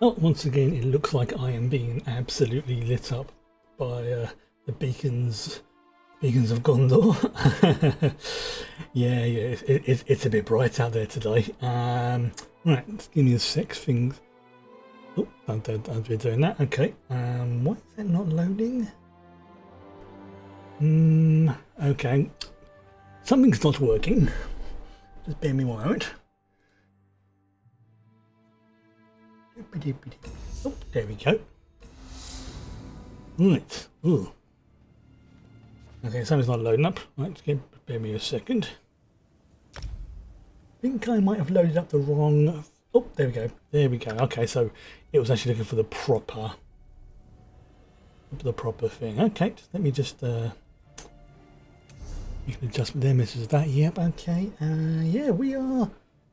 Oh, once again, it looks like I am being absolutely lit up by the beacons of Gondor. Yeah, it's a bit bright out there today. Right, give me a sec. Things. Oh, don't be doing that. Okay. Why is that not loading? Okay. Something's not working. Just bear me one moment. Oh, there we go. Right. Ooh. Okay, something's not loading up. Right, bear me a second. I think I might have loaded up the wrong. Oh, there we go. There we go. Okay, so it was actually looking for the proper thing. Okay, let me just make an adjustment there. Misses that. Yep. Okay. Yeah, we are.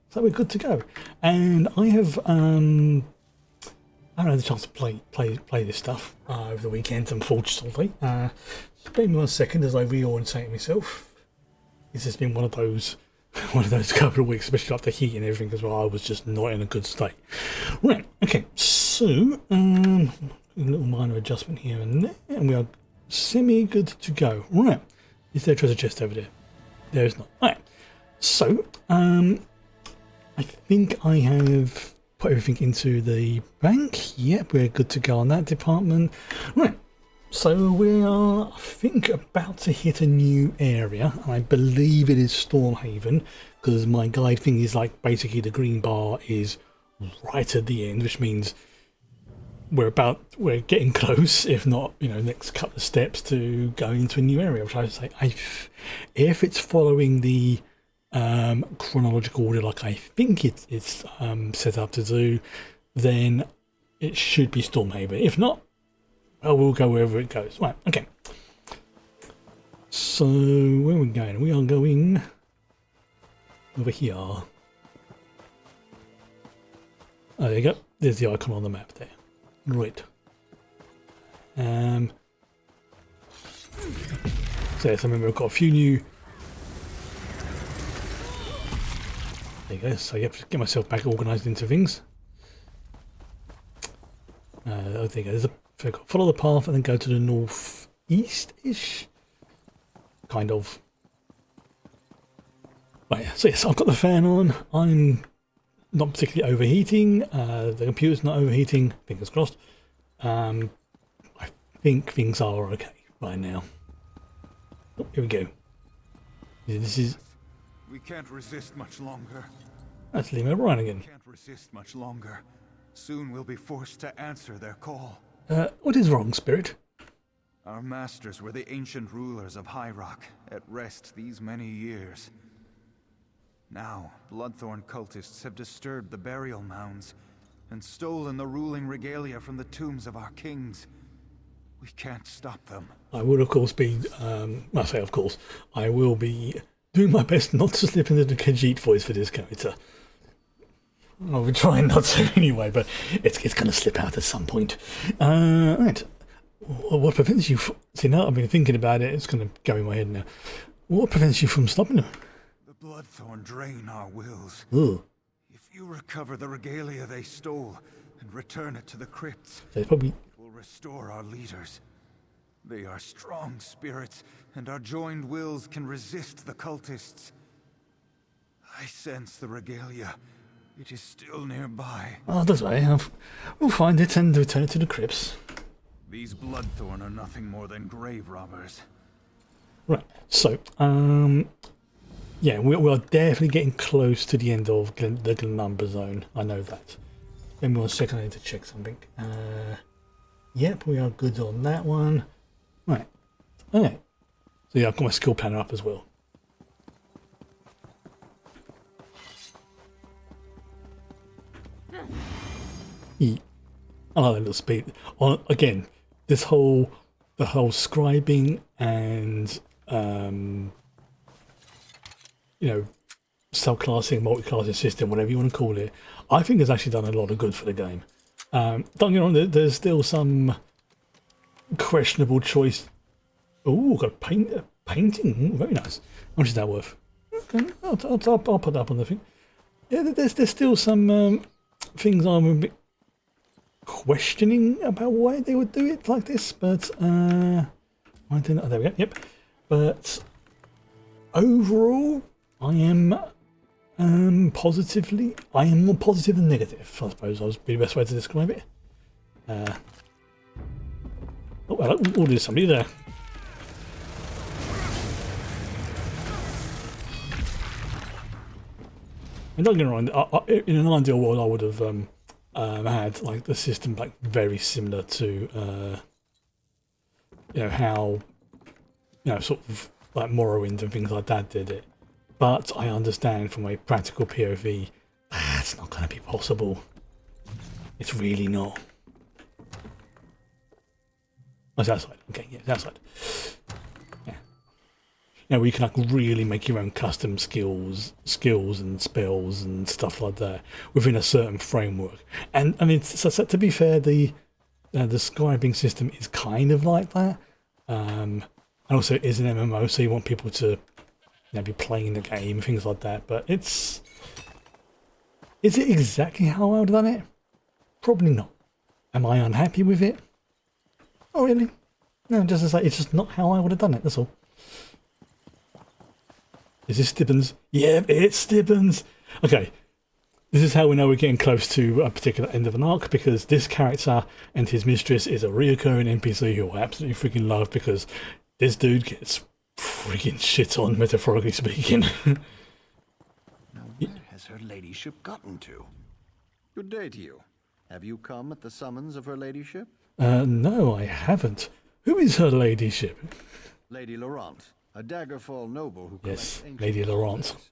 So we're good to go. And I have I haven't had the chance to play this stuff over the weekend, unfortunately. Spare me 1 second as I reorientate myself. This has been one of those couple of weeks, especially after heat and everything as well. I was just not in a good state. Right, okay, so a little minor adjustment here and there, and we are semi good to go. Right, is there a treasure chest over there? There is not. Right, so I think I have put everything into the bank. Yep, we're good to go on that department. Right. So we are, I think, about to hit a new area. I believe it is Stormhaven, because my guide thing is like basically the green bar is right at the end, which means we're getting close, if not, next couple of steps to go into a new area. Which I would say, if it's following the chronological order like I think it's set up to do, then it should be Stormhaven. If not, well, we'll go wherever it goes. Right, okay. So, where are we going? We are going over here. Oh, there you go. There's the icon on the map there. Right. So, yes, I remember I've got a few new... There you go. So, you have to get myself back organised into things. Oh, there you go. There's a... Follow the path and then go to the northeast-ish. Kind of. Right, so yes, I've got the fan on. I'm not particularly overheating. The computer's not overheating. Fingers crossed. I think things are okay right now. Oh, here we go. This is... We can't resist much longer. That's Lima Ryan again. Can't resist much longer. Soon we'll be forced to answer their call. What is wrong, Spirit? Our masters were the ancient rulers of High Rock, at rest these many years. Now, Bloodthorn cultists have disturbed the burial mounds and stolen the ruling regalia from the tombs of our kings. We can't stop them. I will, of course, be, I say of course, I will be doing my best not to slip into the Khajiit voice for this character. I'll be trying not to anyway, but it's going to slip out at some point. Right. What prevents you from... See, now I've been thinking about it, it's going to go in my head now. What prevents you from stopping them? The Bloodthorn drain our wills. Ooh. If you recover the regalia they stole and return it to the crypts, So it's probably... it will restore our leaders. They are strong spirits, and our joined wills can resist the cultists. I sense the regalia. It is still nearby. Oh, that's right. We'll find it and return it to the crypts. These Bloodthorn are nothing more than grave robbers. Right. So, yeah, we are definitely getting close to the end of the Glenumber zone. I know that. Give me 1 second. I need to check something. Yep, we are good on that one. Right. Okay. So yeah, I've got my skill planner up as well. I like that little speed. Again, the whole scribing and subclassing, multi-classing system, whatever you want to call it, I think has actually done a lot of good for the game. Don't get me wrong, there's still some questionable choice. Oh, got a painting. Ooh, very nice. How much is that worth? Okay, I'll put that up on the thing. Yeah, there's still some things I'm a bit questioning about why they would do it like this, but I don't know. There we go. Yep. But overall, I am more positive than negative. I suppose would be the best way to describe it. Oh, well, there's somebody there. And don't get me wrong, in an ideal world I would have had like the system like very similar to how sort of like Morrowind and things like that did it. But I understand from a practical POV that's not going to be possible. It's really not. Oh, it's outside. Okay, yeah, it's outside. Where you can like really make your own custom skills and spells and stuff like that within a certain framework. And I mean, so to be fair, the scribing system is kind of like that. And also it is an MMO, so you want people to be playing the game, things like that. But is it exactly how I would have done it? Probably not. Am I unhappy with it? Oh really? No, just to say, it's just not how I would have done it, that's all. Is this Stibbons? Yeah, it's Stibbons. Okay, this is how we know we're getting close to a particular end of an arc, because this character and his mistress is a reoccurring NPC who I absolutely freaking love, because this dude gets freaking shit on, metaphorically speaking. Now where has her ladyship gotten to? Good day to you. Have you come at the summons of her ladyship? No, I haven't. Who is her ladyship? Lady Laurent. A Daggerfall noble who collects ancient Lady Laurent. treasures.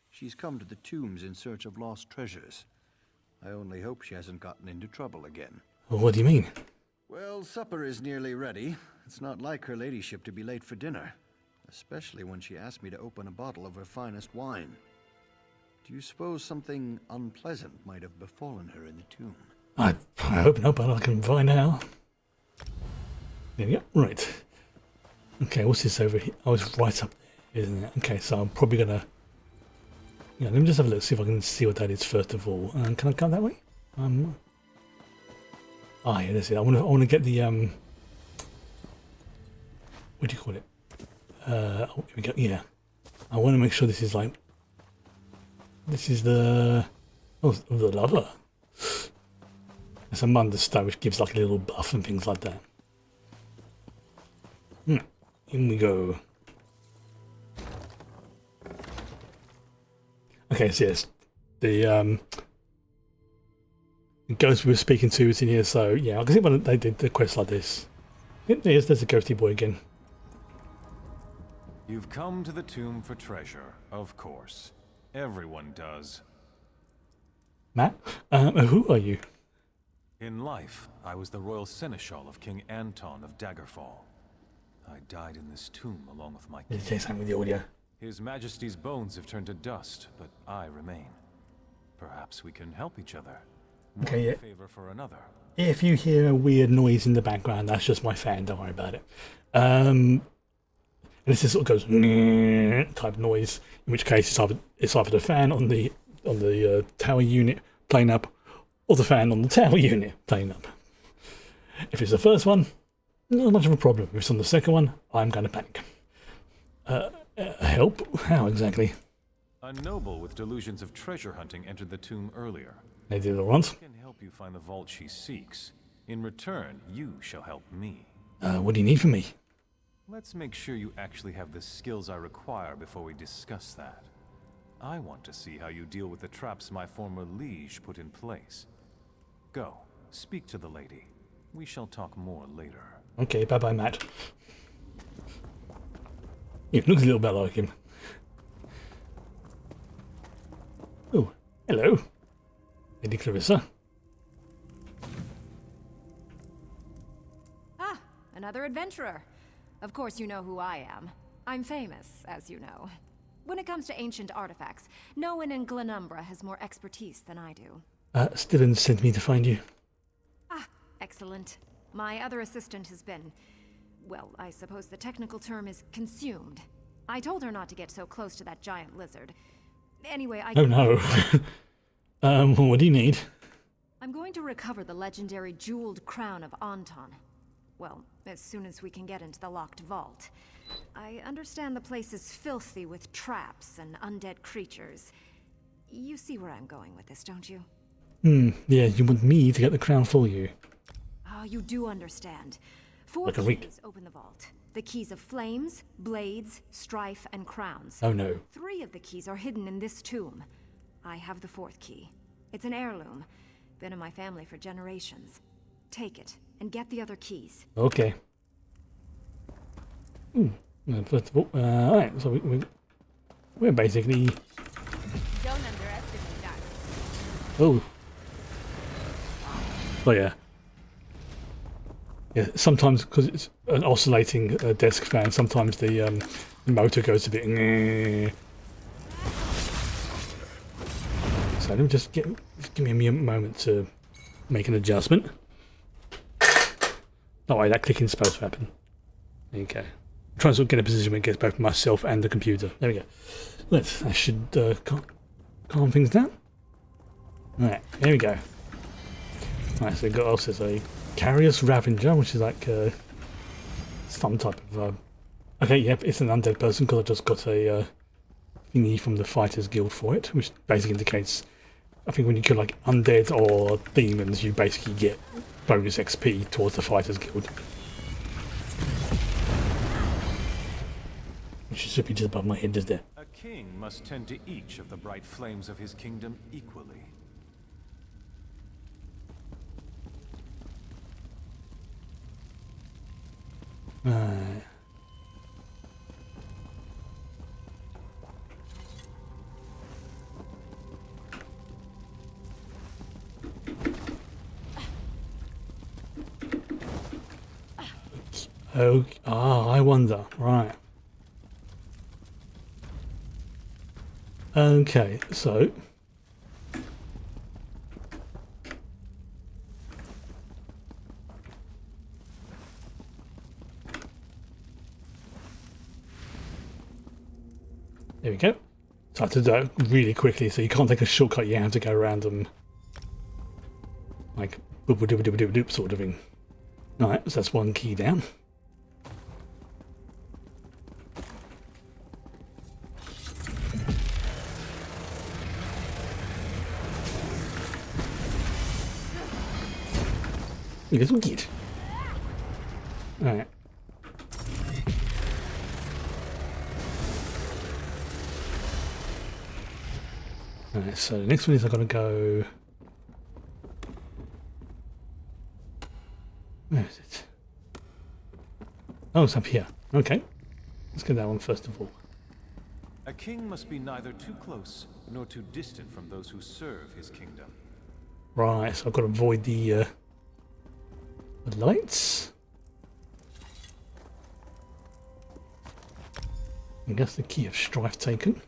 She's come to the tombs in search of lost treasures. I only hope she hasn't gotten into trouble again. Well, what do you mean? Well, supper is nearly ready. It's not like her ladyship to be late for dinner, especially when she asked me to open a bottle of her finest wine. Do you suppose something unpleasant might have befallen her in the tomb? I hope not, but I can find out. There we go. Right. Okay, what's this over here? Oh, it's right up there, isn't it? Okay, so I'm probably gonna... let me just have a look, see if I can see what that is first of all. Can I come that way? Yeah, that's it. I want to get the what do you call it? Here we go. Yeah, I want to make sure this is like... This is the... Oh, the lover. It's a Munderstone, which gives like a little buff and things like that. In we go. Okay, so yes, the ghost we were speaking to is in here, so yeah, I can see when they did the quest like this. Yep, there's a ghosty boy again. You've come to the tomb for treasure, of course. Everyone does. Matt, who are you? In life, I was the royal seneschal of King Anton of Daggerfall. I died in this tomb along with my king. Say something with the audio. His Majesty's bones have turned to dust, but I remain. Perhaps we can help each other. Okay, yeah. Favor for another. If you hear a weird noise in the background, that's just my fan. Don't worry about it. And this just sort of goes type noise. In which case, it's either the fan on the tower unit playing up, or the fan on the tower unit playing up. If it's the first one, not much of a problem. If it's on the second one, I'm going to panic. Help? How exactly? A noble with delusions of treasure hunting entered the tomb earlier. Lady Laurent? I can help you find the vault she seeks. In return, you shall help me. What do you need from me? Let's make sure you actually have the skills I require before we discuss that. I want to see how you deal with the traps my former liege put in place. Go, speak to the lady. We shall talk more later. Okay, bye-bye, Matt. He looks a little bit like him. Oh, hello. Lady Clarissa. Ah, another adventurer. Of course you know who I am. I'm famous, as you know. When it comes to ancient artifacts, no one in Glenumbra has more expertise than I do. Stillens sent me to find you. Ah, excellent. My other assistant has been... well, I suppose the technical term is consumed. I told her not to get so close to that giant lizard. Anyway, Oh no. What do you need? I'm going going to recover the legendary jeweled crown of Anton. Well, as soon as we can get into the locked vault. I understand the place is filthy with traps and undead creatures. You see where I'm going with this, don't you? Yeah, you want me to get the crown for you. Ah, you do understand. 4 Like a read. keys open the vault. The keys of flames, blades, strife, and crowns. Oh no. 3 of the keys are hidden in this tomb. I have the 4th key. It's an heirloom. Been in my family for generations. Take it, and get the other keys. Okay. First of all, alright, so we're basically... Don't underestimate us. Oh. Oh yeah. Yeah, sometimes, because it's an oscillating desk fan, sometimes the motor goes a bit... So let me just give me a moment to make an adjustment. Oh wait, that clicking is supposed to happen. There you go. I'm trying to sort of get a position where it gets both myself and the computer. There we go. That should calm things down. Alright, there we go. Alright, so we've got also a Carius Ravenger, which is like some type of... okay, yep, it's an undead person because I just got a thingy from the Fighters Guild for it, which basically indicates, I think when you kill like undead or demons, you basically get bonus XP towards the Fighters Guild. Which should be just above my head, just there. A king must tend to each of the bright flames of his kingdom equally. Oh, I wonder. Right. Okay, so there we go. So I have to do it really quickly, so you can't take a shortcut, you have to go around them like boop boop doop doop doop doop sort of thing. Alright, so that's one key down. Little git. Alright. Alright, so the next one is I've got to go... Where is it? Oh, it's up here. Okay. Let's get that one first of all. A king must be neither too close nor too distant from those who serve his kingdom. Right, so I've got to avoid the lights. I guess the key of strife taken.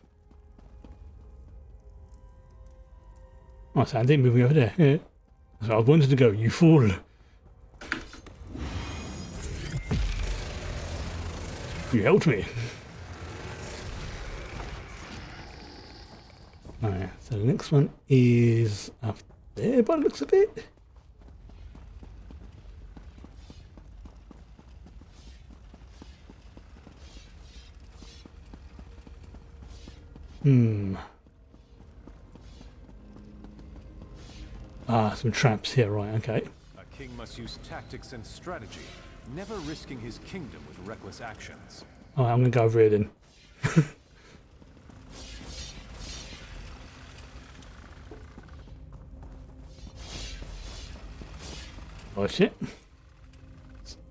Oh, so I didn't move me over there. Yeah. So I wanted to go, you fool. You helped me. Alright, so the next one is up there by the looks of it. Ah, some traps here, right, okay. A king must use tactics and strategy, never risking his kingdom with reckless actions. Alright, I'm gonna go over here then. Oh shit.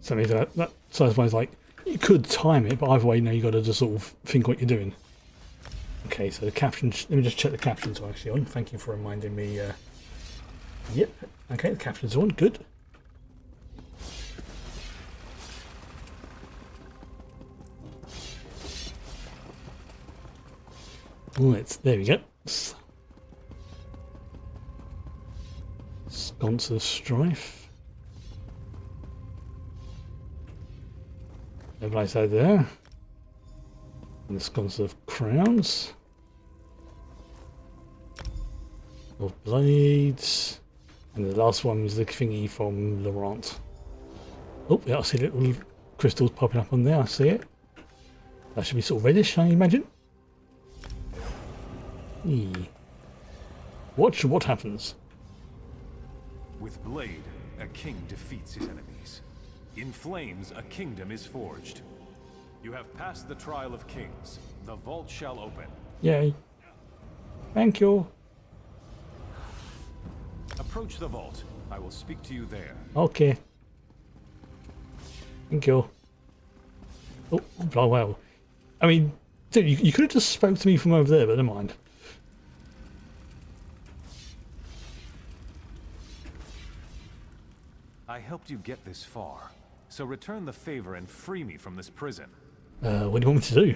So that size one's like, you could time it, but either way, now you gotta just sort of think what you're doing. Okay, so the captions, let me just check the captions are actually on. Thank you for reminding me. Yep, okay, the captions are on, good. There we go. Sconce of Strife. Everybody's over there. And the sconce of Crowns. Of Blades. And the last one was the thingy from Laurent. Oh, yeah, I see little crystals popping up on there. I see it. That should be sort of reddish, I imagine. Watch what happens. With blade, a king defeats his enemies. In flames, a kingdom is forged. You have passed the trial of kings. The vault shall open. Yay. Thank you. Approach the vault. I will speak to you there. Okay. Thank you. Oh, wow. I mean, dude, you could have just spoke to me from over there, but never mind. I helped you get this far, so return the favor and free me from this prison. What do you want me to do?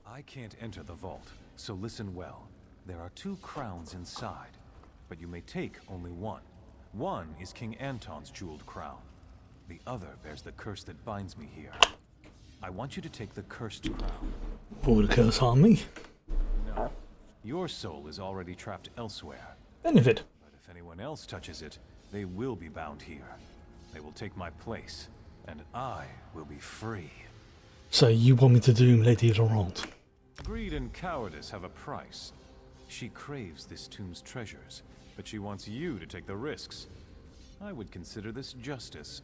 I can't enter the vault, so listen well. There are 2 crowns inside, but you may take only one. One is King Anton's jeweled crown. The other bears the curse that binds me here. I want you to take the cursed crown. Will the curse harm me? No. Your soul is already trapped elsewhere. Benefit. But if anyone else touches it, they will be bound here. They will take my place, and I will be free. So you want me to doom Lady Laurent? Greed and cowardice have a price. She craves this tomb's treasures, but she wants you to take the risks. I would consider this justice.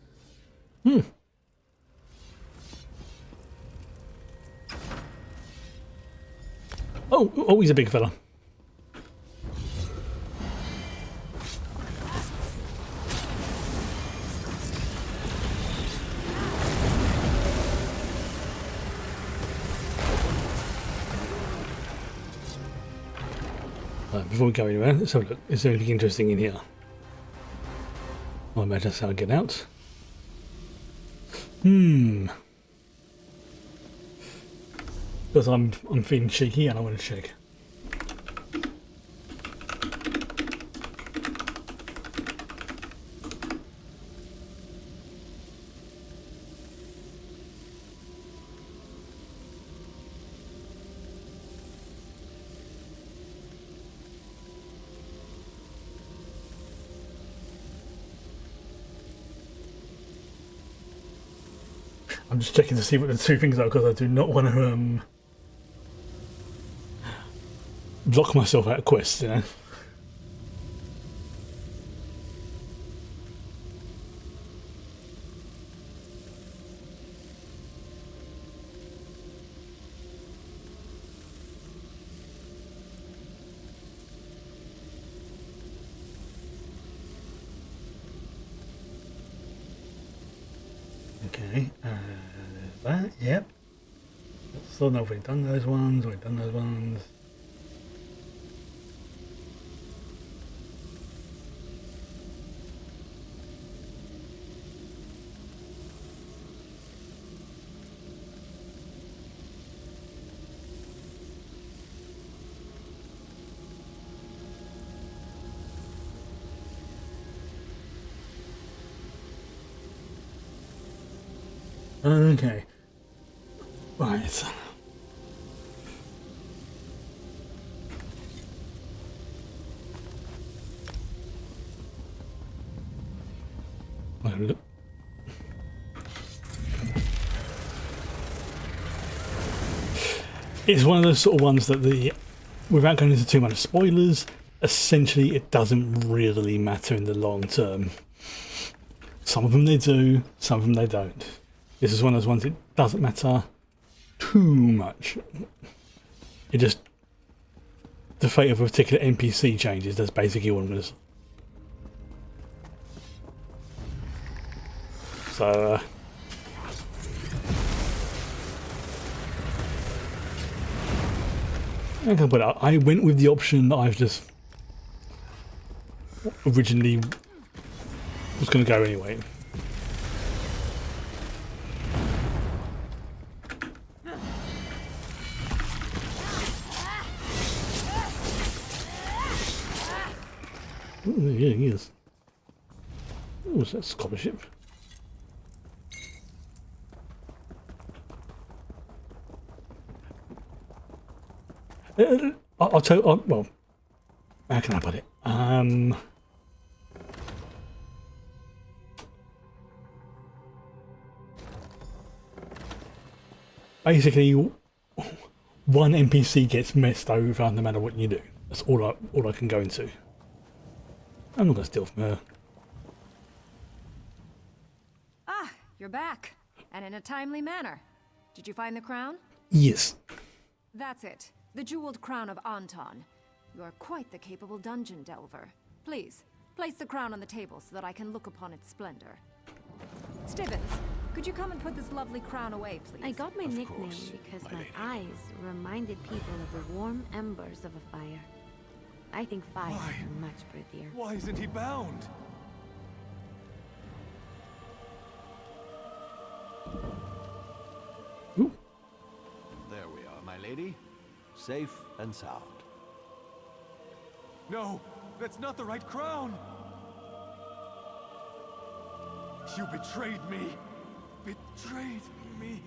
Oh, he's a big fella. Before we go anywhere, let's have a look. Is there anything interesting in here? I imagine that's how I get out. Because I'm feeling cheeky and I want to check. I'm just checking to see what the 2 things are because I do not want to block myself out of quests, you know. Okay, that, yep. So now we've done those ones, Okay. Right. Look. It's one of those sort of ones that without going into too much spoilers, essentially it doesn't really matter in the long term. Some of them they do, some of them they don't. This is one of those ones it doesn't matter too much. It just, the fate of a particular NPC changes. That's basically all I'm going to say. So, I went with the option that I've just originally was going to go anyway. Ooh, yeah, he is. Ooh, is that a scholarship? I'll tell you, well, how can I put it? basically one NPC gets messed over no matter what you do. That's all I can go into. I'm not going to steal from her. Ah, you're back. And in a timely manner. Did you find the crown? Yes. That's it. The jeweled crown of Anton. You're quite the capable dungeon delver. Please, place the crown on the table so that I can look upon its splendor. Stibbins, could you come and put this lovely crown away, please? I got my nickname course, because my my lady. eyes reminded people of the warm embers of a fire. I think fires Why? are much prettier. Why isn't he bound? Ooh. There we are, my lady. Safe and sound. No, that's not the right crown. You betrayed me. Betrayed me.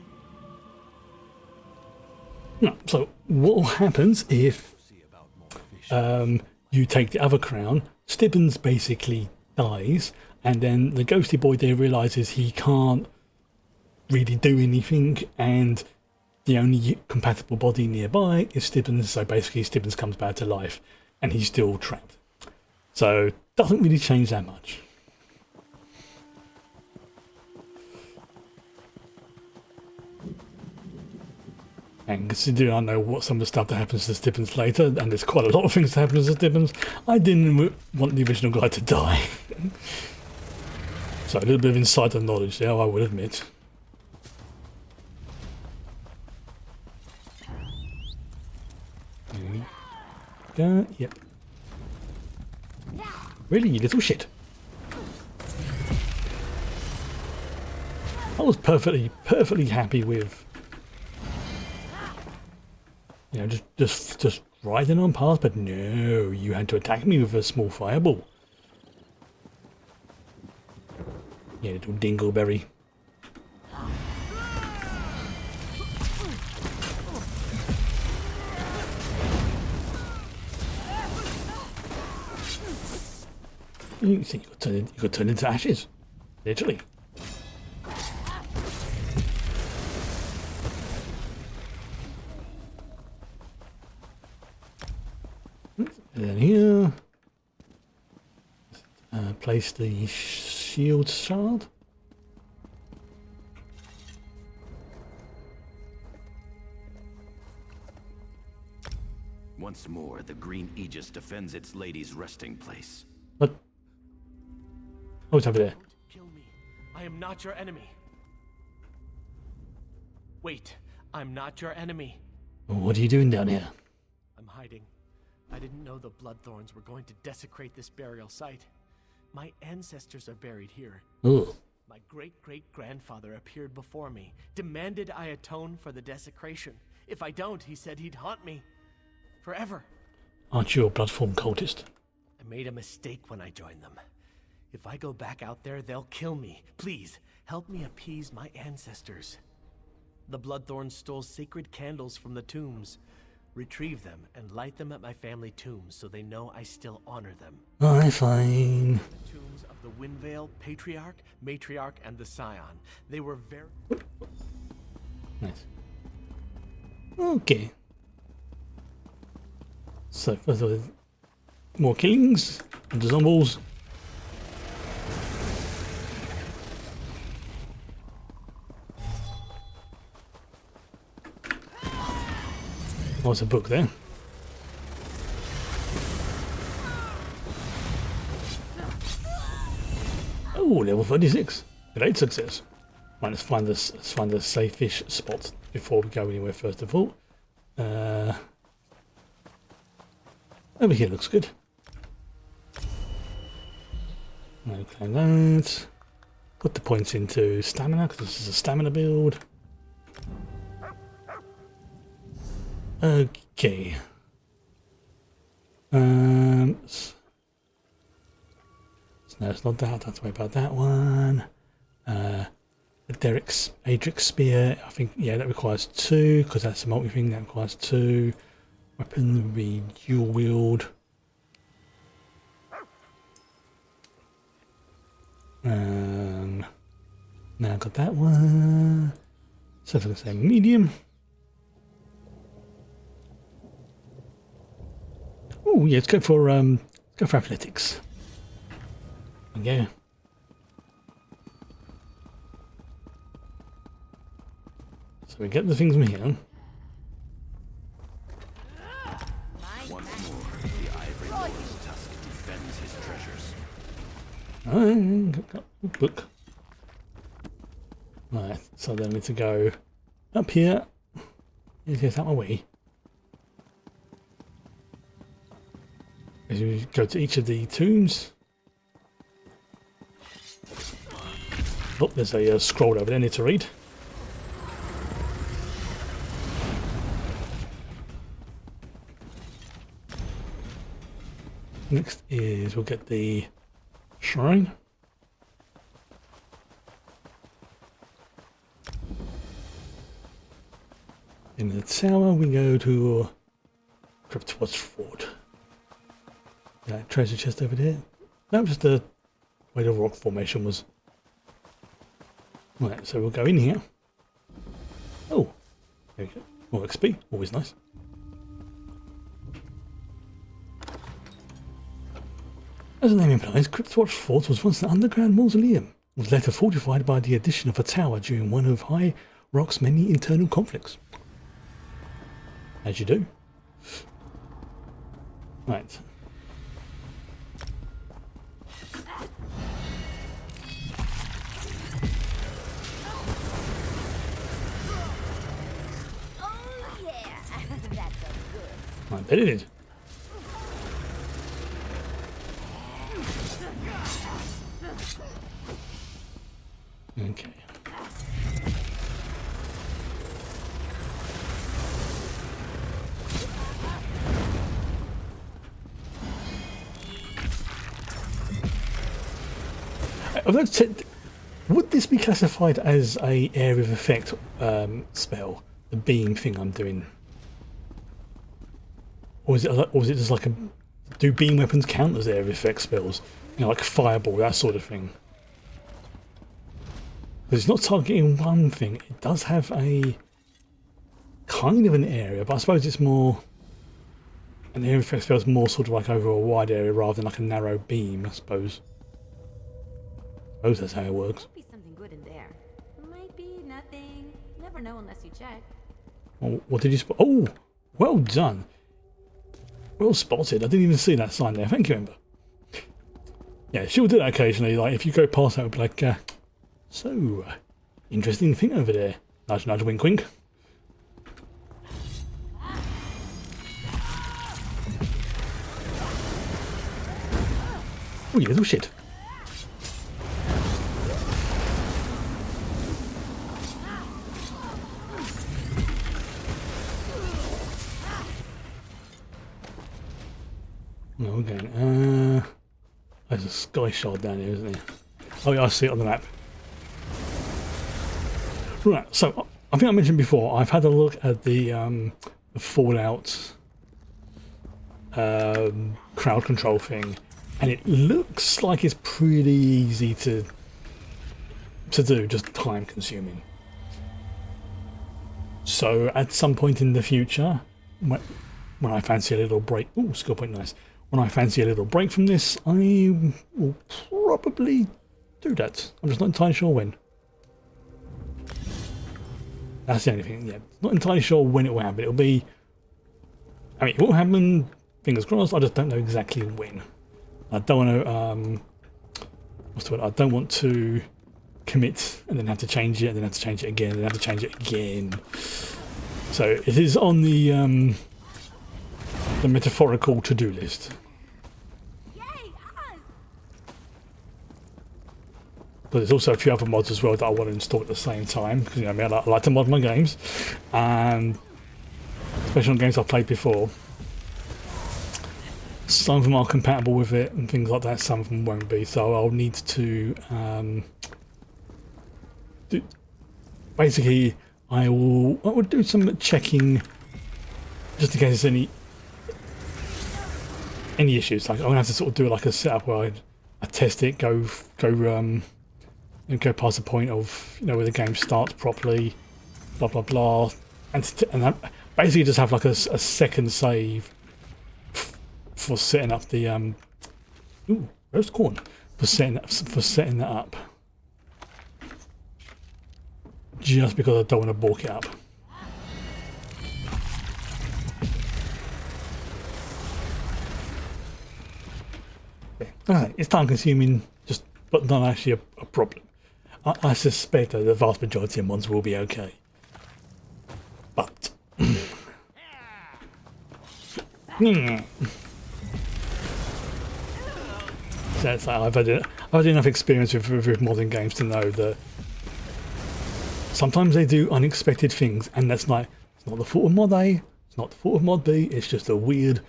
No, so what happens if See about more fish. you take the other crown? Stibbins basically dies, and then the ghosty boy there realizes he can't really do anything, and the only compatible body nearby is Stibbins. So basically, Stibbins comes back to life, and he's still trapped. So doesn't really change that much. And considering I know what some of the stuff that happens to Stibbins later, and there's quite a lot of things that happen to Stibbins, I didn't want the original guy to die. So a little bit of insider knowledge there, I would admit. There we go. Yep. Really, you little shit. I was perfectly happy with, you know, just riding on past, but no, you had to attack me with a small fireball. Yeah, little dingleberry. You think you could turn into ashes, literally. And then here, place the shield shard. Once more, the Green Aegis defends its lady's resting place. What? Oh, it's over there. Don't kill me. I am not your enemy. Wait, I'm not your enemy. What are you doing down here? I'm hiding. I didn't know the Bloodthorns were going to desecrate this burial site. My ancestors are buried here. Oh, My great-great-grandfather appeared before me, demanded I atone for the desecration. If I don't, he said he'd haunt me. Forever. aren't you a Bloodthorn cultist? I made a mistake when I joined them. If I go back out there, they'll kill me. Please, help me appease my ancestors. The Bloodthorns stole sacred candles from the tombs. Retrieve them and light them at my family tombs so they know I still honor them. Alright, fine. The tombs of the Windvale, Patriarch, Matriarch, and the Scion. They were very... Nice. Okay. So, first of all, more killings of the zombies. Oh, there's a book there. Oh, level 36. Great success. Right, let's find a safe-ish spot before we go anywhere first of all. Over here looks good. Okay, that. Put the points into stamina, because this is a stamina build. Okay. No, it's not that. Don't worry about that one. The Adric Spear, I think, yeah, that requires 2, because that's a multi-thing, that requires 2. Weapon would be dual wield. Now I've got that one. So if I can say medium. Oh yeah, let's go for athletics. Yeah. So we get the things from here. Once more, the ivory lord's tusk defends his treasures. Book. Right, so then we need to go up here. Get out my way. As we go to each of the tombs. Oh, there's a scroll over there I need to read. Next is we'll get the shrine. In the tower we go to Cryptwatch Fort. That treasure chest over there. That was the way the rock formation was. Right, so we'll go in here. Oh, there we go. More XP, always nice. As the name implies, Cryptwatch Fort was once an underground mausoleum. It was later fortified by the addition of a tower during one of High Rock's many internal conflicts. As you do. Right. I bet it did. Okay. Would this be classified as a area of effect spell? The beam thing I'm doing? Or is it just like a... Do beam weapons count as area effect spells? You know, like fireball, that sort of thing. Because it's not targeting one thing. It does have a... kind of an area, but I suppose it's more... An area effect spell is more sort of like over a wide area rather than like a narrow beam, I suppose. I suppose that's how it works. Might be something good in there. Might be nothing. Never know unless you check. Oh, what did you spot? Oh! Well done! Well spotted. I didn't even see that sign there. Thank you, Ember. Yeah, she'll do that occasionally. Like, if you go past that, it'll be like, so, interesting thing over there. Nudge, nudge, wink, wink. Oh, you little shit. Okay, there's a sky shard down here, isn't there? Oh yeah, I see it on the map. Right, so I think I mentioned before, I've had a look at the Fallout crowd control thing, and it looks like it's pretty easy to do, just time consuming. So at some point in the future, when I fancy a little break, ooh, skill point, nice. When I fancy a little break from this, I will probably do that. I'm just not entirely sure when. That's the only thing, yeah. Not entirely sure when it will happen. It'll be... I mean, it will happen, fingers crossed, I just don't know exactly when. I don't want to, what's the word? I don't want to commit and then have to change it, and then have to change it again, and then have to change it again. So it is on the metaphorical to-do list. But there's also a few other mods as well that I want to install at the same time, because, you know, I like to mod my games, and especially on games I've played before. Some of them are compatible with it and things like that, some of them won't be, so I'll need to basically I will do some checking just in case there's any issues. Like, I'm gonna have to sort of do like a setup where I test it, go past the point of, you know, where the game starts properly, blah blah blah, and basically just have like a second save for setting up the ooh, roast corn for setting that up. Just because I don't want to balk it up. Okay, it's time consuming, just but not actually a problem. I suspect that the vast majority of mods will be okay. But so it's like I've had enough experience with modern games to know that sometimes they do unexpected things, and that's like, it's not the fault of mod A, it's not the fault of mod B, it's just a weird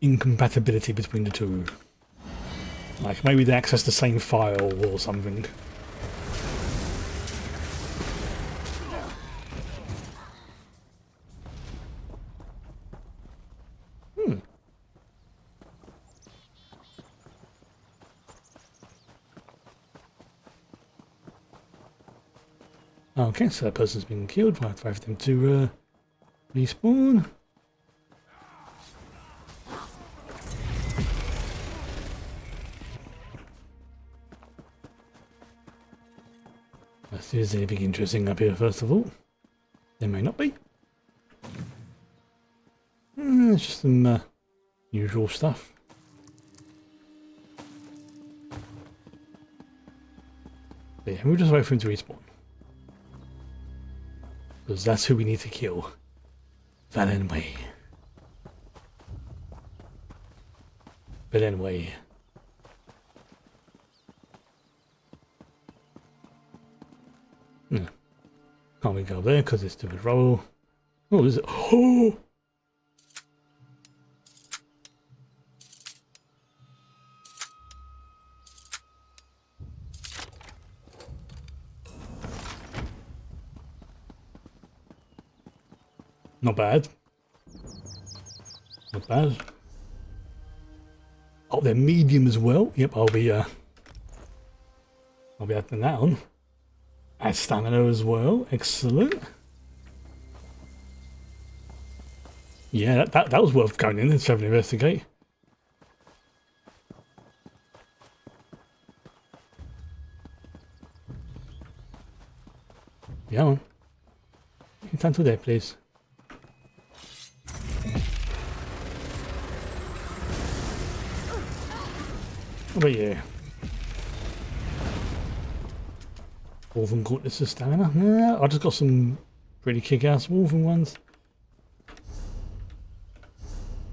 incompatibility between the two. Like maybe they access the same file or something. Okay, so that person's been killed. We'll have to wait for them to respawn. Let's see if there's anything interesting up here first of all. There may not be. It's just some usual stuff. But yeah, we'll just wait for him to respawn. Because that's who we need to kill. But anyway. Can't we go there because it's too much rubble? Oh, is it? Oh! Not bad. Not bad. Oh, they're medium as well. Yep, I'll be adding that on. Add stamina as well. Excellent. Yeah, that was worth going in and to investigate. Yeah, on. Turn to there, please. What about you? Wolven Courtness of stamina. Yeah, I just got some pretty kick-ass Wolven ones.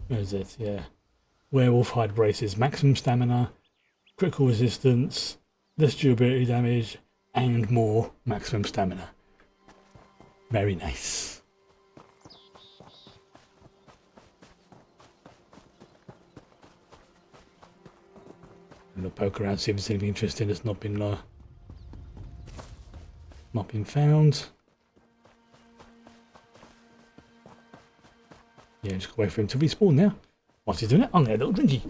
Where is it? Yeah. Werewolf hide braces, maximum stamina, critical resistance, less durability damage, and more maximum stamina. Very nice. I'm gonna poke around, see if there's anything interesting that's not been found. Yeah, just gotta wait for him to respawn now. Whilst he's doing it, I'm gonna have a little drinky.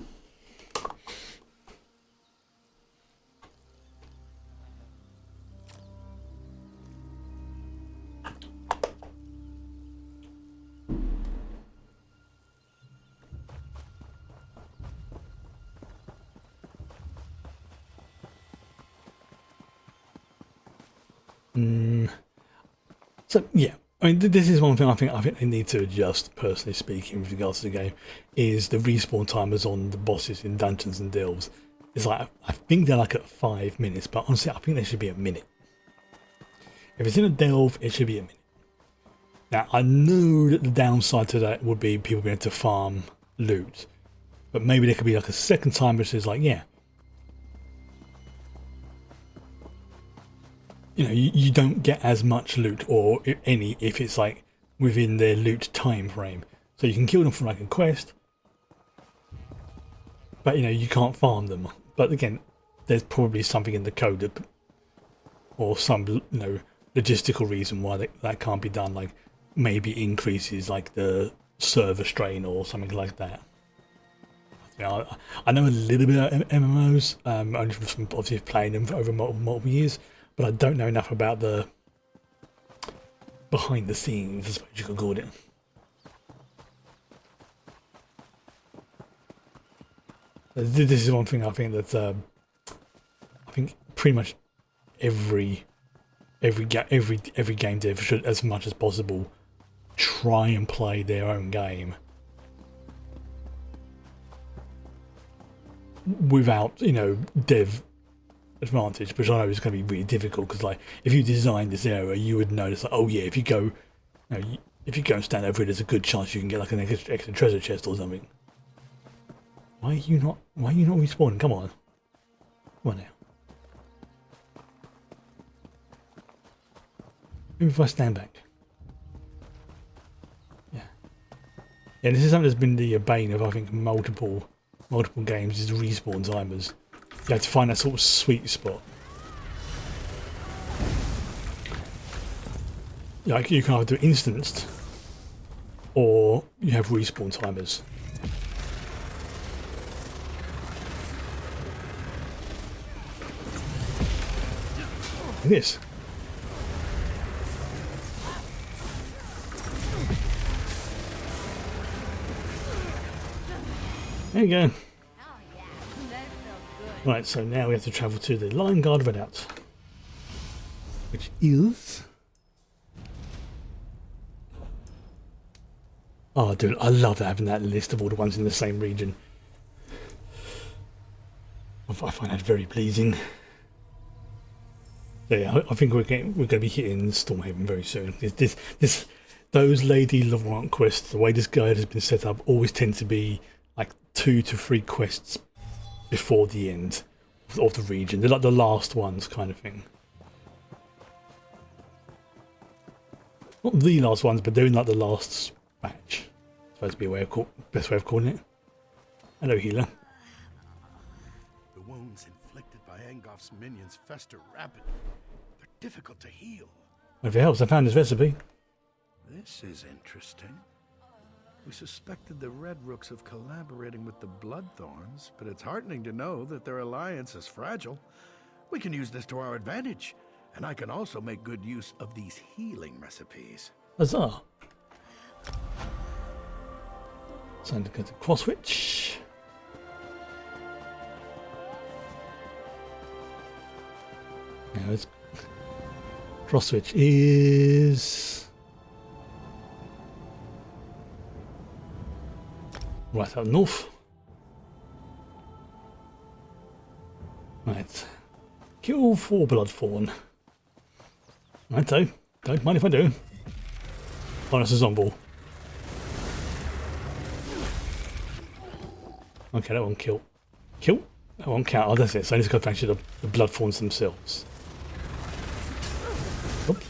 So yeah, I mean, this is one thing I think they need to adjust, personally speaking, with regards to the game, is the respawn timers on the bosses in dungeons and delves. It's like, I think they're like at 5 minutes, but honestly, I think they should be a minute. If it's in a delve, it should be a minute. Now, I know that the downside to that would be people being able to farm loot, but maybe there could be like a second timer which is like, yeah, you know, you don't get as much loot or any if it's like within their loot time frame. So you can kill them for like a quest, but you know, you can't farm them. But again, there's probably something in the code that, or some, you know, logistical reason why that can't be done, like maybe increases like the server strain or something like that. You know, I know a little bit about MMOs, only from obviously playing them for over multiple years, but I don't know enough about the behind the scenes, I suppose you could call it. This is one thing I think that I think pretty much every game dev should, as much as possible, try and play their own game without, you know, dev advantage, which I know is going to be really difficult, because like if you design this area, you would notice like, oh yeah, if you go, you know, if you go and stand over it, there's a good chance you can get like an extra treasure chest or something. Why are you not respawning? Come on. Come on now. Maybe if I stand back. Yeah. Yeah, this is something that's been the bane of, I think, multiple games, is respawn timers. You have to find that sort of sweet spot. Like, you can either do instanced, or you have respawn timers. Look at this. There you go. Right, so now we have to travel to the Lion Guard Redoubt, which is... Oh, dude, I love having that list of all the ones in the same region. I find that very pleasing. So yeah, I think we're going to be hitting Stormhaven very soon. Those Lady Laurent quests, the way this guide has been set up, always tend to be like 2 to 3 quests before the end of the region. They're like the last ones, kind of thing. Not the last ones, but they're in like the last batch. Supposed to be best way of calling it. Hello, healer. The wounds inflicted by Angof's minions fester rapidly. They're difficult to heal. If it helps, I found this recipe. This is interesting. We suspected the Red Rooks of collaborating with the Bloodthorns, but it's heartening to know that their alliance is fragile. We can use this to our advantage, and I can also make good use of these healing recipes. Huzzah! Time to go to cross switch. Now it's cross switch is right up north. Right. Kill 4 Bloodthorn. Righto. Don't mind if I do. Oh, that's a zombie. Okay, that one kill. Kill? That one count. Oh, that's it. So I need to go back to the Bloodthorns themselves. Oops.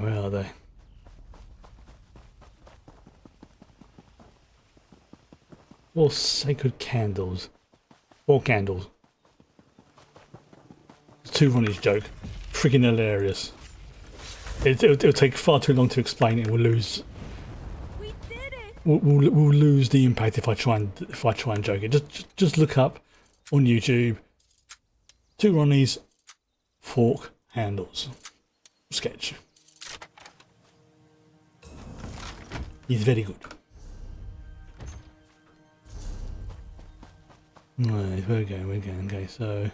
Where are they? Four sacred candles. 4 candles. It's 2 runners joke. Freaking hilarious. It'll take far too long to explain it, and we'll lose. We did it. We'll lose the impact if I try and joke it. Just look up on YouTube. 2 Ronnies, fork handles. Sketch. He's very good. Right, we're going. Okay, so...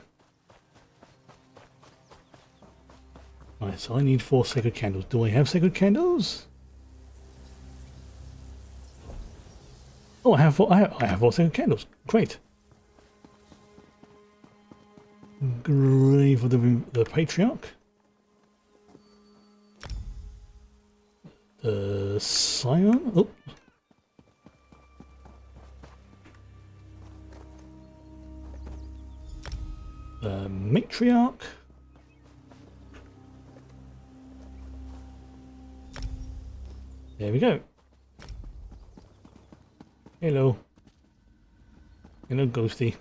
Right, so I need 4 sacred candles. Do I have sacred candles? Oh, I have 4 sacred candles. Great. Grave of the Patriarch. The Scion? Oh. The Matriarch. There we go. Hello. Hello, Ghosty.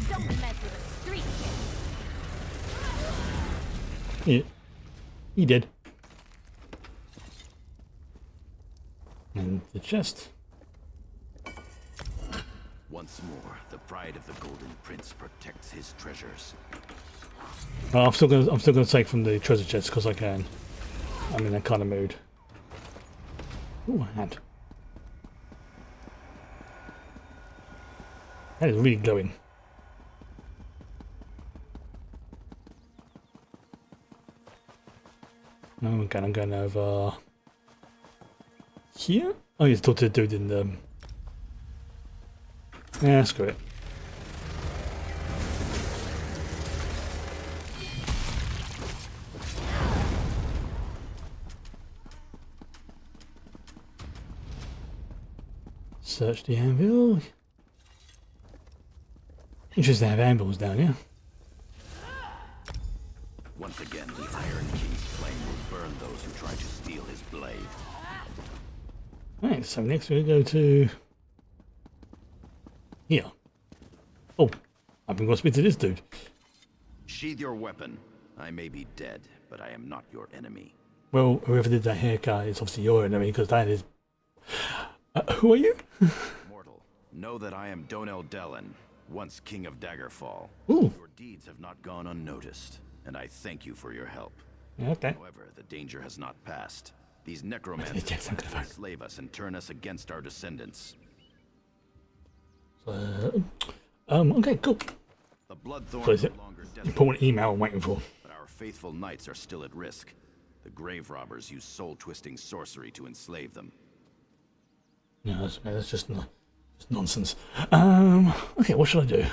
Don't mess with a street Yeah. He did. And the chest. Once more, the pride of the Golden Prince protects his treasures. Well, I'm still gonna take from the treasure chest because I can. I'm in that kind of mood. Ooh, a hat. That is really glowing. Okay, I'm going over here. Oh, you talk to the dude in the. Yeah, screw it. Search the anvil. Interesting to have anvils down here. Once again, the Iron King's flame will burn those who try to steal his blade. Right, so next we'll go to here. Oh, I've been going to speak to this dude. Sheathe your weapon. I may be dead, but I am not your enemy. Well, whoever did that haircut is obviously your enemy because that is. Who are you? Mortal, know that I am Donel Dellen, once King of Daggerfall. Ooh. Your deeds have not gone unnoticed, and I thank you for your help. Okay. However, the danger has not passed. These necromancers will enslave us and turn us against our descendants. Okay, cool. The Bloodthorn So is no it longer important email I'm waiting for? but our faithful knights are still at risk. The grave robbers use soul-twisting sorcery to enslave them. No, that's just nonsense. Okay, what should I do?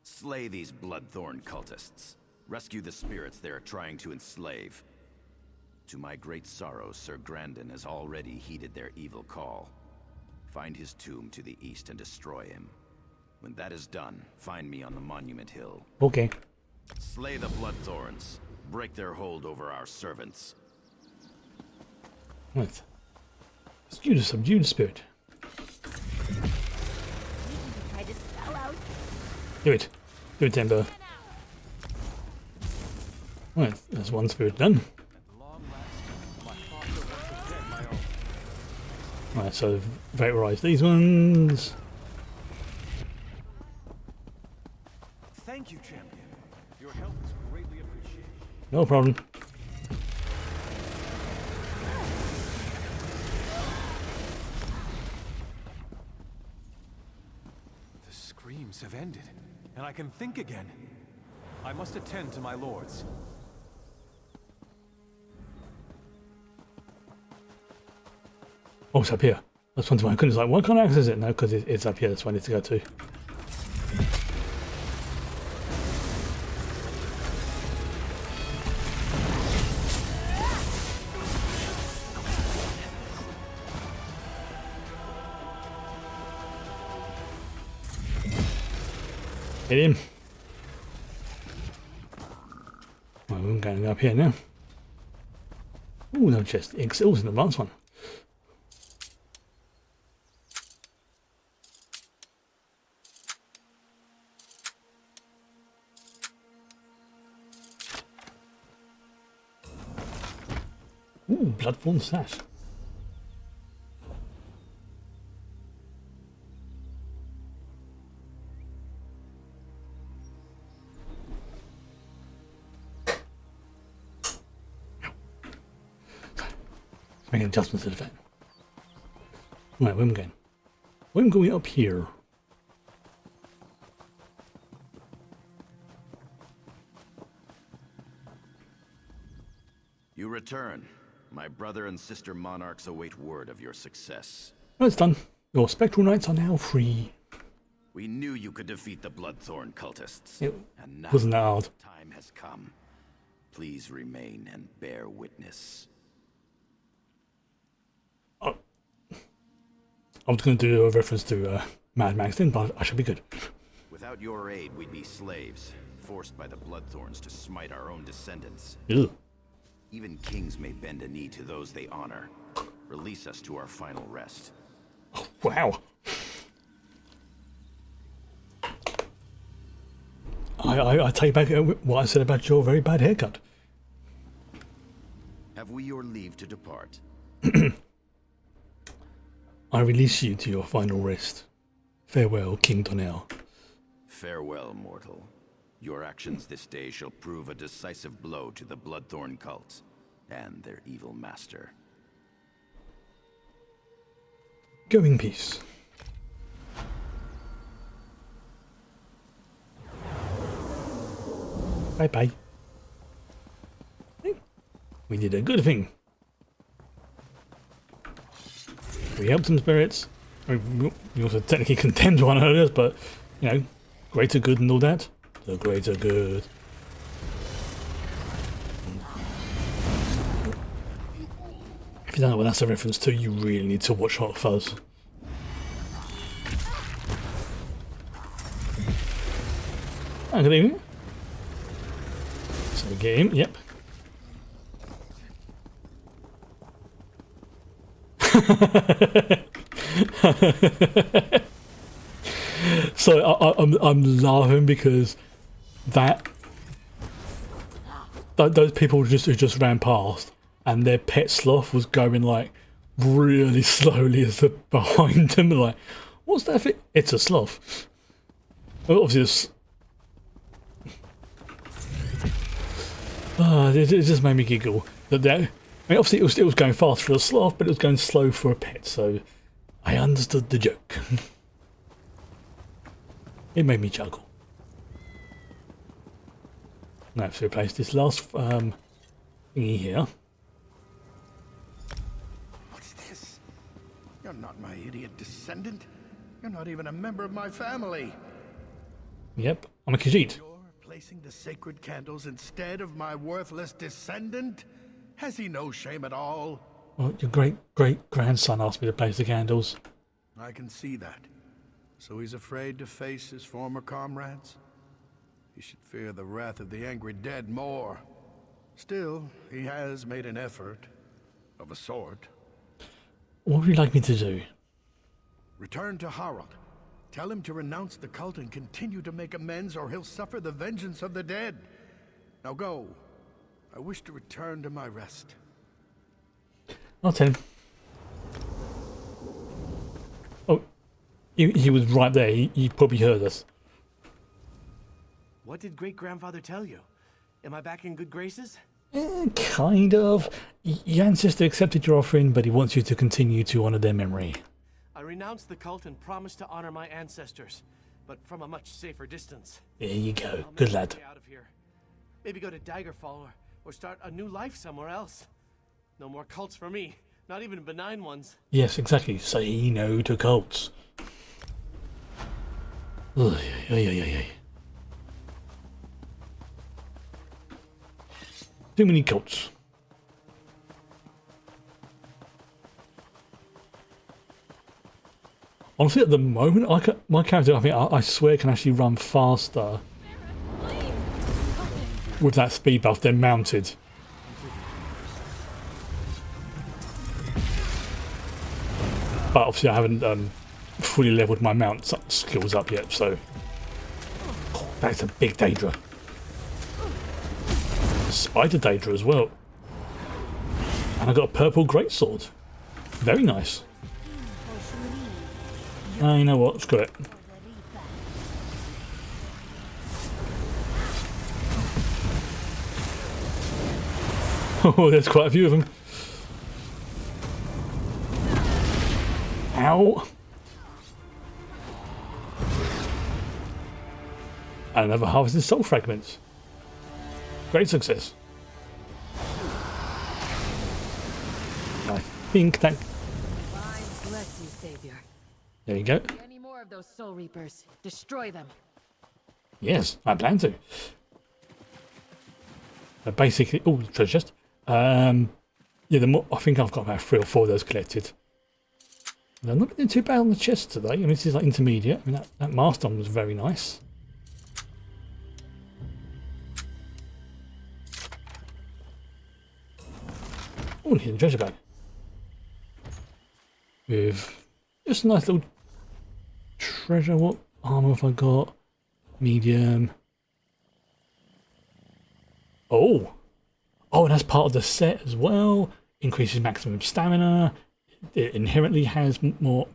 Slay these Bloodthorn cultists. Rescue the spirits they are trying to enslave. To my great sorrow, Sir Grandin has already heeded their evil call. Find his tomb to the east and destroy him. When that is done, find me on the Monument Hill. Okay. Slay the Bloodthorns. Break their hold over our servants. Right. Subdue the spirit. Try to spell out. Do it. Do it, Timber. Right, there's one spirit done. Right, so vaporize these ones. Thank you, champion. Your help is greatly appreciated. No problem. The screams have ended, and I can think again. I must attend to my lords. Oh, it's up here. That's one to my goodness. Like, why can't I access it? No, because it's up here. That's where I need to go to. Hit him. Right, we're going up here now. Oh, no chest. It was an advanced one. Ooh, Bloodthorn sash. Making adjustments to the fan. Right, where am I going? Where am I going up here? You return. My brother and sister monarchs await word of your success. Well, it's done. Your spectral knights are now free. We knew you could defeat the Bloodthorn cultists. It and now wasn't that hard. the time has come. Please remain and bear witness. I was going to do a reference to Mad Max then, but I should be good. Without your aid, we'd be slaves, forced by the Bloodthorns to smite our own descendants. Ew. Even kings may bend a knee to those they honor. Release us to our final rest. Oh, wow. I take back what I said about your very bad haircut. we your leave to depart? I release you to your final rest. Farewell, King Donnell. Farewell, mortal. Your actions this day shall prove a decisive blow to the Bloodthorn cult and their evil master. Go in peace. Bye-bye. We did a good thing. We helped some spirits. I mean, we also technically condemned one of others, but, you know, greater good and all that. The greater good. If you don't know what that's a reference to, you really need to watch Hot Fuzz. Oh, good evening. So we get him, yep. So I'm laughing because those people who just ran past and their pet sloth was going like really slowly as behind them, like, what's that? It's a sloth. Well, obviously, it just made me giggle. I mean, obviously it was going fast for a sloth, but it was going slow for a pet, so I understood the joke. It made me chuckle. Now, to replace this last thingy here. What's this? You're not my idiot descendant. You're not even a member of my family. Yep, I'm a Khajiit. You're placing the sacred candles instead of my worthless descendant? Has he no shame at all? Well, your great-great-grandson asked me to place the candles. I can see that. So he's afraid to face his former comrades? He should fear the wrath of the angry dead more. Still, he has made an effort, of a sort. What would you like me to do? Return to Harald. Tell him to renounce the cult and continue to make amends, or he'll suffer the vengeance of the dead. Now go. I wish to return to my rest. I'll tell him. Oh, he was right there. He probably heard us. What did great-grandfather tell you? Am I back in good graces? Kind of. Your ancestor accepted your offering, but he wants you to continue to honor their memory. I renounced the cult and promised to honor my ancestors, but from a much safer distance. There you go. I'll Good make my lad. way out of here. Maybe go to Daggerfall or start a new life somewhere else. No more cults for me, not even benign ones. Yes, exactly. Say no to cults. Oy, oy, oy, oy, oy. Too many cults. Honestly, at the moment, my character, I swear, can actually run faster with that speed buff than mounted. But obviously, I haven't fully leveled my mount skills up yet, so that's a big Daedra. Spider Daedra as well. And I got a purple greatsword. Very nice. You know what? Screw it. Oh, there's quite a few of them. Ow. And another harvested soul fragments. Great success. I think that... Bless you, Savior. There you go. Any more of those Soul Reapers, destroy them. Yes, I plan to. But basically... Oh, treasure chest. Yeah, the more, I think I've got about 3 or 4 of those collected. I'm not doing too bad on the chest today. I mean, this is like intermediate. I mean, that Marston was very nice. Oh, hidden treasure bag. With just a nice little treasure. What armor have I got? Medium. Oh, Oh, and that's part of the set as well. Increases maximum stamina. It inherently has more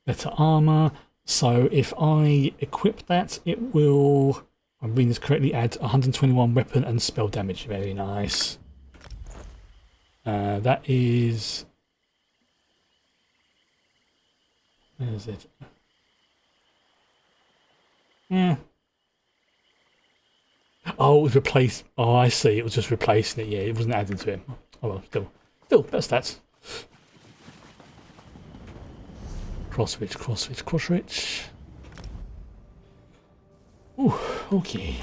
better armor. So if I equip that, it will, if I'm reading this correctly, add 121 weapon and spell damage. Very nice. That is... Where is it? Yeah. Oh, it was replaced. Oh, I see. It was just replacing it. Yeah, it wasn't adding to it. Oh well, still, better stats. Cross switch. Ooh, okay.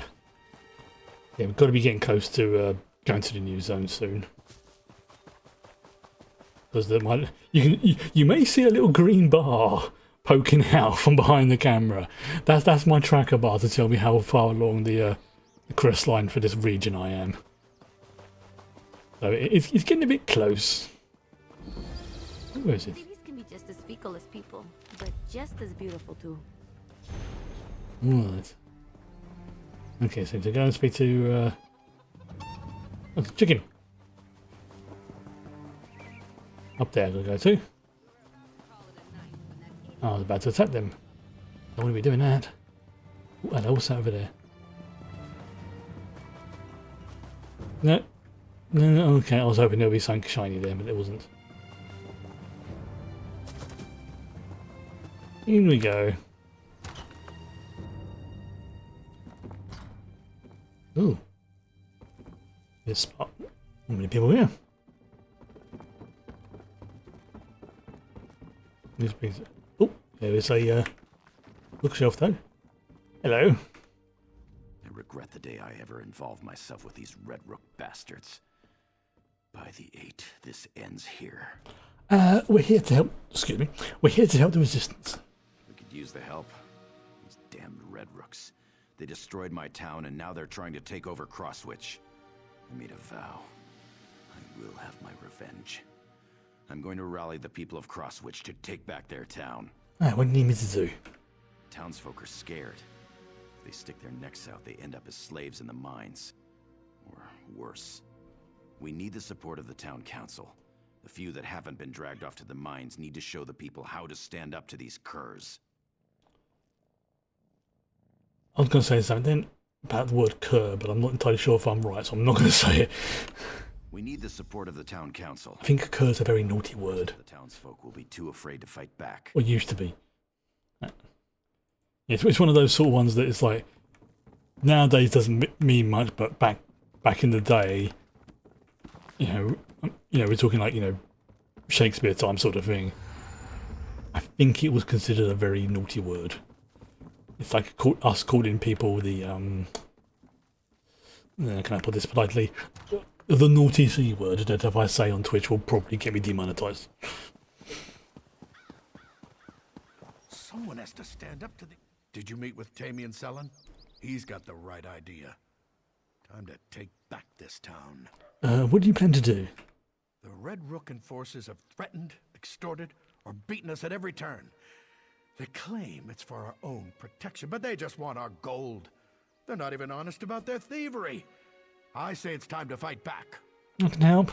Yeah, we've got to be getting close to going to the new zone soon. Because you may see a little green bar poking out from behind the camera. That's my tracker bar to tell me how far along the crest line for this region I am. So it's getting a bit close. Where is it? Babies can be just as fecal as people, but just as beautiful too. Right. Okay, so to go and speak to chicken. Up there, I'm gonna go to. Oh, I was about to attack them. I don't want to be doing that. Ooh, hello, what's that over there? No. Okay, I was hoping there would be something shiny there, but there wasn't. In we go. Ooh. This spot. How many people here? This brings it. Oh, there is a bookshelf though. Hello. I regret the day I ever involved myself with these Red Rook bastards. By the 8, this ends here. We're here to help. Excuse me. We're here to help the resistance. We could use the help. These damned Red Rooks. They destroyed my town and now they're trying to take over Crosswitch. I made a vow. I will have my revenge. I'm going to rally the people of Crosswitch to take back their town. What do you need me to do? Townsfolk are scared. If they stick their necks out, they end up as slaves in the mines. Or worse. We need the support of the town council. The few that haven't been dragged off to the mines need to show the people how to stand up to these curs. I was going to say something about the word cur, but I'm not entirely sure if I'm right, so I'm not going to say it. We need the support of the town council. I think cur is a very naughty word. The townsfolk will be too afraid to fight back. Or used to be. It's one of those sort of ones that it's like, nowadays doesn't mean much, but back in the day, you know, we're talking like, Shakespeare time sort of thing. I think it was considered a very naughty word. It's like us calling people the, can I put this politely? The naughty C word that if I say on Twitch will probably get me demonetized. Someone has to stand up to the... Did you meet with Tamian Sellen? He's got the right idea. Time to take back this town. What do you plan to do? The Red Rook and forces have threatened, extorted, or beaten us at every turn. They claim it's for our own protection, but they just want our gold. They're not even honest about their thievery. I say it's time to fight back. I can help.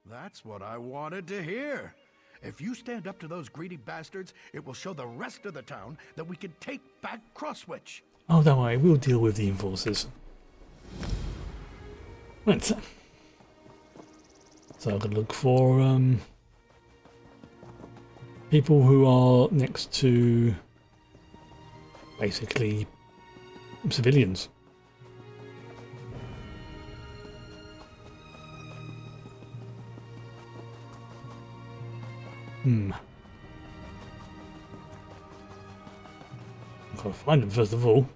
That's what I wanted to hear. If you stand up to those greedy bastards, it will show the rest of the town that we can take back Crosswitch. Oh, don't worry, we'll deal with the enforcers. Right. So I've got to look for people who are next to basically civilians. I've got to find them first of all.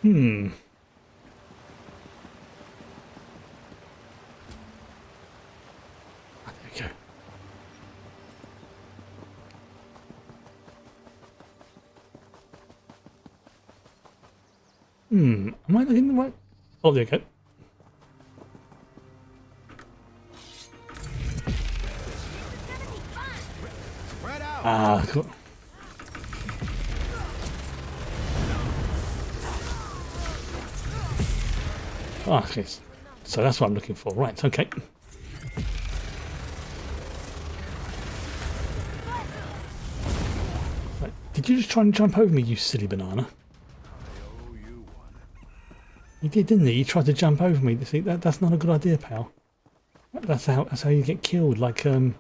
There we go. Am I looking the right? Oh, there you go. Spread out. Ah, cool. Oh, okay. So that's what I'm looking for. Right, okay. Right. Did you just try and jump over me, you silly banana? You did, didn't you? You tried to jump over me. See, that's not a good idea, pal. That's how you get killed. Like So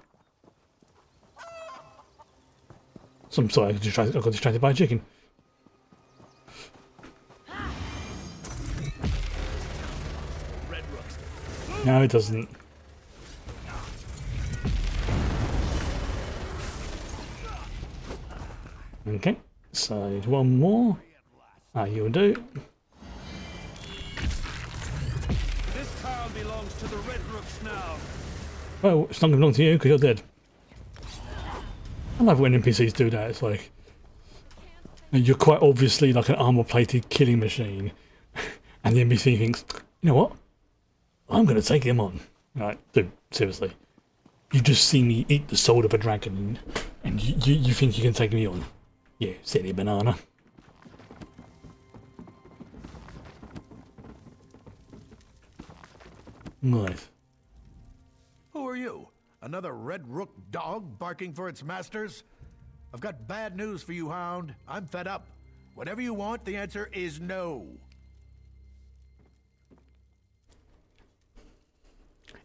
I'm sorry. I got distracted by a chicken. No, it doesn't. Okay, so one more. Ah, you'll do. This town belongs to the Red Rooks now. Well, it's not going to belong to you because you're dead. I love when NPCs do that. It's like you're quite obviously like an armor-plated killing machine, and the NPC thinks, you know what? I'm going to take him on. Right, dude, seriously. You just see me eat the soul of a dragon and you think you can take me on? Yeah, silly banana. Right. Who are you? Another Red Rook dog barking for its masters? I've got bad news for you, Hound. I'm fed up. Whatever you want, the answer is no.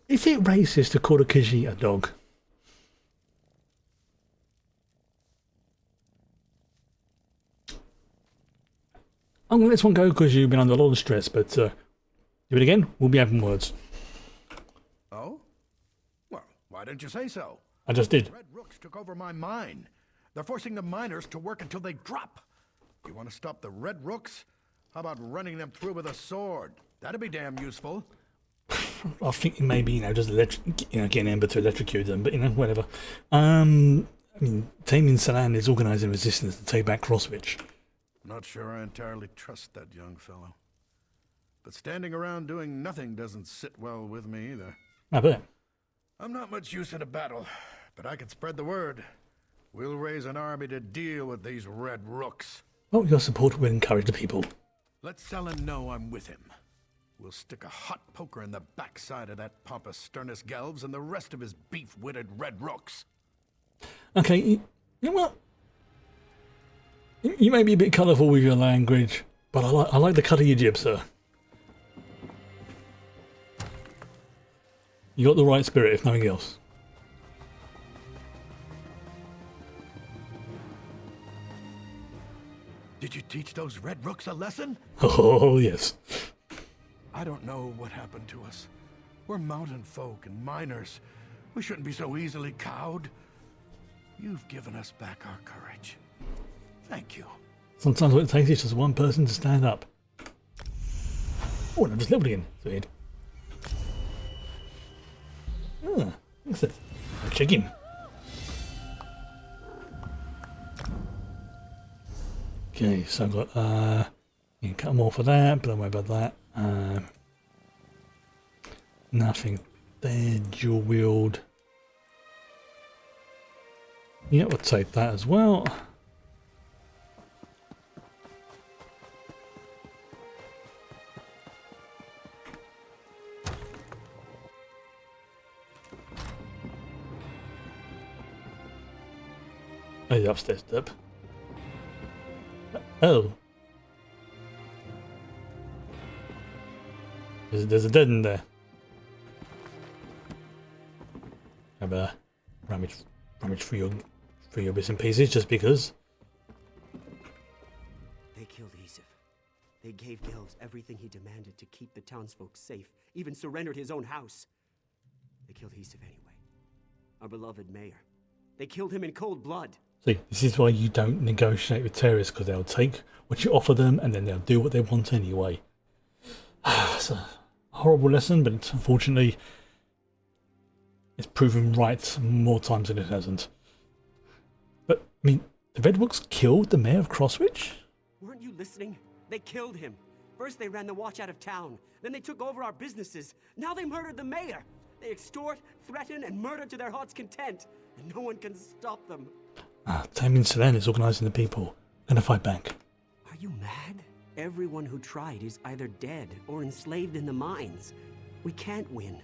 Is it racist to call a Khajiit a dog? I'm going to let this one go because you've been under a lot of stress, but do it again, we'll be having words. Oh? Well, why didn't you say so? I just did. Red Rooks took over my mine. They're forcing the miners to work until they drop. You want to stop the Red Rooks? How about running them through with a sword? That'd be damn useful. I was thinking maybe, just get an ember to electrocute them, but whatever. I mean, Taming Salan is organising resistance to take back Crosswich. Not sure I entirely trust that young fellow. But standing around doing nothing doesn't sit well with me either. I bet. I'm not much use in a battle, but I can spread the word. We'll raise an army to deal with these Red Rooks. Well, your support will encourage the people. Let Selen know I'm with him. We'll stick a hot poker in the backside of that pompous Sternus Gelves and the rest of his beef-witted Red Rooks. Okay, you know what? You may be a bit colourful with your language, but I like the cut of your jib, sir. You got the right spirit, if nothing else. Did you teach those Red Rooks a lesson? Oh, yes. I don't know what happened to us. We're mountain folk and miners. We shouldn't be so easily cowed. You've given us back our courage. Thank you. Sometimes what it takes is just one person to stand up. Oh, and I'm just leveled again. Weird. Ah, excellent. A chicken. Okay, so I've got, you can cut more for that, but don't worry about that. Nothing there, dual wield. Yeah, we'll take that as well. Oh, the upstairs step. Oh. There's a dead in there. Have a rummage for your bits and pieces just because. They killed Yusuf. They gave Gelves everything he demanded to keep the townsfolk safe, even surrendered his own house. They killed Yusuf anyway. Our beloved mayor. They killed him in cold blood. See, this is why you don't negotiate with terrorists, because they'll take what you offer them and then they'll do what they want anyway. It's a horrible lesson, but unfortunately it's proven right more times than it hasn't. But, I mean, the Red Rooks killed the mayor of Crosswich? Weren't you listening? They killed him. First they ran the watch out of town. Then they took over our businesses. Now they murdered the mayor. They extort, threaten, and murder to their heart's content. And no one can stop them. Taming Salan is organising the people. Gonna fight back. Are you mad? Everyone who tried is either dead or enslaved in the mines. We can't win.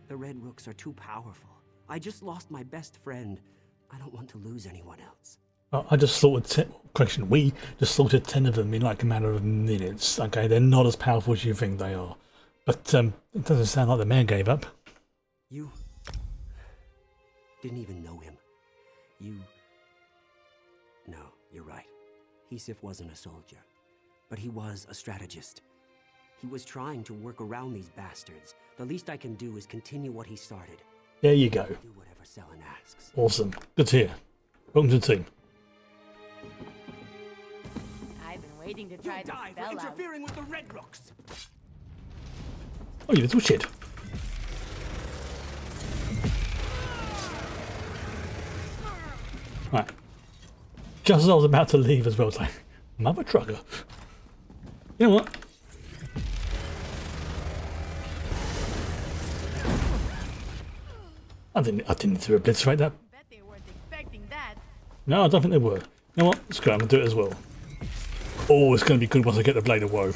The Red Rooks are too powerful. I just lost my best friend. I don't want to lose anyone else. I just slaughtered we just slaughtered 10 of them in like a matter of minutes. Okay, they're not as powerful as you think they are. But it doesn't sound like the mayor gave up. You didn't even know him. No, you're right. Hisif wasn't a soldier, but he was a strategist. He was trying to work around these bastards. The least I can do is continue what he started. There you go. Do whatever Selen asks. Awesome. Good to hear. Welcome to the team. I've been waiting to try the spell out. Interfering with the Red Rooks. Oh, you little shit. Right. Just as I was about to leave as well, it's like, mother trucker. You know what? I didn't need to obliterate that. Bet they weren't expecting that. No, I don't think they were. You know what? Let's go. I'm going to do it as well. Oh, it's going to be good once I get the Blade of Woe.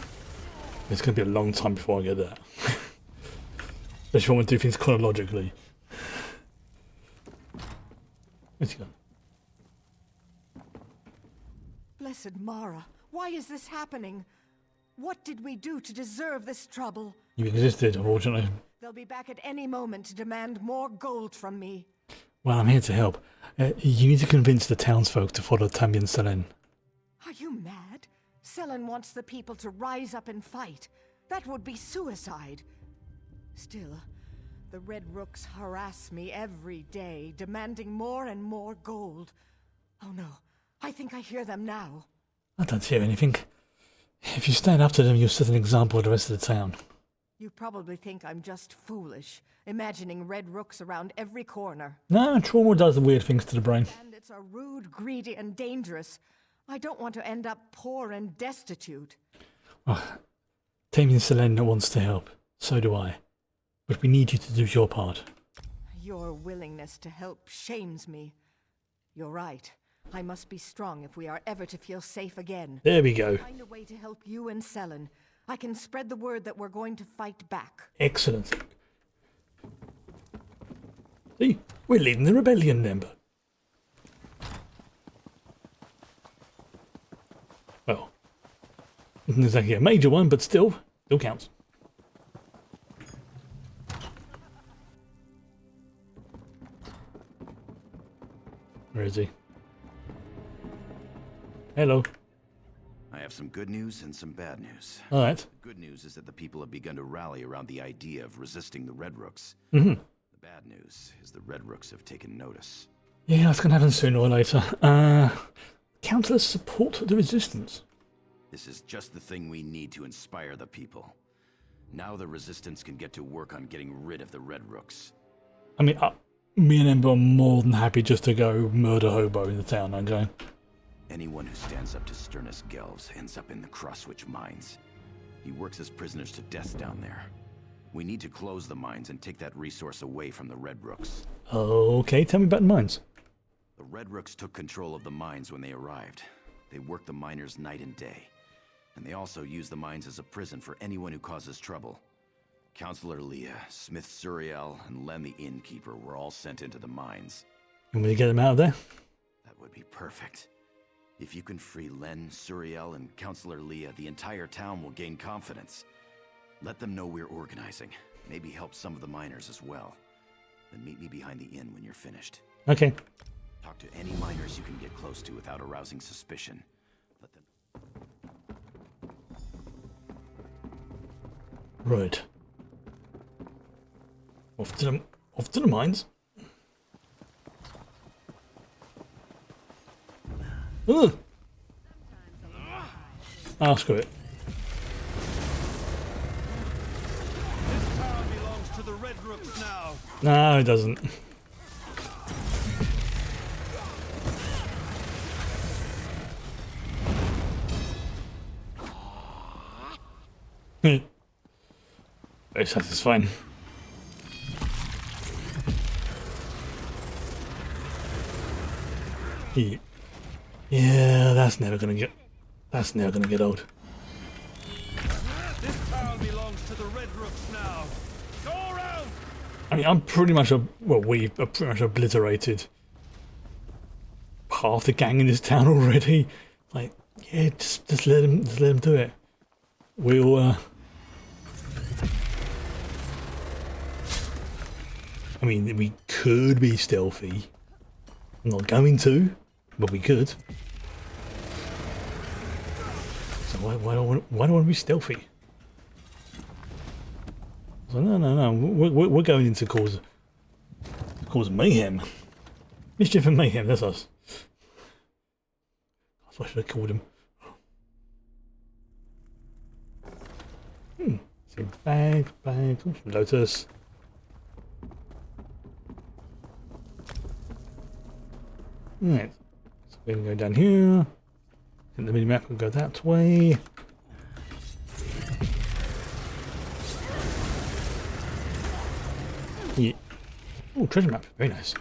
It's going to be a long time before I get that. Especially when I do things chronologically. Where's he gone? Blessed Mara, why is this happening? What did we do to deserve this trouble? You existed, unfortunately. They'll be back at any moment to demand more gold from me. Well, I'm here to help. You need to convince the townsfolk to follow Tammy and Selen. Are you mad? Selen wants the people to rise up and fight. That would be suicide. Still, the Red Rooks harass me every day, demanding more and more gold. Oh no, I think I hear them now. I don't hear anything. If you stand up to them, you'll set an example of the rest of the town. You probably think I'm just foolish, imagining Red Rooks around every corner. No, trauma does weird things to the brain. Bandits are rude, greedy, and dangerous. I don't want to end up poor and destitute. Oh, Tammy and Selen wants to help. So do I. But we need you to do your part. Your willingness to help shames me. You're right. I must be strong if we are ever to feel safe again. There we go. Find a way to help you and Selen. I can spread the word that we're going to fight back. Excellent. See, we're leading the rebellion, member. Well, isn't exactly a major one, but still counts. Where is he? Hello. I have some good news and some bad news. All right. The good news is that the people have begun to rally around the idea of resisting the Red Rooks. Mm-hmm. The bad news is the Red Rooks have taken notice. Yeah, that's going to happen sooner or later. Countless support the resistance. This is just the thing we need to inspire the people. Now the resistance can get to work on getting rid of the Red Rooks. I mean, me and Ember are more than happy just to go murder Hobo in the town, okay? Anyone who stands up to Sternus Gelves ends up in the Crosswitch mines. He works his prisoners to death down there. We need to close the mines and take that resource away from the Red Rooks. Okay, tell me about the mines. The Red Rooks took control of the mines when they arrived. They worked the miners night and day. And they also use the mines as a prison for anyone who causes trouble. Counselor Leah, Smith Suriel, and Len the innkeeper were all sent into the mines. You want me to get them out of there? That would be perfect. If you can free Len, Suriel, and Counselor Leah, the entire town will gain confidence. Let them know we're organizing. Maybe help some of the miners as well. Then meet me behind the inn when you're finished. Okay. Talk to any miners you can get close to without arousing suspicion. Let them... Right. Off to the mines. Ugh. Ah, screw it. This town belongs to the Red Rooks now. No, it doesn't. Very satisfying. Yeah, that's never gonna get old. red rooks now. Go around. I mean, I'm pretty much we've pretty much obliterated half the gang in this town already. Like, yeah, just let them do it. We'll. I mean, we could be stealthy. I'm not going to, but we could. So why don't I want to be stealthy? So no. We're going into cause mayhem, mischief and mayhem. That's us. That's what I should have called him. See, bag. Ooh, Lotus. Right. So we're gonna go down here. And the mini map will go that way. Yeah. Oh, treasure map. Very nice.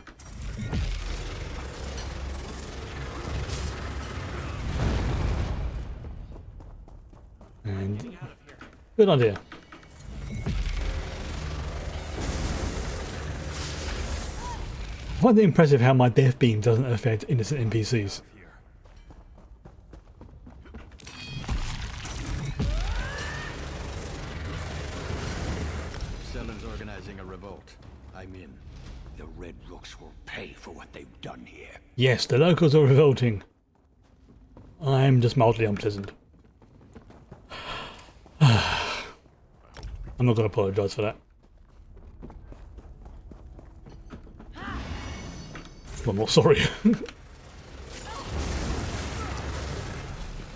And good idea. I find it impressive how my death beam doesn't affect innocent NPCs. Selen's organizing a revolt. I'm in. The Red Rooks will pay for what they've done here. Yes, the locals are revolting. I'm just mildly unpleasant. I'm not going to apologise for that. I'm not sorry.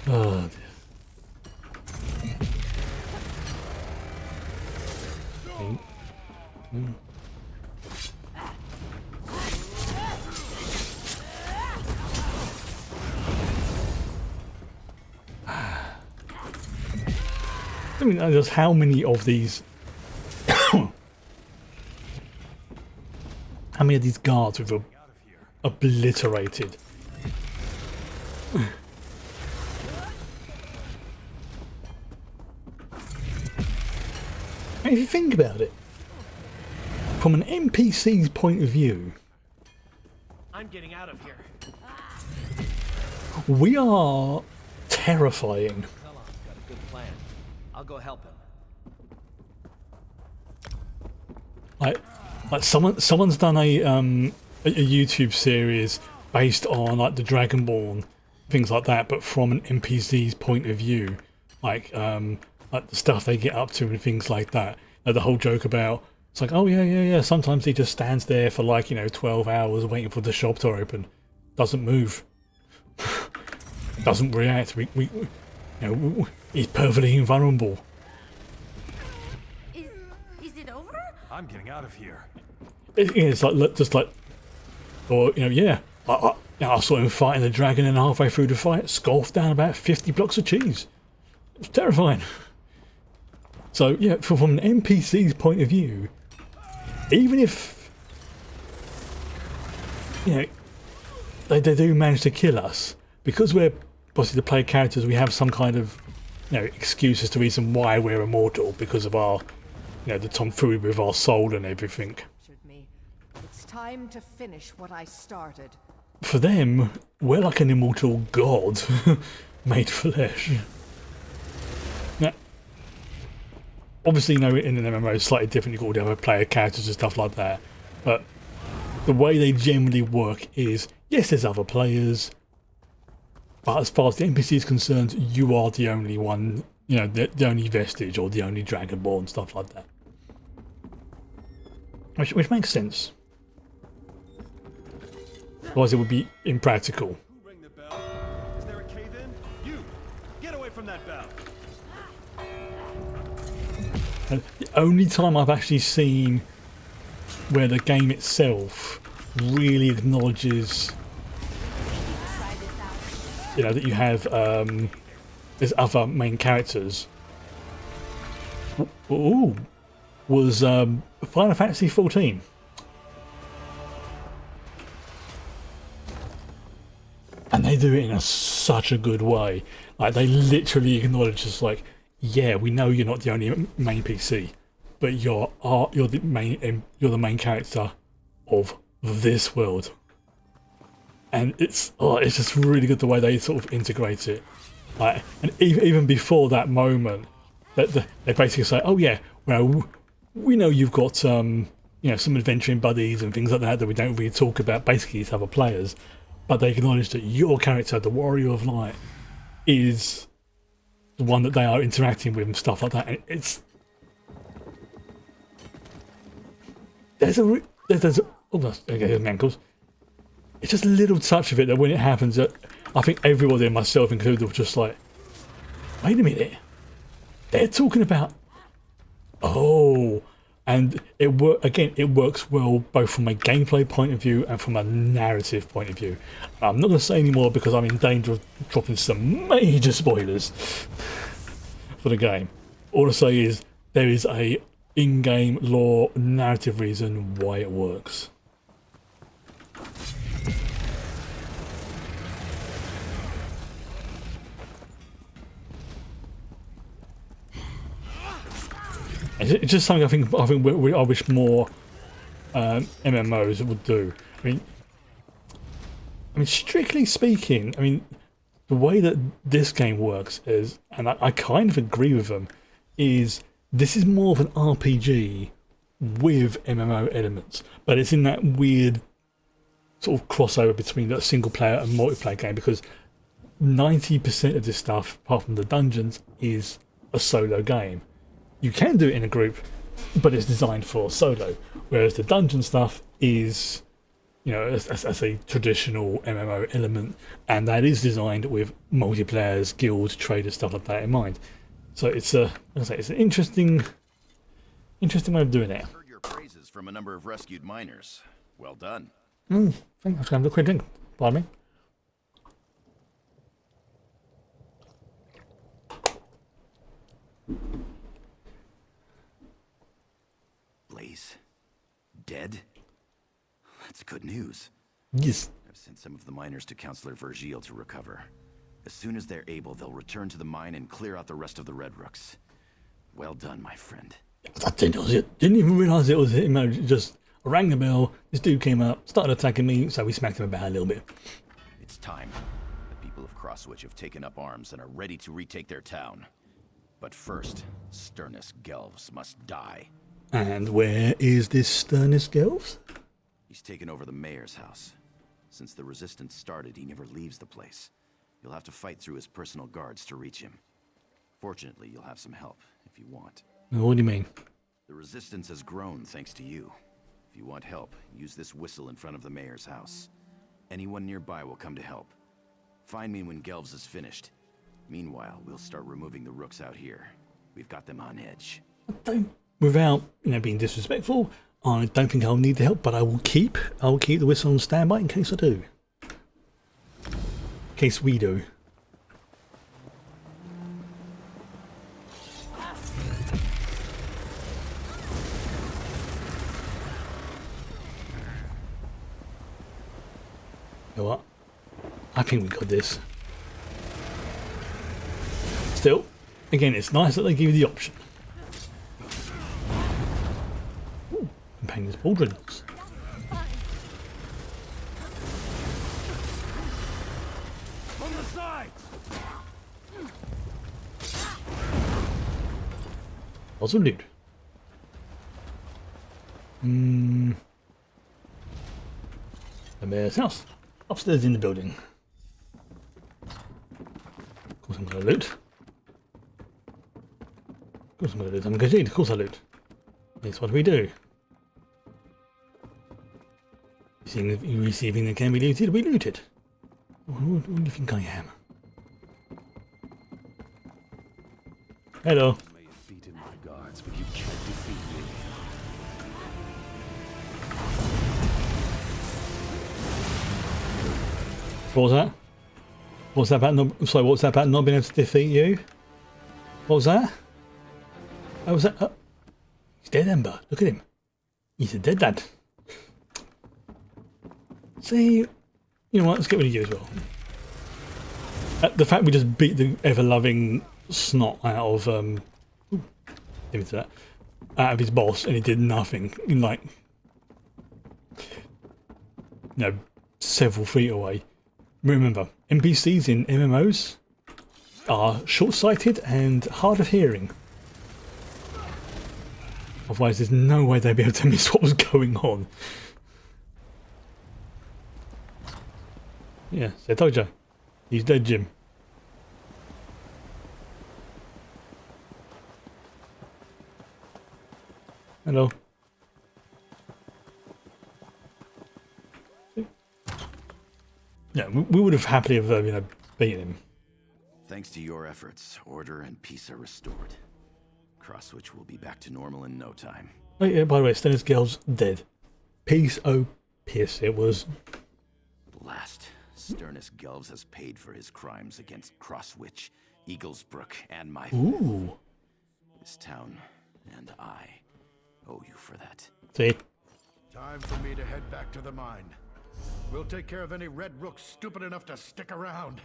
Oh dear. I mean, just how many of these... how many of these guards we've obliterated? If you think about it, from an NPC's point of view, I'm getting out of here. we are terrifying. Kellogg's got a good plan. I'll go help him. Like someone's done a YouTube series based on like the Dragonborn, things like that, but from an NPC's point of view, like the stuff they get up to and things like that. The whole joke about it's like, oh yeah. Sometimes he just stands there for like 12 hours waiting for the shop to open, doesn't move, doesn't react. He's perfectly invulnerable. Is it over? I'm getting out of here. It's like just like, or I saw him fighting the dragon, and halfway through the fight, scoffed down about 50 blocks of cheese. It was terrifying. So yeah, from an NPC's point of view, even if they do manage to kill us, because we're possibly the player characters, we have some kind of excuse as to reason why we're immortal because of our the tomfoolery with our soul and everything. It's time to finish what I started. For them, we're like an immortal god made flesh. Now, obviously, in an MMO, it's slightly different. You've got all the other player characters and stuff like that. But the way they generally work is, yes, there's other players, but as far as the NPC is concerned, you are the only one, the only vestige or the only Dragonborn, stuff like that. Which makes sense. Otherwise it would be impractical. Who rang the bell? Is there a cave in? You! Get away from that bell! And the only time I've actually seen where the game itself really acknowledges that you have there's other main characters was Final Fantasy XIV. And they do it in such a good way. Like, they literally acknowledge just like, yeah, we know you're not the only main PC, but you're the main character of this world, and it's just really good the way they sort of integrate it. Like, and even before that moment, that they basically say, oh yeah, well, we know you've got you know, some adventuring buddies and things like that we don't really talk about basically as other players, but they acknowledge that your character, the Warrior of Light, is the one that they are interacting with and stuff like that. And it's there's oh, there's ankles. It's just a little touch of it that when it happens, that I think everybody, myself included, was just like, wait a minute, they're talking about, oh. And it works well both from a gameplay point of view and from a narrative point of view. I'm not going to say any more because I'm in danger of dropping some major spoilers for the game. All I say is there is a in-game lore narrative reason why it works. It's just something I think I wish more MMOs would do. I mean, strictly speaking, I mean, the way that this game works is, and I kind of agree with them, is this is more of an RPG with MMO elements, but it's in that weird sort of crossover between the single player and multiplayer game, because 90% of this stuff, apart from the dungeons, is a solo game. You can do it in a group, but it's designed for solo. Whereas the dungeon stuff is, you know, as a traditional MMO element, and that is designed with multiplayers, guilds, traders, stuff like that in mind. So it's it's an interesting way of doing it. I've heard your praises from a number of rescued miners. Well done. Thank you. I'm going to have a quick drink. Pardon me. Dead? That's good news. Yes. I've sent some of the miners to Councillor Vergil to recover. As soon as they're able, they'll return to the mine and clear out the rest of the Red Rooks. Well done, my friend. That was it. Didn't even realise it was him. I just rang the bell, this dude came up, started attacking me, so we smacked him about a little bit. It's time. The people of Crosswich have taken up arms and are ready to retake their town. But first, Sternus Gelves must die. And where is this Sternus Gelves? He's taken over the mayor's house. Since the resistance started, he never leaves the place. You'll have to fight through his personal guards to reach him. Fortunately, you'll have some help, if you want. What do you mean? The resistance has grown thanks to you. If you want help, use this whistle in front of the mayor's house. Anyone nearby will come to help. Find me when Gelves is finished. Meanwhile, we'll start removing the rooks out here. We've got them on edge. Without, being disrespectful, I don't think I'll need the help, but I'll keep the whistle on standby in case I do. In case we do. You know what? I think we got this. Still, again, it's nice that they give you the option. Ooh, companions' pauldrons. On the side. Also loot. The mayor's house. Upstairs in the building. Of course I'm gonna loot. Of course I'm gonna loot. I'm gonna loot. Of course I loot. Yes, what do we do? Receiving that can be looted, we loot it. Who do you think I am? Hello. You may have beaten my guards, but you can't defeat me. What was that? What's that about? Sorry, what's that about not being able to defeat you? What was that? What was that? Oh. He's dead, Ember. Look at him. He's a dead lad. See, you know what? Let's get rid of you as well. The fact we just beat the ever-loving snot out of give it to that, out of his boss, and he did nothing in like, several feet away. Remember, NPCs in MMOs are short-sighted and hard of hearing. Otherwise, there's no way they'd be able to miss what was going on. Yeah, so I told you. He's dead, Jim. Hello. Yeah, we would have happily have, beaten him. Thanks to your efforts, order and peace are restored. Crosswitch will be back to normal in no time. Oh yeah, by the way, Stennis Girl's dead. Peace, oh piss, it was. Blast. Sternus Gelves has paid for his crimes against Crosswitch, Eaglesbrook, and my Ooh. This town and I owe you for that. See? Time for me to head back to the mine. We'll take care of any red rooks stupid enough to stick around.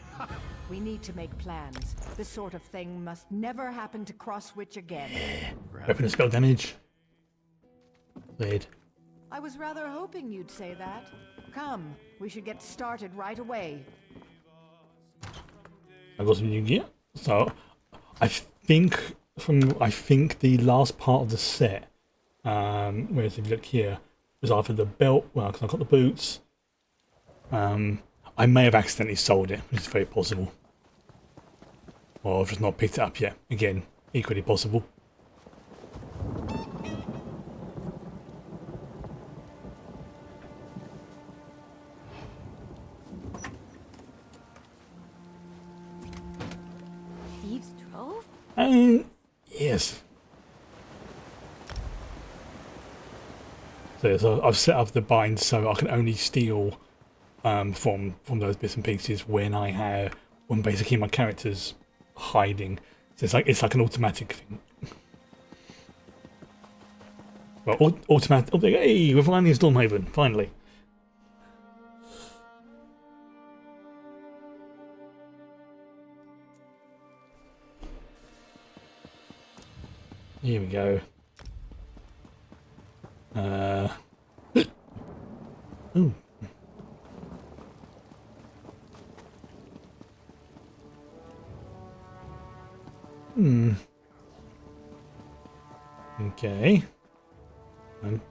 We need to make plans. This sort of thing must never happen to Crosswitch again. Weapon and spell damage. Lead. I was rather hoping you'd say that. Come, we should get started right away. I got some new gear. So I think the last part of the set, whereas if you look here, was either the belt, well, because I got the boots. I may have accidentally sold it, which is very possible. Or I've just not picked it up yet. Again, equally possible. Thieves' Trove? Yes. So I've set up the bind so I can only steal from those bits and pieces when basically my character's hiding. So it's like an automatic thing. Well, automatic. Oh, hey, we're finally in Stormhaven. Finally. Here we go. Ooh. Okay. I'm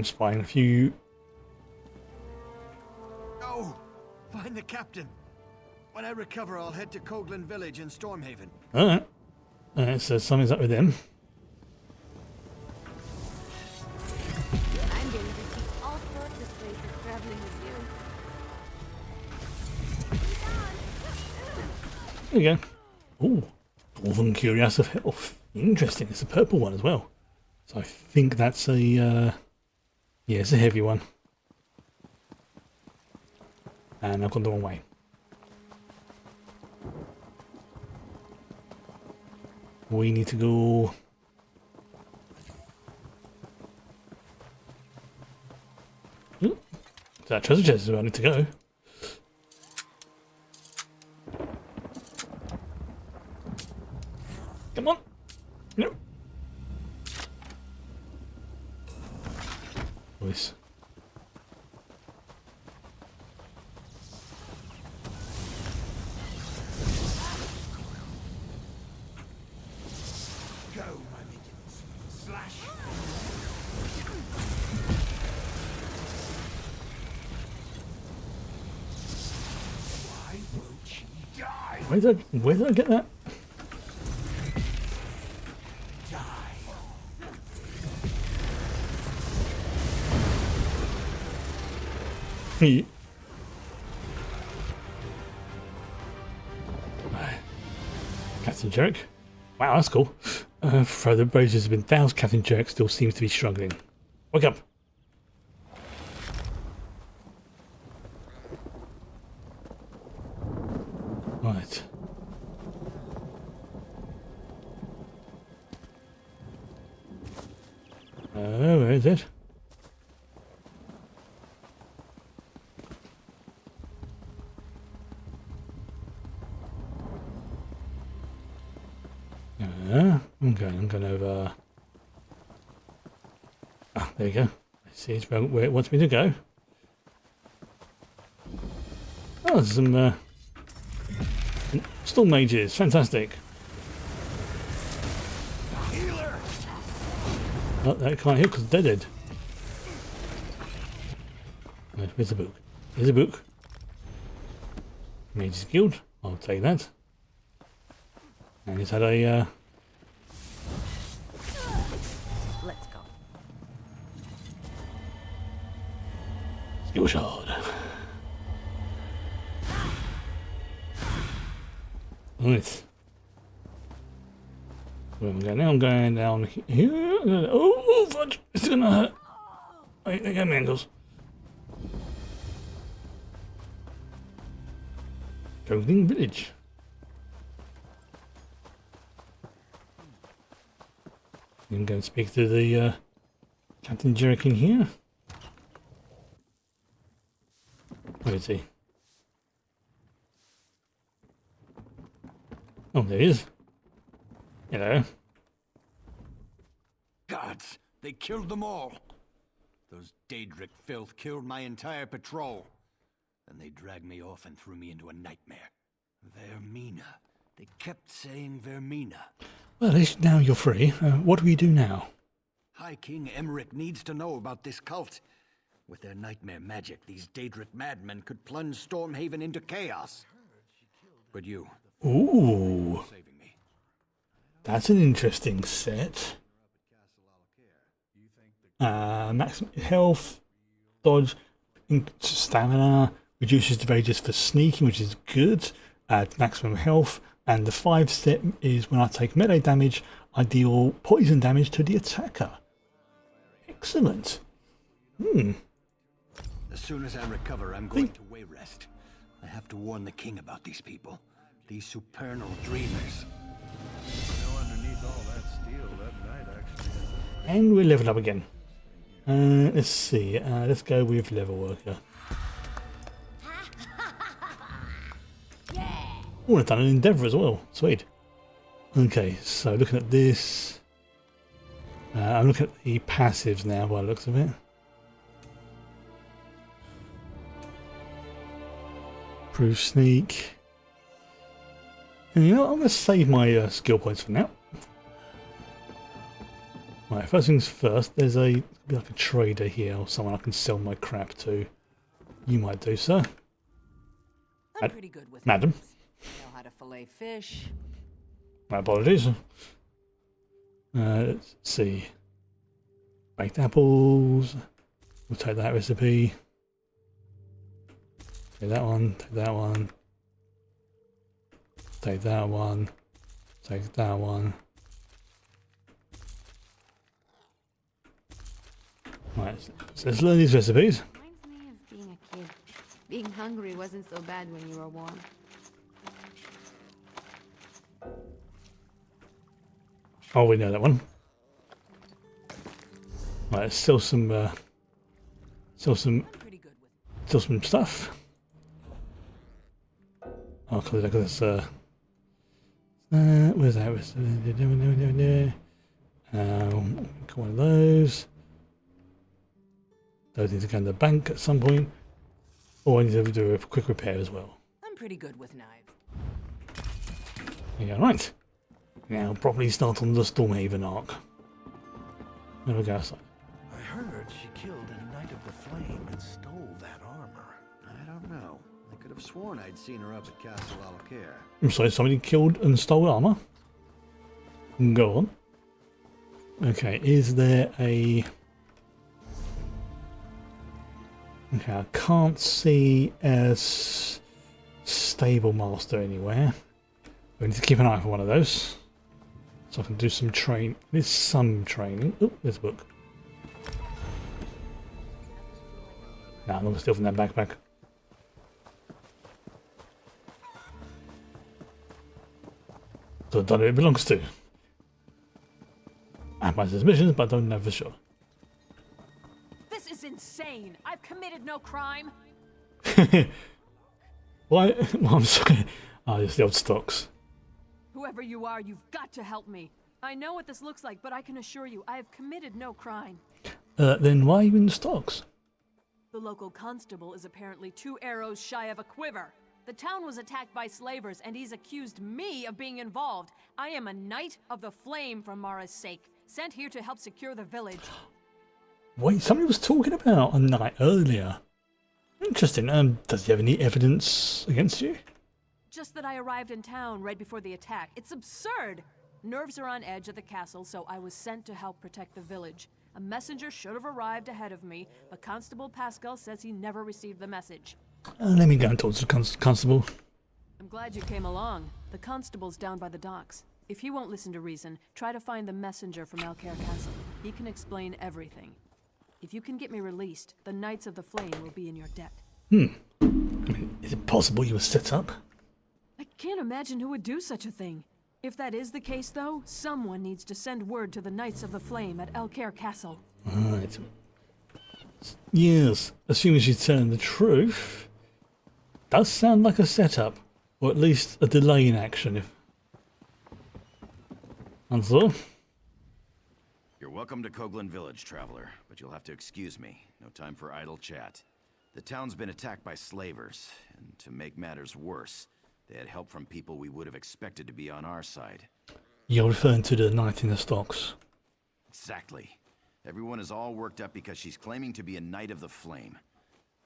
spying a few. No! Find the captain. When I recover, I'll head to Coghlan Village in Stormhaven. Alright. So something's up with them. I'm going to see all sorts of places traveling with you. There we go. Ooh. Dwarven Curious of Health. Interesting. It's a purple one as well. So I think that's a yeah, it's a heavy one. And I've gone the wrong way. We need to go. Ooh, that treasure chest is where I need to go. Come on. No. Voice. Go, my minions. Slash. Why won't she die? Where did I get that? Captain Jerk. Wow, that's cool. For the braziers have been doused, Captain Jerk still seems to be struggling. Wake up! Right. Where is it? There you go. Let's see where it wants me to go. Oh, there's some storm mages. Fantastic. Oh, that can't heal because they're dead. Right, where's the book? Here's a book. Mage's Guild. I'll take that. And it's had a Let's go. skill shard. Right. Where am I going now? I'm going down here. Oh, fudge! It's gonna hurt. Wait, there go my ankles. Clothing Village. I'm going to speak to the Captain Jerkin here. Where is he? Oh, there he is. Hello. Gods, they killed them all. Those Daedric filth killed my entire patrol. Then they dragged me off and threw me into a nightmare. Vermina. They kept saying Vermina. Well, at least now you're free. What do we do now? High King Emmerich needs to know about this cult. With their nightmare magic, these Daedric madmen could plunge Stormhaven into chaos. But you... Ooh. That's an interesting set. Maximum health, dodge, stamina, reduces the radius for sneaking, which is good. Maximum health, and the 5-step is when I take melee damage, I deal poison damage to the attacker. Excellent. As soon as I recover, I'm going to Wayrest. I have to warn the king about these people. These supernal dreamers. Underneath all that steel, that knight actually has... And we're leveled up again. Let's see. Let's go with level worker. Oh, I've done an endeavour as well. Sweet. Okay, so looking at this, I'm looking at the passives now by the looks of it. Improve sneak. And you know what, I'm going to save my skill points for now. Right, first things first, there's like a trader here or someone I can sell my crap to. You might do so. I'm pretty good with Madam. Know how to fillet fish. My apologies. Let's see. Baked apples. We'll take that recipe. Take that one. Take that one. Take that one. Take that one. Right, so let's learn these recipes. Reminds me of being a kid. Being hungry wasn't so bad when you were warm. Oh, we know that one. Right, let's sell some stuff. Oh, cause look at this. Where's that? Got one of those. Those need to go in the bank at some point. Or I need to do a quick repair as well. I'm pretty good with knives. Yeah, right. Now properly start on the Stormhaven arc. There we go outside. I heard she killed a Knight of the Flame and stole that armor. I don't know. I could have sworn I'd seen her up at Castle Alcaire. I'm sorry, somebody killed and stole armor? Go on. Okay, is there a... Okay, I can't see a stable master anywhere. We need to keep an eye for one of those. So I can do some train. There's some training. Oh, there's a book. No, I'm not steal from that backpack. So I don't know who it belongs to. I have my suspicions, but I don't know for sure. This is insane. I've committed no crime. Why? Well, I'm sorry. Oh, it's the old stocks. Whoever you are, you've got to help me. I know what this looks like, but I can assure you, I have committed no crime. Then why are you in the stocks? The local constable is apparently 2 arrows shy of a quiver. The town was attacked by slavers, and he's accused me of being involved. I am a Knight of the Flame for Mara's sake, sent here to help secure the village. Wait, somebody was talking about a knight earlier. Interesting. Does he have any evidence against you? Just that I arrived in town right before the attack. It's absurd! Nerves are on edge at the castle, so I was sent to help protect the village. A messenger should have arrived ahead of me, but Constable Pascal says he never received the message. Let me go and talk to the constable. I'm glad you came along. The constable's down by the docks. If he won't listen to reason, try to find the messenger from Alcaire Castle. He can explain everything. If you can get me released, the Knights of the Flame will be in your debt. I mean, is it possible you were set up? I can't imagine who would do such a thing. If that is the case, though, someone needs to send word to the Knights of the Flame at Alcaire Castle. Right. Yes, assuming she's telling the truth. Does sound like a setup, or at least a delay in action. If and so, You're welcome to Coghlan Village, traveler, but you'll have to excuse me. No time for idle chat. The town's been attacked by slavers, and to make matters worse, they had help from people we would have expected to be on our side. you're referring to the knight in the stocks. Exactly. Everyone is all worked up because she's claiming to be a Knight of the Flame.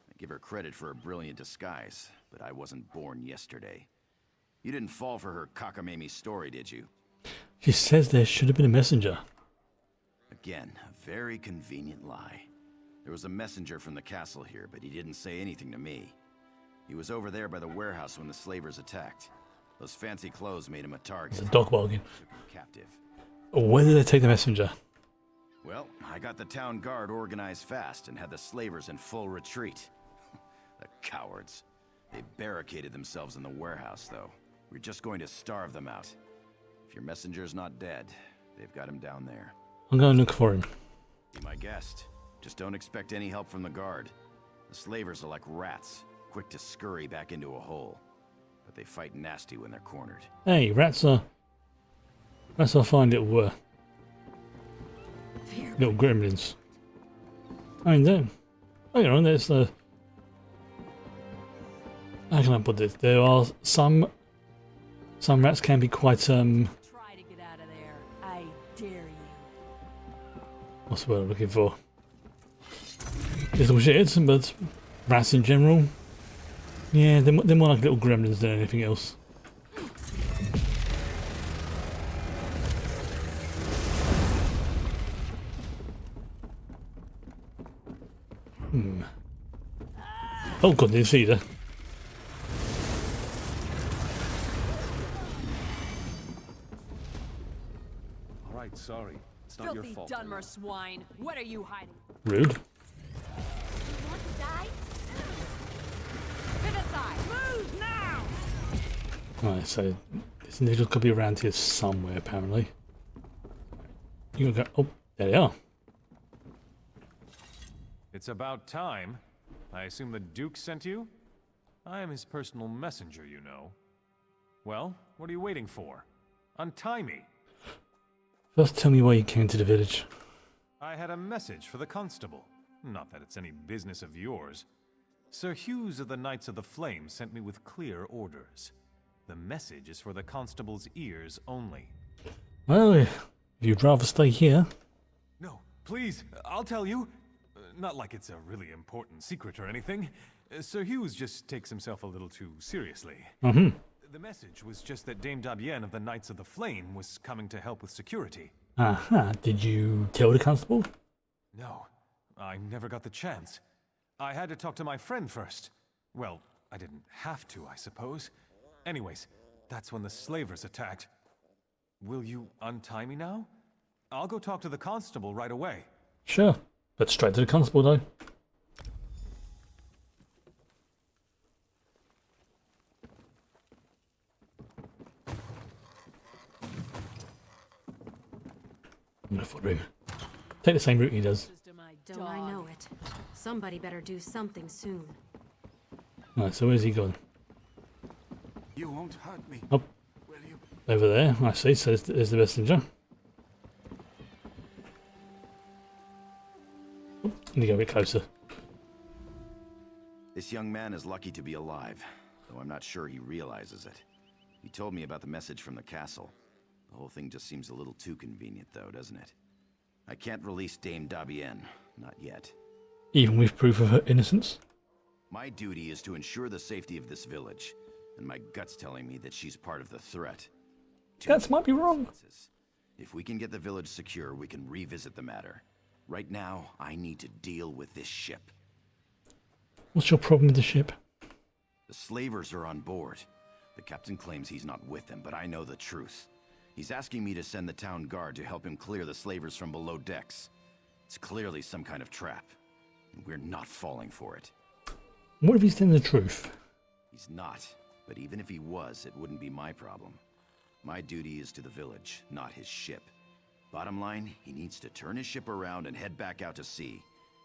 I give her credit for a brilliant disguise, but I wasn't born yesterday. You didn't fall for her cockamamie story, did you? She says there should have been a messenger. Again, a very convenient lie. There was a messenger from the castle here, but he didn't say anything to me. He was over there by the warehouse when the slavers attacked. Those fancy clothes made him a target. It's a dog bargain. Took him captive. Where did they take the messenger? Well, I got the town guard organized fast and had the slavers in full retreat. The cowards. They barricaded themselves in the warehouse, though. We're just going to starve them out. If your messenger's not dead, they've got him down there. I'm going to look for him. Be my guest. Just don't expect any help from the guard. The slavers are like rats, quick to scurry back into a hole. But they fight nasty when they're cornered. Hey, rats are fine little gremlins. I mean, there's the. How can I put this? There are some rats can be quite Try to get out of there. I dare you. What's the word I'm looking for? Little shits, but rats in general. Yeah, they're more like little gremlins than anything else. Oh god, did you see that? Alright, sorry. It's not your Filthy fault. Dunmer swine. What are you hiding? Rude. Want to die? To the side. Move now! Right, so this individual could be around here somewhere, apparently. You gotta go. Oh, there they are. It's about time. I assume the Duke sent you? I am his personal messenger, you know. Well, what are you waiting for? Untie me. First, tell me why you came to the village. I had a message for the constable. Not that it's any business of yours. Sir Hughes of the Knights of the Flame sent me with clear orders. The message is for the constable's ears only. Well, if you'd rather stay here. No, please, I'll tell you. Not like it's a really important secret or anything. Sir Hughes just takes himself a little too seriously. The message was just that Dame Dabienne of the Knights of the Flame was coming to help with security. Aha, did you tell the constable? No, I never got the chance. I had to talk to my friend first. Well, I didn't have to, I suppose. Anyways, that's when the slavers attacked. Will you untie me now? I'll go talk to the constable right away. Sure, but straight to the constable though. I'm gonna follow him. Take the same route he does. Don't I know it? Somebody better do something soon. Right, so where's he gone? You won't hurt me. Up. Will you? Over there, I see, so there's the messenger. Let me go a bit closer. This young man is lucky to be alive, though I'm not sure he realizes it. He told me about the message from the castle. The whole thing just seems a little too convenient, though, doesn't it? I can't release Dame Dabienne, not yet. Even with proof of her innocence? My duty is to ensure the safety of this village, and my gut's telling me that she's part of the threat. Guts might be wrong. If we can get the village secure, we can revisit the matter. Right now, I need to deal with this ship. What's your problem with the ship? The slavers are on board. The captain claims he's not with them, but I know the truth. He's asking me to send the town guard to help him clear the slavers from below decks. It's clearly some kind of trap, and we're not falling for it. What if he's telling the truth? He's not, but even if he was, it wouldn't be my problem. My duty is to the village, not his ship. Bottom line, he needs to turn his ship around and head back out to sea.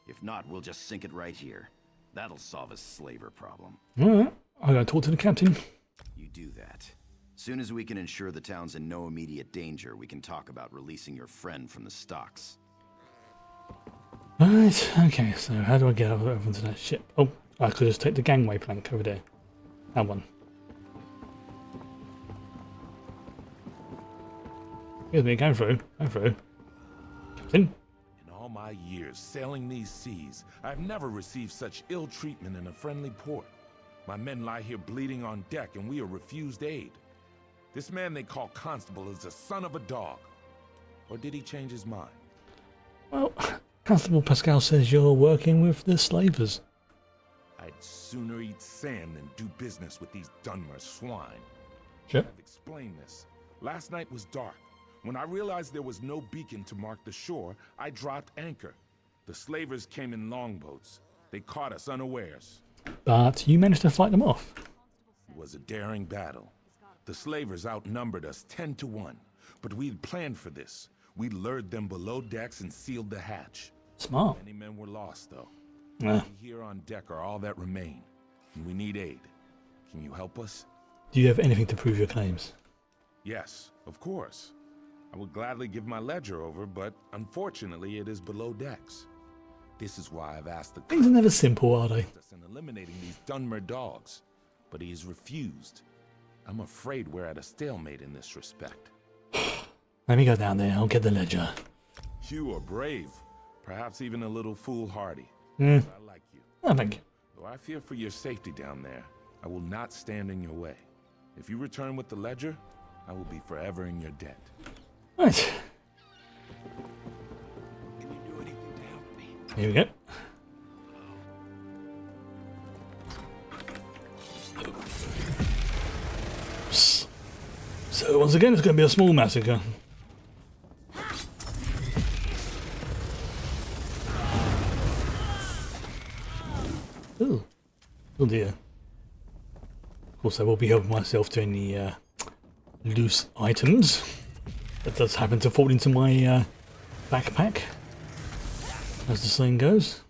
If not, we'll just sink it right here. That'll solve his slaver problem. Alright, I'll go talk to the captain. You do that. Soon as we can ensure the town's in no immediate danger, we can talk about releasing your friend from the stocks. Right, okay, so how do I get over onto that ship? Oh, I could just take the gangway plank over there. That one. Excuse me, go through, go through. Captain? In all my years sailing these seas, I've never received such ill treatment in a friendly port. My men lie here bleeding on deck and we are refused aid. This man they call Constable is the son of a dog. Or did he change his mind? Well, Constable Pascal says you're working with the slavers. I'd sooner eat sand than do business with these Dunmer swine. Sure. I've explained this. Last night was dark. When I realized there was no beacon to mark the shore, I dropped anchor. The slavers came in longboats. They caught us unawares. But you managed to fight them off. It was a daring battle. The slavers outnumbered us 10 to 1, but we'd planned for this. We lured them below decks and sealed the hatch. Smart. Many men were lost, though. Yeah. We here on deck are all that remain, and we need aid. Can you help us? Do you have anything to prove your claims? Yes, of course. I would gladly give my ledger over, but unfortunately it is below decks. This is why I've asked the Things are never simple, are they? in eliminating these Dunmer dogs, but he has refused. I'm afraid we're at a stalemate in this respect. Let me go down there, I'll get the ledger. You are brave, perhaps even a little foolhardy. Mm. I like you. Oh, thank you. Though I fear for your safety down there, I will not stand in your way. If you return with the ledger, I will be forever in your debt. Right. Can you do anything to help me? Here we go. So once again, it's going to be a small massacre. Ooh. Oh dear. Of course, I will be helping myself to any loose items. That does happen to fall into my backpack, as the saying goes.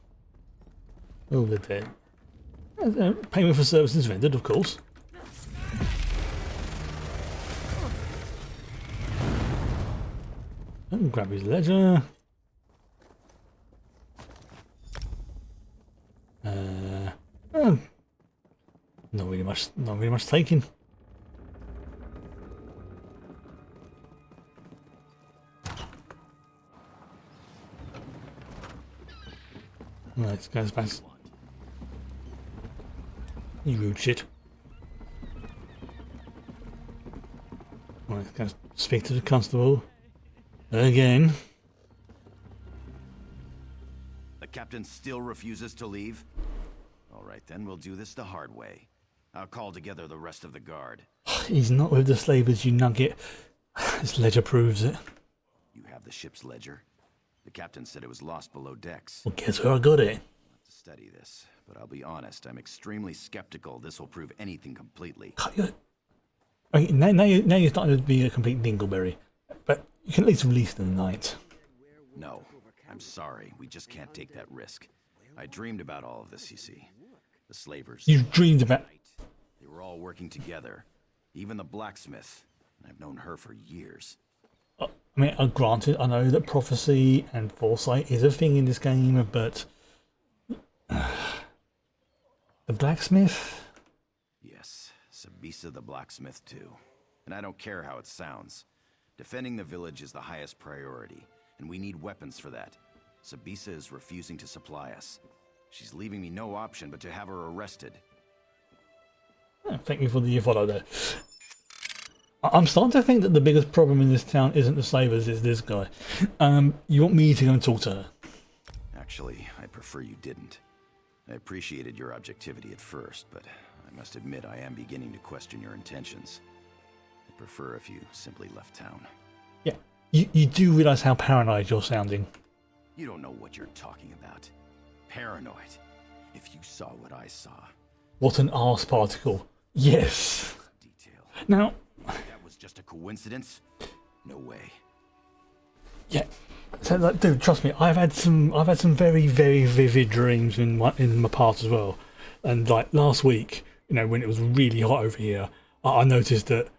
Oh, they're dead. Payment for services rendered, of course. And grab his ledger. Oh, not really much taking. Right, guys, back. You rude shit. Right, guys, speak to the constable. Again. The captain still refuses to leave? All right, then we'll do this the hard way. I'll call together the rest of the guard. He's not with the slavers, you nugget. His ledger proves it. You have the ship's ledger? The captain said it was lost below decks. Well, guess where I got it? I'll have to study this, but I'll be honest, I'm extremely skeptical this will prove anything completely. Okay, now you're starting to be a complete dingleberry. But you can at least release the night. No, I'm sorry. We just can't take that risk. I dreamed about all of this, you see. The slavers. You dreamed about... They were all working together. Even the blacksmith. I've known her for years. I mean, granted, I know that prophecy and foresight is a thing in this game, but the blacksmith. Yes, Sabisa the blacksmith too. And I don't care how it sounds. Defending the village is the highest priority, and we need weapons for that. Sabisa is refusing to supply us. She's leaving me no option but to have her arrested. Oh, thank you for the follow there. I'm starting to think that the biggest problem in this town isn't the slavers, it's this guy. You want me to go and talk to her? Actually, I prefer you didn't. I appreciated your objectivity at first, but I must admit I am beginning to question your intentions. I'd prefer if you simply left town. Yeah, you do realise how paranoid you're sounding. You don't know what you're talking about. Paranoid. If you saw what I saw. What an arse particle. Yes. Detail. Now... That was just a coincidence? No way. Yeah. So, like, dude, trust me, I've had some very, very vivid dreams in my past as well. And like last week, you know, when it was really hot over here, I noticed that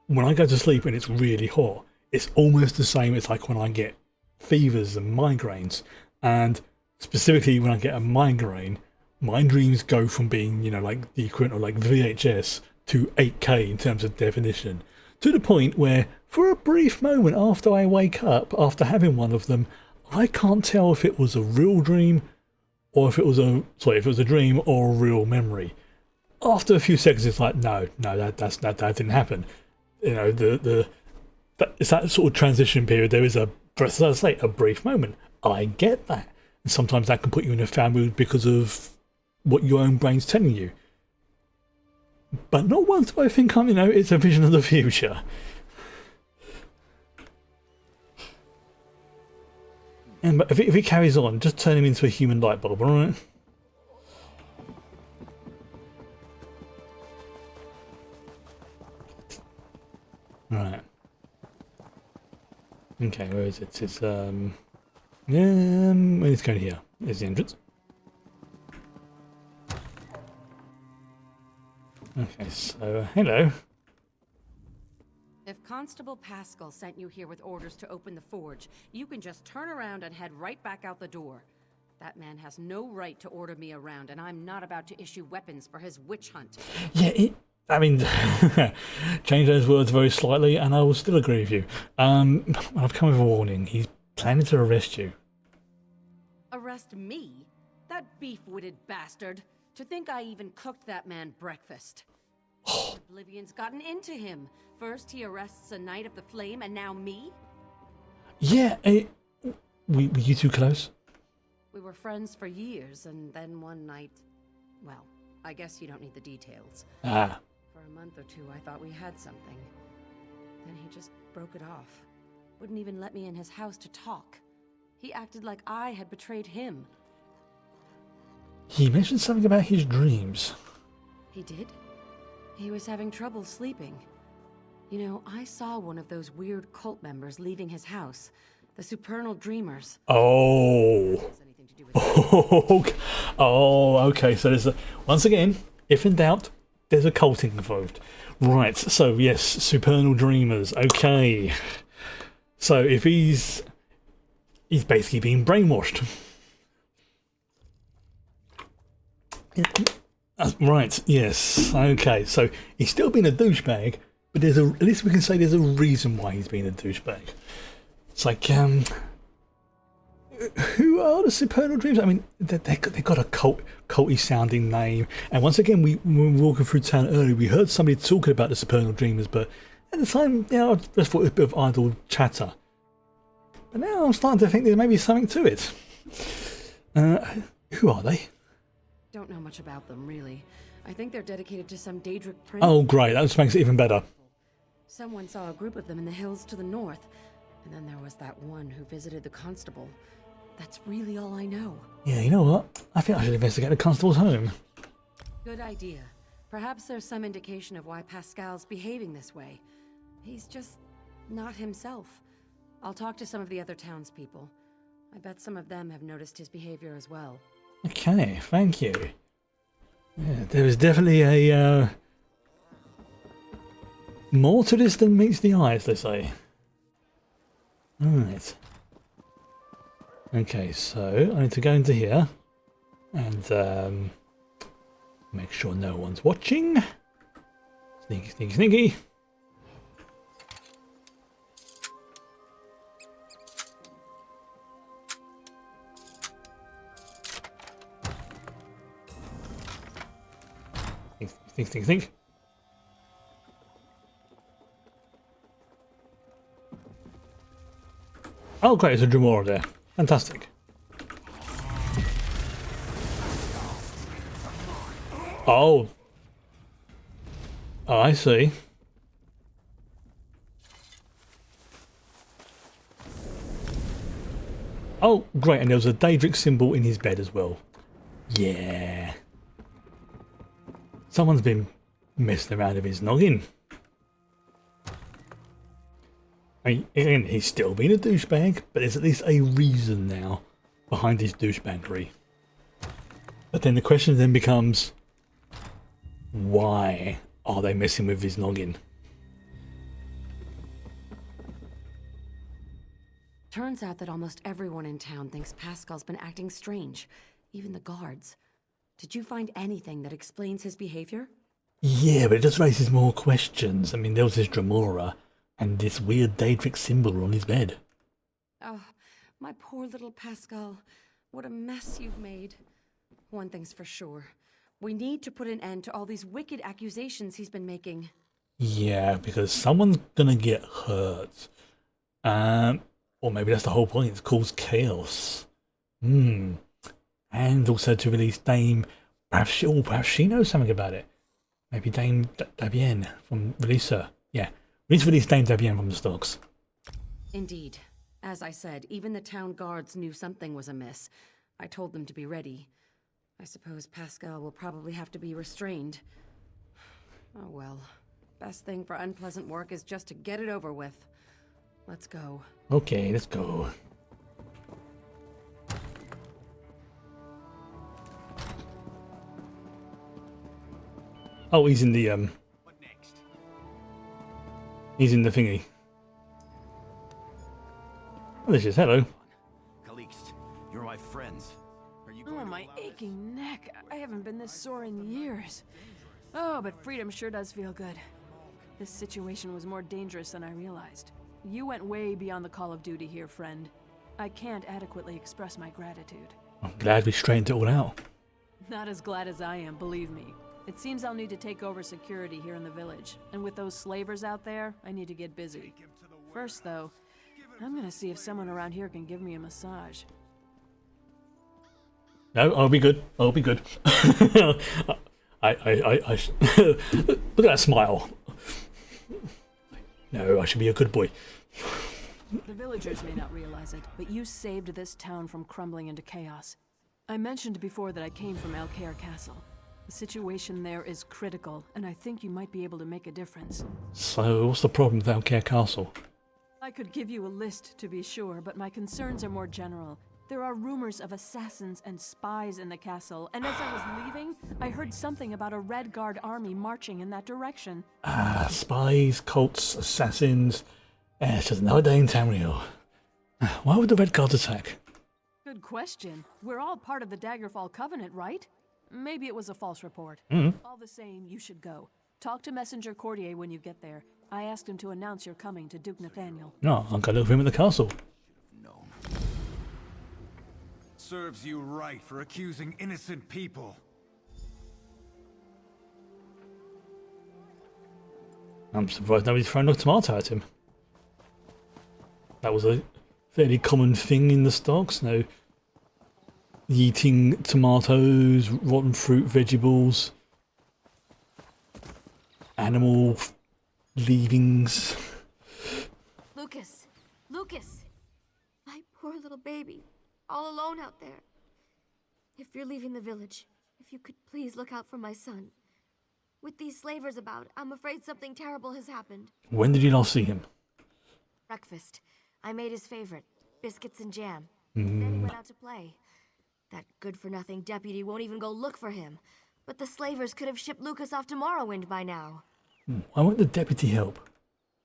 when I go to sleep and it's really hot, it's almost the same as like when I get fevers and migraines. And specifically when I get a migraine, my dreams go from being, you know, like the equivalent of like VHS to 8K in terms of definition, to the point where for a brief moment after I wake up, after having one of them, I can't tell if it was a real dream or if it was a dream or a real memory. After a few seconds, it's like, no, that didn't happen. You know, it's that sort of transition period. There is a brief moment. I get that. And sometimes that can put you in a foul mood because of what your own brain's telling you. But not once do I think, you know, it's a vision of the future. And if it carries on, just turn him into a human light bulb, alright? Right. Okay, where is it? It's let's go here. There's the entrance. Okay, so hello. If Constable Pascal sent you here with orders to open the forge, you can just turn around and head right back out the door. That man has no right to order me around, and I'm not about to issue weapons for his witch hunt. Yeah, I mean, change those words very slightly, and I will still agree with you. I've come with a warning. He's planning to arrest you. Arrest me? That beef-witted bastard. To think I even cooked that man breakfast. Oblivion's gotten into him. First he arrests a Knight of the Flame, and now me? Yeah, were you too close? We were friends for years, and then one night... Well, I guess you don't need the details. Ah. For a month or two, I thought we had something. Then he just broke it off. Wouldn't even let me in his house to talk. He acted like I had betrayed him. He mentioned something about his dreams. He did? He was having trouble sleeping. You know, I saw one of those weird cult members leaving his house. The Supernal Dreamers. Oh. Oh, okay. So there's once again, if in doubt, there's a culting involved. Right, so yes, Supernal Dreamers. Okay. So if he's basically being brainwashed. Right, yes. Okay, so he's still being a douchebag, but at least we can say there's a reason why he's being a douchebag. It's like, who are the Supernal Dreams? I mean, they've got a culty sounding name. And once again, when we were walking through town earlier, we heard somebody talking about the Supernal Dreamers, but at the time, you know, I just thought it was a bit of idle chatter. But now I'm starting to think there may be something to it. Who are they? Don't know much about them, really. I think they're dedicated to some Daedric prince. Oh, great. That just makes it even better. Someone saw a group of them in the hills to the north. And then there was that one who visited the constable. That's really all I know. Yeah, you know what? I think I should investigate the constable's home. Good idea. Perhaps there's some indication of why Pascal's behaving this way. He's just not himself. I'll talk to some of the other townspeople. I bet some of them have noticed his behavior as well. Okay, thank you. Yeah, there is definitely a more to this than meets the eye, as they say. Alright. Okay, so I need to go into here and make sure no one's watching. Sneaky, sneaky, sneaky. Think. Oh great, there's a Dremora there. Fantastic. Oh. Oh, I see. Oh, great, and there was a Daedric symbol in his bed as well. Yeah. Someone's been messing around with his noggin. I mean, again, he's still been a douchebag, but there's at least a reason now behind his douchebaggery. But then the question then becomes, why are they messing with his noggin? Turns out that almost everyone in town thinks Pascal's been acting strange, even the guards. Did you find anything that explains his behavior? Yeah, but it just raises more questions. I mean, there was this Dremora and this weird Daedric symbol on his bed. Oh, my poor little Pascal. What a mess you've made. One thing's for sure. We need to put an end to all these wicked accusations he's been making. Yeah, because someone's gonna get hurt. Or maybe that's the whole point, it's cause chaos. And also to release Dame, perhaps she knows something about it. Maybe Dame Dabienne from release her. Yeah, we need to release Dame Dabienne from the stocks. Indeed. As I said, even the town guards knew something was amiss. I told them to be ready. I suppose Pascal will probably have to be restrained. Oh well. Best thing for unpleasant work is just to get it over with. Let's go. Okay, let's go. Oh, he's in the What next? He's in the thingy. Oh, this is hello. Calixte, you're my friends. Are you Oh, my aching neck. I haven't been this sore in years. Oh, but freedom sure does feel good. This situation was more dangerous than I realized. You went way beyond the call of duty here, friend. I can't adequately express my gratitude. I'm glad we straightened it all out. Not as glad as I am, believe me. It seems I'll need to take over security here in the village. And with those slavers out there, I need to get busy. First, though, I'm gonna see if someone around here can give me a massage. No, I'll be good. I'll be good. Look at that smile. No, I should be a good boy. The villagers may not realize it, but you saved this town from crumbling into chaos. I mentioned before that I came from Elcair Castle. The situation there is critical, and I think you might be able to make a difference. So, what's the problem with Elcair Castle? I could give you a list, to be sure, but my concerns are more general. There are rumors of assassins and spies in the castle, and as I was leaving, I heard something about a Red Guard army marching in that direction. Spies, cults, assassins. It's just another day in Tamriel. Why would the Red Guards attack? Good question. We're all part of the Daggerfall Covenant, right? Maybe it was a false report. All the same, you should go. Talk to Messenger Courtier when you get there. I asked him to announce your coming to Duke Nathaniel. No, I'm going to look for him at the castle. Serves you right for accusing innocent people. I'm surprised nobody's thrown a tomato at him. That was a fairly common thing in the stocks. No, eating tomatoes, rotten fruit, vegetables, animal leavings. Lucas! Lucas! My poor little baby. All alone out there. If you're leaving the village, if you could please look out for my son. With these slavers about, I'm afraid something terrible has happened. When did you last see him? Breakfast. I made his favorite, biscuits and jam. Then he went out to play. That good-for-nothing deputy won't even go look for him. But the slavers could have shipped Lucas off to Morrowind by now. Why won't the deputy help?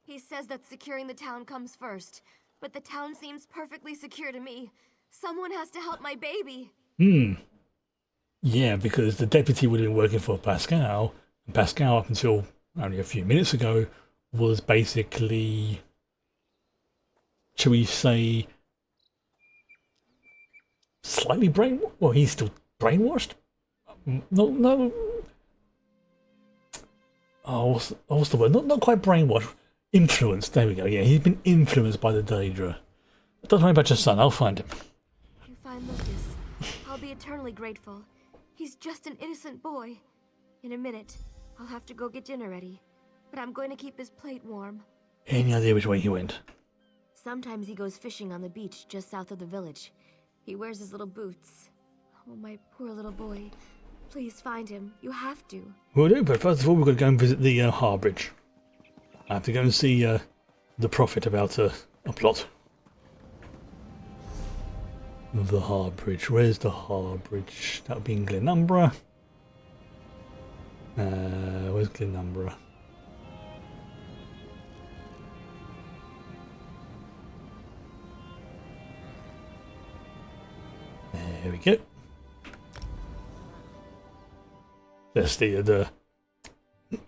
He says that securing the town comes first, but the town seems perfectly secure to me. Someone has to help my baby. Yeah, because the deputy would have been working for Pascal, and Pascal, up until only a few minutes ago, was basically, shall we say, slightly brainwashed. Well, he's still brainwashed. No. Oh, what's the word? Not quite brainwashed. Influenced. There we go. Yeah, he's been influenced by the Daedra. Don't worry about your son. I'll find him. If you find Lucas, I'll be eternally grateful. He's just an innocent boy. In a minute, I'll have to go get dinner ready. But I'm going to keep his plate warm. Any idea which way he went? Sometimes he goes fishing on the beach just south of the village. He wears his little boots. Oh, my poor little boy. Please find him. You have to. We'll do, but first of all, we're going to go and visit the Harbridge. I have to go and see the prophet about a plot. The Harbridge. Where's the Harbridge? That would be in Glenumbra. Where's Glenumbra? There we go. That's the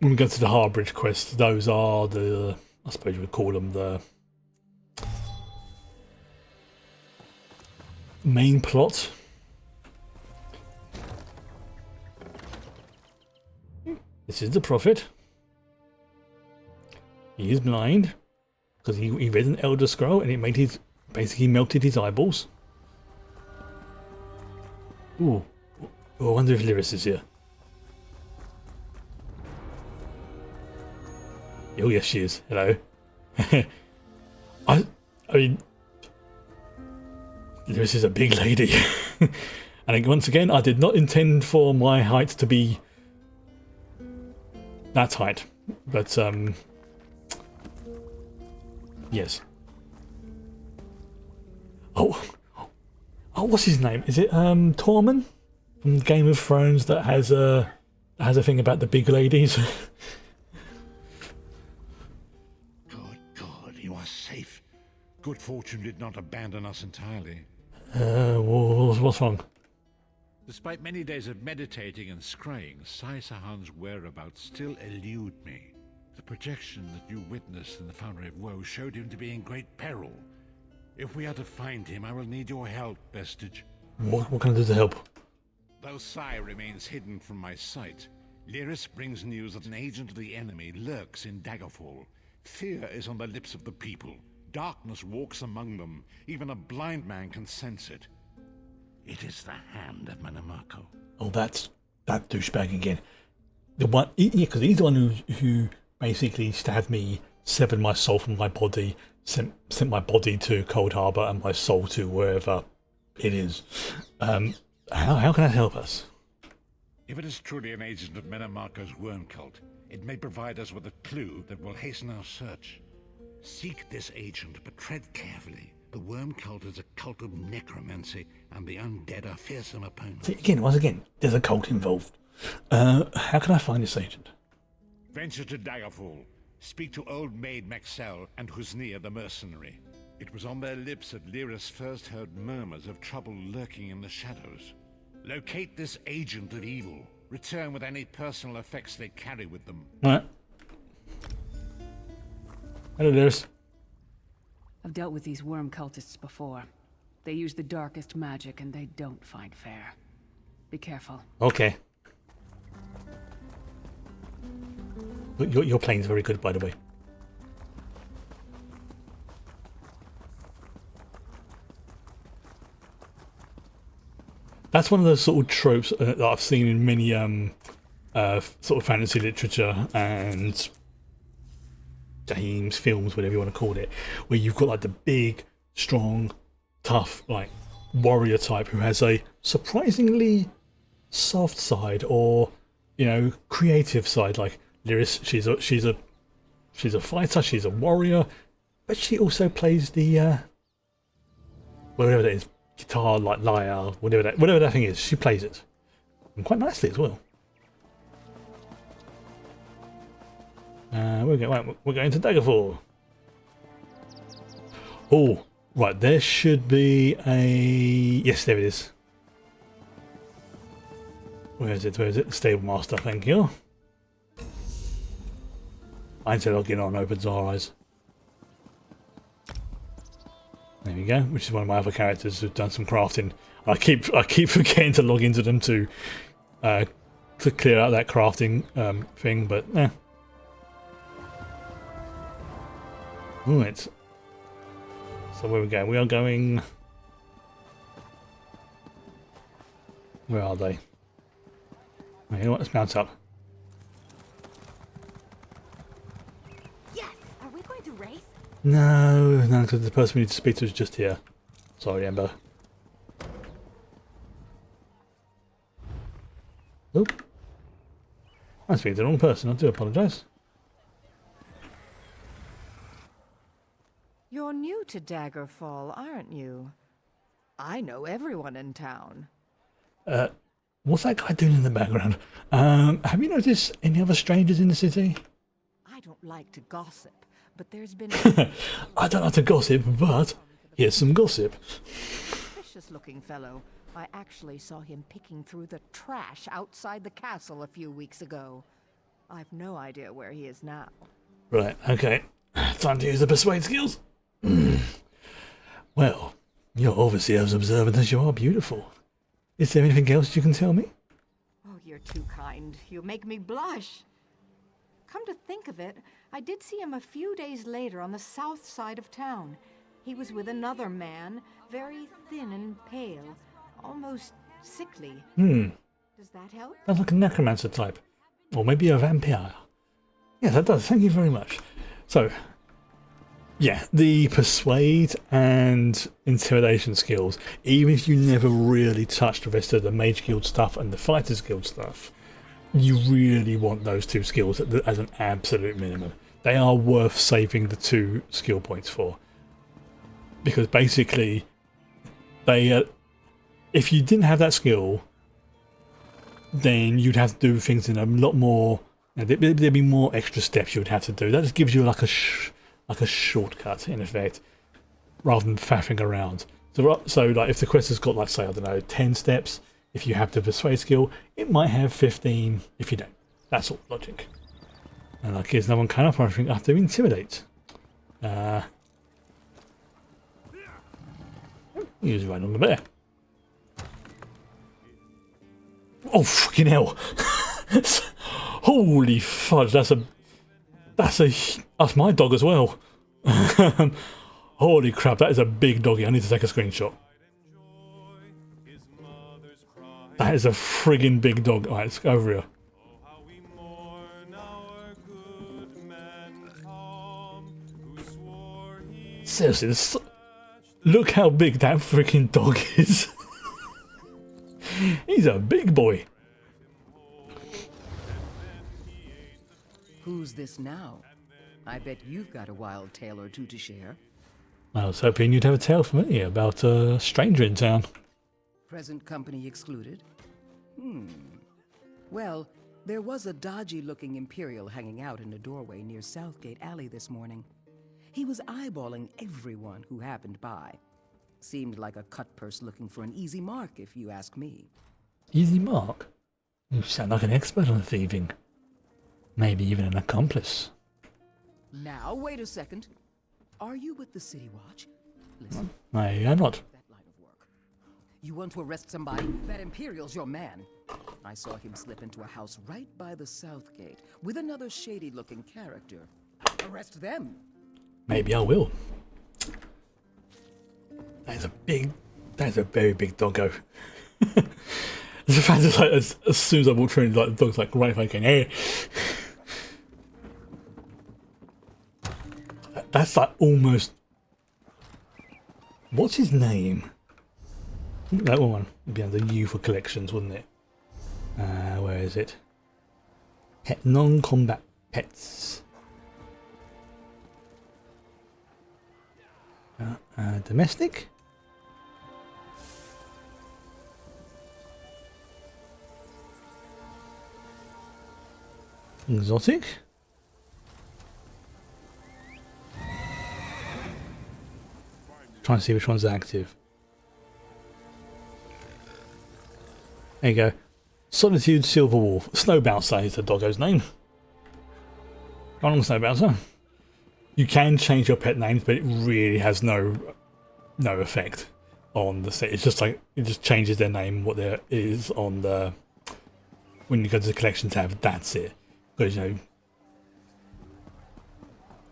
when we go to the Harbridge quest, those are the, I suppose you would call them the main plot. This is the prophet. He is blind because he read an Elder Scroll and it made his, basically melted his eyeballs. Ooh, I wonder if Lyris is here. Oh yes, she is. Hello. I mean, Lyris is a big lady. And once again, I did not intend for my height to be that height. But, yes. Oh, what's his name? Is it, Tormund? From Game of Thrones that has a thing about the big ladies? Good fortune did not abandon us entirely. What's wrong? Despite many days of meditating and scrying, Sai Sahan's whereabouts still elude me. The projection that you witnessed in the Foundry of Woe showed him to be in great peril. If we are to find him, I will need your help, Vestige. What can I do to help? Though Sai remains hidden from my sight, Lyris brings news that an agent of the enemy lurks in Daggerfall. Fear is on the lips of the people. Darkness walks among them. Even a blind man can sense it. It is the hand of Manamako. Oh, that's that douchebag again. The one, yeah, because he's the one who basically stabbed me, severed my soul from my body, sent my body to Cold Harbor and my soul to wherever it is. How can that help us? If it is truly an agent of Manamako's worm cult, it may provide us with a clue that will hasten our search. Seek this agent, but tread carefully. The worm cult is a cult of necromancy, and the undead are fearsome opponents. See, once again, there's a cult involved. How can I find this agent? Venture to Daggerfall. Speak to Old Maid Maxell and Husnia the mercenary. It was on their lips that Lyris first heard murmurs of trouble lurking in the shadows. Locate this agent of evil. Return with any personal effects they carry with them. Alright. Hello, Lyris. I've dealt with these worm cultists before. They use the darkest magic and they don't fight fair. Be careful. Okay. Your plane's very good, by the way. That's one of those sort of tropes that I've seen in many sort of fantasy literature and games, films, whatever you want to call it, where you've got like the big, strong, tough, like warrior type who has a surprisingly soft side or, you know, creative side. Like Lyris, she's a fighter, she's a warrior, but she also plays the whatever that is, guitar, like lyre, whatever that thing is. She plays it, and quite nicely as well. We're going to Daggerfall. Oh, right, there should be a... Yes, there it is. Where is it? Where is it? Stable Master, thank you. I said I'll get on, opens our eyes. There we go, which is one of my other characters who've done some crafting. I keep forgetting to log into them to clear out that crafting thing, but eh. Right. So where we go? We are going... Where are they? You know what? Let's mount up. Yes! Are we going to race? No, because the person we need to speak to is just here. Sorry, Ember. Oop. I'm speaking to the wrong person. I do apologise. You're new to Daggerfall, aren't you? I know everyone in town. What's that guy doing in the background? Have you noticed any other strangers in the city? I don't like to gossip, but there's been... I don't like to gossip, but here's some gossip. Suspicious-looking fellow. I actually saw him picking through the trash outside the castle a few weeks ago. I've no idea where he is now. Right, okay. Time to use the persuade skills. Well, you're obviously as observant as you are beautiful. Is there anything else you can tell me? Oh, you're too kind. You make me blush. Come to think of it, I did see him a few days later on the south side of town. He was with another man, very thin and pale, almost sickly. Does that help? That's like a necromancer type. Or maybe a vampire. Yes, that does. Thank you very much. So, yeah, the persuade and intimidation skills, even if you never really touch the rest of the Mage Guild stuff and the Fighters Guild stuff, you really want those two skills as an absolute minimum. They are worth saving the 2 skill points for. Because basically, they if you didn't have that skill, then you'd have to do things in a lot more... There'd be more extra steps you would have to do. That just gives you like a shortcut, in effect, rather than faffing around. So like if the quest has got, like, say, I don't know, 10 steps, if you have the persuade skill, it might have 15 if you don't. That's all logic. And like, here's another one coming up, I think I have to intimidate. Use right on the bear. Oh, fucking hell. Holy fudge, that's my dog as well. Holy crap, that is a big doggy. I need to take a screenshot. That is a friggin' big dog. Alright, let's go over here. Seriously, look how big that freaking dog is. He's a big boy. Who's this now? I bet you've got a wild tale or two to share. I was hoping you'd have a tale for me about a stranger in town. Present company excluded? Well, there was a dodgy-looking Imperial hanging out in a doorway near Southgate Alley this morning. He was eyeballing everyone who happened by. Seemed like a cut-purse looking for an easy mark, if you ask me. Easy mark? You sound like an expert on thieving. Maybe even an accomplice. Now, wait a second. Are you with the City Watch? Listen. I am not. That line of work. You want to arrest somebody? That Imperial's your man. I saw him slip into a house right by the South Gate with another shady-looking character. Arrest them. Maybe I will. That is a very big doggo. The fact is, like, as soon as I walk through, like, the dog's like right fucking hey. That's like almost... What's his name? That one would be under U for collections, wouldn't it? Where is it? Pet non-combat pets. Domestic? Exotic? Trying to see which one's active. There you go. Solitude Silver Wolf. Snow Bouncer is the doggo's name. Go on, Snow Bouncer. You can change your pet names, but it really has no effect on the set. It's just like it just changes their name, what there is on the when you go to the collection tab. That's it. Because you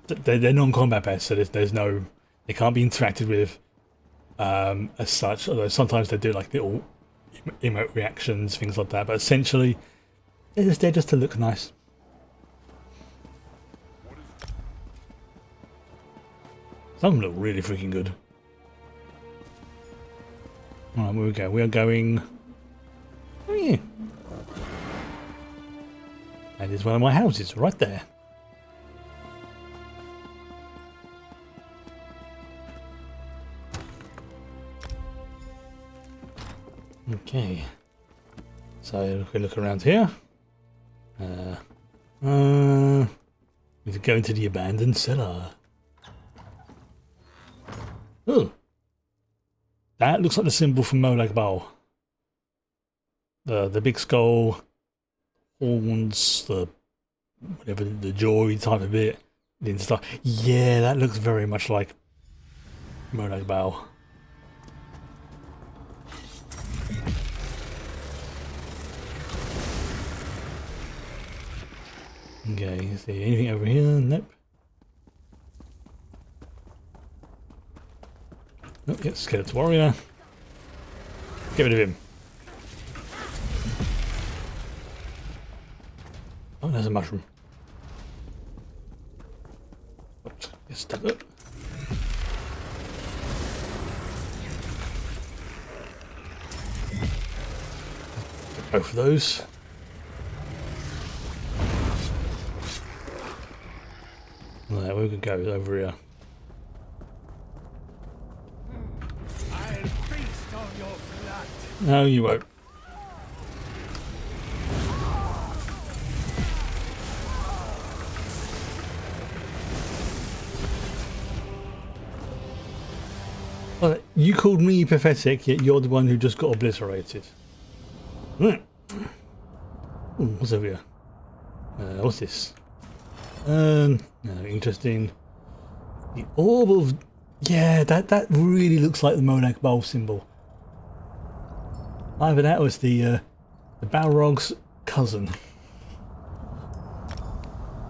know they're non-combat pets, so there's no, they can't be interacted with as such. Although sometimes they do like little emote reactions, things like that. But essentially, they're just to look nice. Some of them look really freaking good. Alright, where we go? We are going... Oh yeah. That is one of my houses, right there. Okay. So, if we look around here. We could go into the abandoned cellar. Oh, that looks like the symbol from Molag Bal. The big skull, horns, the whatever, the joy type of bit, and stuff. Yeah, that looks very much like Molag Bal. Okay, let's see anything over here? Nope. Oh, yeah, Skeleton Warrior. Get rid of him. Oh, there's a mushroom. Oops, get stuck up. Get both of those. Right, we can go over here. No, you won't. Well, you called me pathetic, yet you're the one who just got obliterated. Right. Ooh, what's over here? What's this? No, interesting. The orb of... Yeah, that really looks like the Molag Bal symbol. Either that was the Balrog's cousin.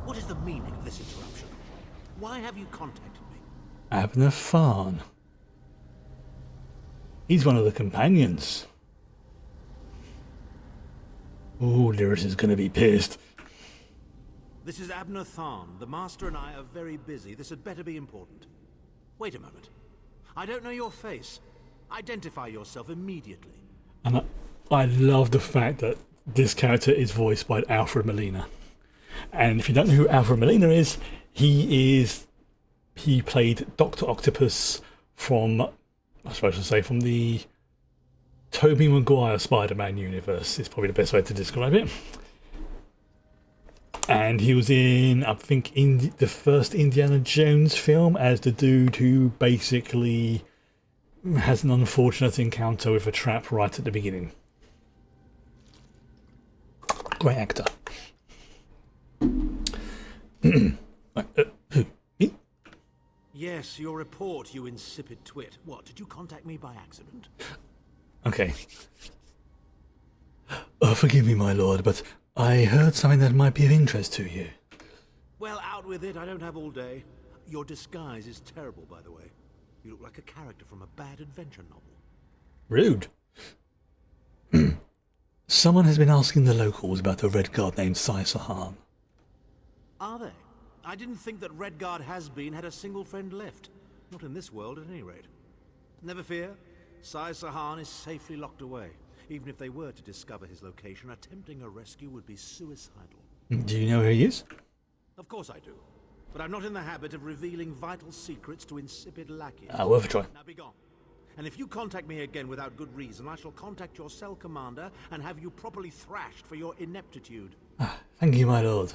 What is the meaning of this interruption? Why have you contacted me? Abner Farn. He's one of the companions. Oh, Lyris is going to be pissed. This is Abner Tharn. The Master and I are very busy. This had better be important. Wait a moment. I don't know your face. Identify yourself immediately. And I love the fact that this character is voiced by Alfred Molina. And if you don't know who Alfred Molina is, he played Dr. Octopus from, I suppose to say, from the Tobey Maguire Spider-Man universe. Is probably the best way to describe it. And he was in, I think, in the first Indiana Jones film as the dude who basically has an unfortunate encounter with a trap right at the beginning. Great actor. Who? Me? Yes, your report, you insipid twit. What, did you contact me by accident? Okay. Forgive me, my lord, but I heard something that might be of interest to you. Well, out with it. I don't have all day. Your disguise is terrible, by the way. You look like a character from a bad adventure novel. Rude. Someone has been asking the locals about a red guard named Sai Sahan. Are they? I didn't think that Redguard has-been had a single friend left. Not in this world, at any rate. Never fear. Sai Sahan is safely locked away. Even if they were to discover his location, attempting a rescue would be suicidal. Do you know where he is? Of course I do. But I'm not in the habit of revealing vital secrets to insipid lackeys. Worth a try. Now be gone. And if you contact me again without good reason, I shall contact your cell commander and have you properly thrashed for your ineptitude. Thank you, my lord.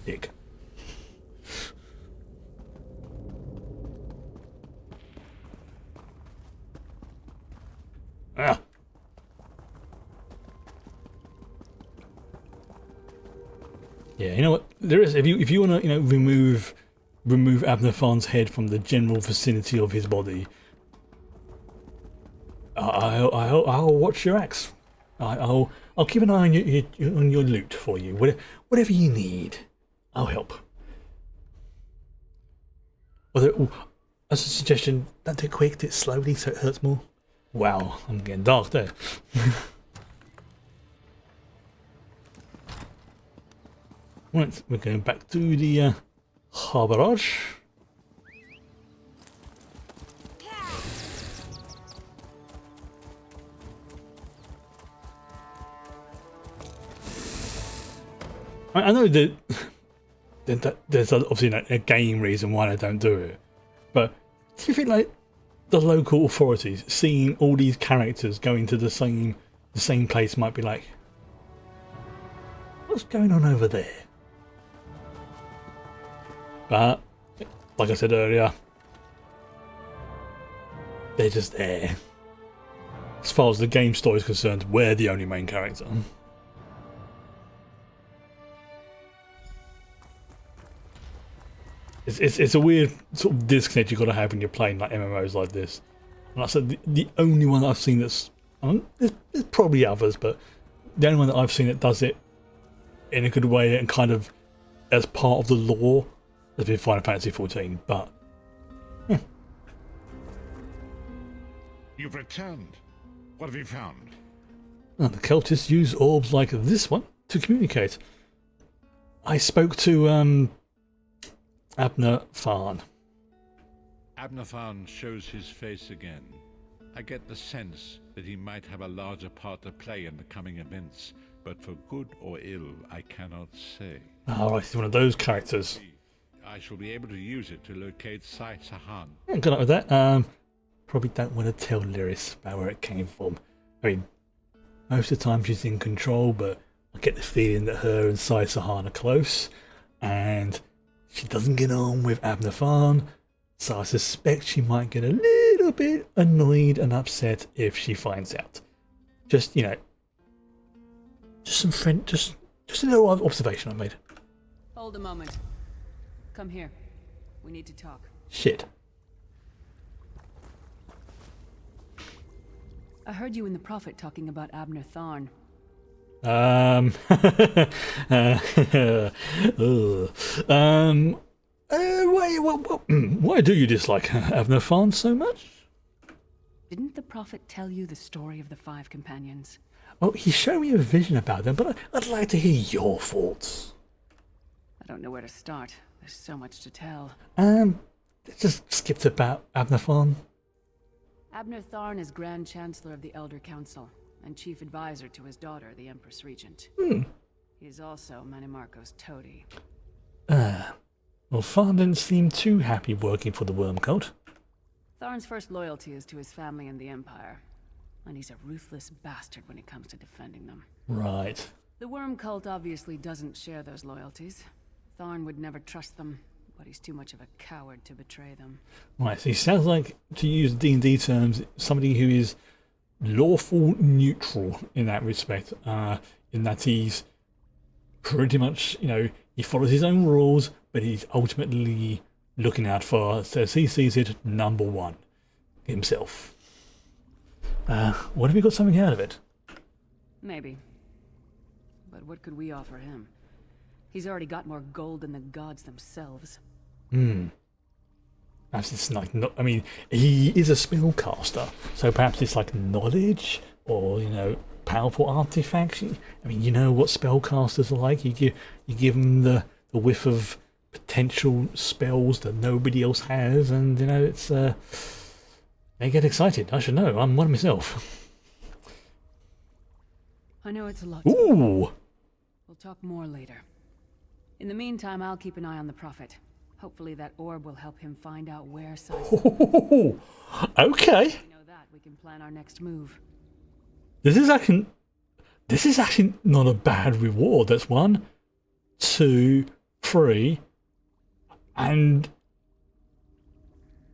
Dick. Yeah, you know what? There is if you want to remove Abner Farn's head from the general vicinity of his body, I'll watch your axe. I'll keep an eye on your loot for you. Whatever you need, I'll help. Although, as a suggestion, don't do it quick, do it slowly so it hurts more. Wow, I'm getting dark there. Right, we're going back to the harborage. I know that there's obviously a game reason why they don't do it, but do you think like the local authorities seeing all these characters going to the same place might be like, what's going on over there? But like I said earlier, they're just there. As far as the game story is concerned, we're the only main character. It's a weird sort of disconnect you've got to have when you're playing like MMOs like this. And like I said, the only one I've seen that's... there's probably others, but the only one that I've seen that does it in a good way and kind of as part of the lore has been Final Fantasy XIV, but... yeah. You've returned. What have you found? Well, the cultists use orbs like this one to communicate. I spoke to Abner Farn. Abner Farn shows his face again. I get the sense that he might have a larger part to play in the coming events, but for good or ill, I cannot say. Alright, he's one of those characters. I shall be able to use it to locate Sai Sahan. Yeah, good luck with that. Probably don't want to tell Lyris about where it came from. I mean, most of the time she's in control, but I get the feeling that her and Sai Sahan are close, and she doesn't get on with Abner Farn, so I suspect she might get a little bit annoyed and upset if she finds out. Just, just a little observation I made. Hold a moment. Come here. We need to talk. Shit. I heard you and the Prophet talking about Abner Tharn. Why do you dislike Abner Farn so much? Didn't the Prophet tell you the story of the 5 companions? Well, he showed me a vision about them, but I'd like to hear your thoughts. I don't know where to start. There's so much to tell. Let's just skip to about Abner Farn. Abner Tharn is Grand Chancellor of the Elder Council and Chief Advisor to his daughter, the Empress Regent. He is also Manimarco's toady. Well, Farn didn't seem too happy working for the Worm Cult. Tharn's first loyalty is to his family and the Empire, and he's a ruthless bastard when it comes to defending them. Right. The Worm Cult obviously doesn't share those loyalties. Tharn would never trust them, but he's too much of a coward to betray them. Right, so he sounds like, to use D&D terms, somebody who is lawful neutral in that respect, in that he's pretty much, he follows his own rules, but he's ultimately looking out for, as he sees it, number one, himself. What have you got something out of it? Maybe. But what could we offer him? He's already got more gold than the gods themselves. Perhaps it's like, he is a spellcaster, so perhaps it's like knowledge or, powerful artifacts. You know what spellcasters are like. You give them the whiff of potential spells that nobody else has, and, it's, they get excited. I should know. I'm one myself. I know it's a lot. Ooh! We'll talk more later. In the meantime, I'll keep an eye on the Prophet. Hopefully that orb will help him find out where Sai. Okay. We know that, we can plan our next move. This is actually not a bad reward. That's 1, 2, 3, and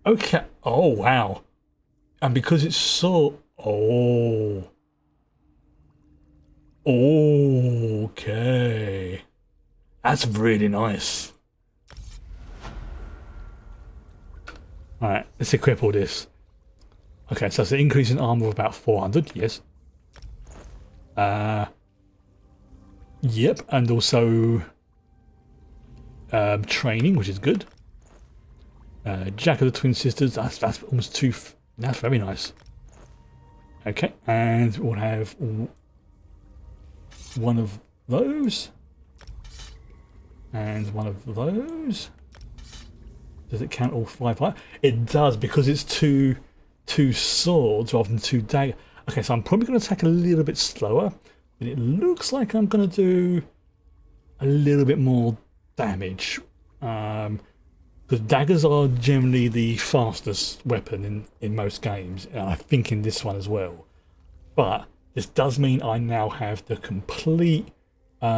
okay. Oh wow! And because it's so okay. That's really nice. Alright, let's equip all this. Okay, so it's an increase in armor of about 400, yes. Yep, and also training, which is good. Jack of the Twin Sisters, that's almost two. That's very nice. Okay, and we'll have one of those. And one of those. Does it count all 5? It does, because it's two swords rather than 2 daggers. Okay, so I'm probably going to attack a little bit slower, but it looks like I'm going to do a little bit more damage. Because daggers are generally the fastest weapon in most games, and I think in this one as well. But this does mean I now have the complete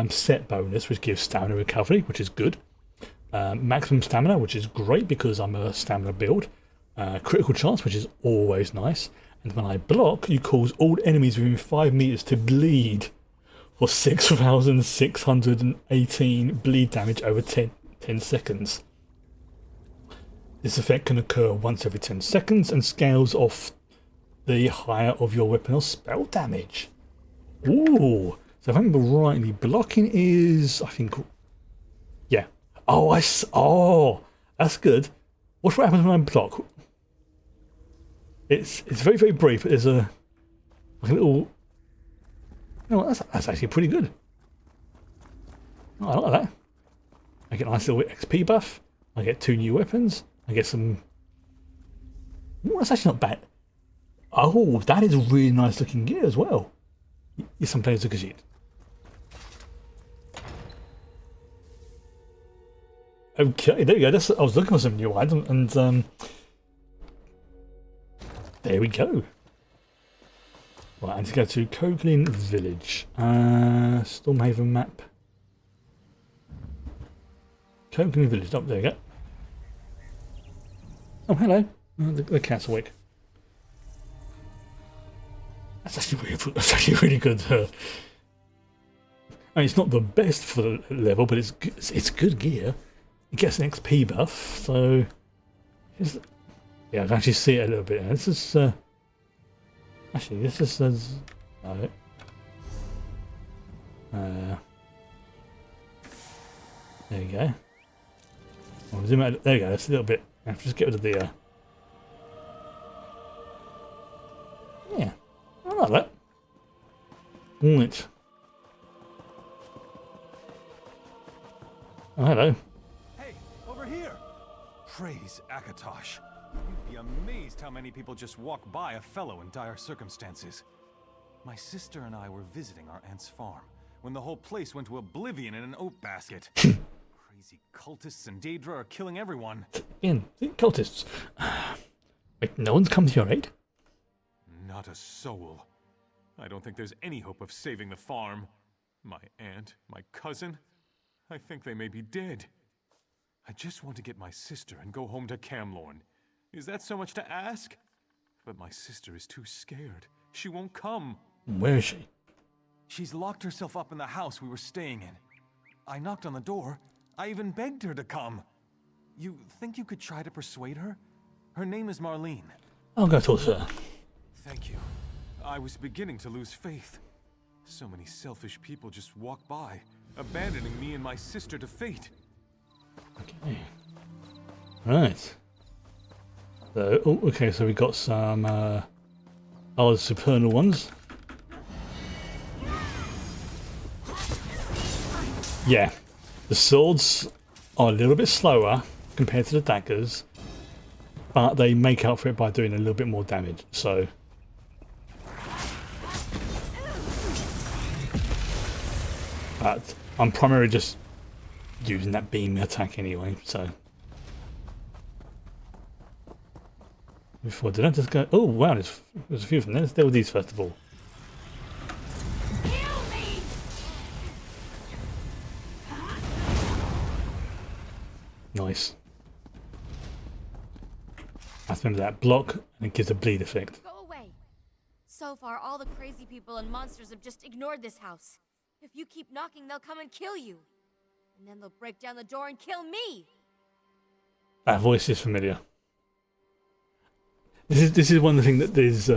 set bonus, which gives stamina recovery, which is good. Maximum stamina, which is great because I'm a stamina build. Critical chance, which is always nice. And when I block, you cause all enemies within 5 meters to bleed for 6,618 bleed damage over 10 seconds. This effect can occur once every 10 seconds and scales off the higher of your weapon or spell damage. Ooh, so if I remember rightly, blocking is, I think, yeah. Oh, that's good. What happens when I block? It's very, very brief, but there's a little. You know, that's actually pretty good. Oh, I like that. I get a nice little XP buff. I get 2 new weapons. I get some. Oh, that's actually not bad. Oh, that is really nice looking gear as well. Yes, some players look at it. Okay, there you go. I was looking for some new items, and there we go. Right, I need to go to Coglin Village. Stormhaven map. Coglin Village. Oh, there you go. Oh, hello. The cat's awake. That's actually really good. I mean, it's not the best for the level, but it's good gear. It gets an XP buff, so yeah, I can actually see it a little bit. This is actually this just says there you go. I'll zoom out. There you go. That's a little bit. I have to just get rid of the. Yeah, I like that. Right. Oh, hello. Praise Akatosh. You'd be amazed how many people just walk by a fellow in dire circumstances. My sister and I were visiting our aunt's farm when the whole place went to oblivion in an oat basket. Crazy cultists and Daedra are killing everyone. The cultists. Wait, no one's come to your aid? Not a soul. I don't think there's any hope of saving the farm. My aunt, my cousin, I think they may be dead. I just want to get my sister and go home to Camlorn. Is that so much to ask? But my sister is too scared. She won't come. Where is she? She's locked herself up in the house we were staying in. I knocked on the door. I even begged her to come. You think you could try to persuade her? Her name is Marlene. I'll go talk to her. Thank you. I was beginning to lose faith. So many selfish people just walk by, abandoning me and my sister to fate. Okay. Right. So, oh, okay, so we got some the supernal ones. Yeah. The swords are a little bit slower compared to the daggers, but they make up for it by doing a little bit more damage, so. But I'm primarily just using that beam attack anyway, so. Before, did I just go? Oh wow, there's a few of them. Let's deal with these first of all. Nice. I remember that block, and it gives a bleed effect. Go away. So far, all the crazy people and monsters have just ignored this house. If you keep knocking, they'll come and kill you. And then they'll break down the door and kill me! That voice is familiar. This is one of the things that is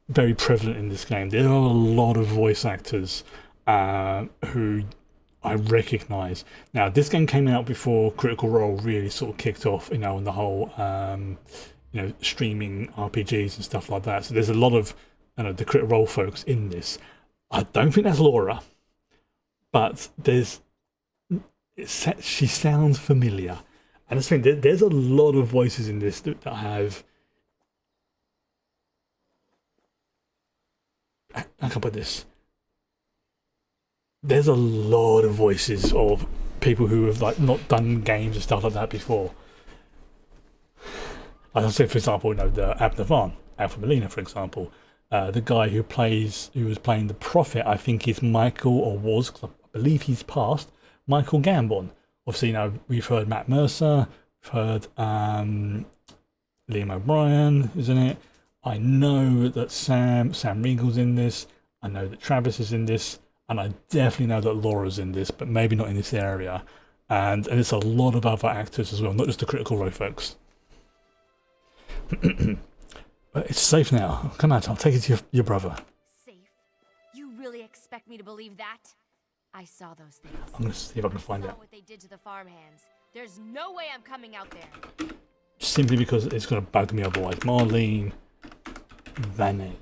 very prevalent in this game. There are a lot of voice actors who I recognise. Now, this game came out before Critical Role really sort of kicked off, you know, on the whole, you know, streaming RPGs and stuff like that. So there's a lot of, you know, the Critical Role folks in this. I don't think that's Laura, but she sounds familiar. And I think there's a lot of voices in this that have. I can put this. There's a lot of voices of people who have like not done games and stuff like that before. Like I said, for example, you know, the Abner Vaughn, Alpha Molina, for example, the guy who was playing the Prophet, I think is Michael, or was, because I believe he's passed, Michael Gambon. Obviously, you know, we've heard Matt Mercer, we've heard Liam O'Brien, isn't it? I know that Sam Regal's in this. I know that Travis is in this, and I definitely know that Laura's in this, but maybe not in this area. And it's a lot of other actors as well, not just the Critical Role folks. But it's safe now. Come on, I'll take it to your brother. Safe? You really expect me to believe that? I saw those things. I'm gonna see if I can find out. What they did to the farmhands. There's no way I'm coming out there. Simply because it's gonna bug me otherwise. Marlene Vanny.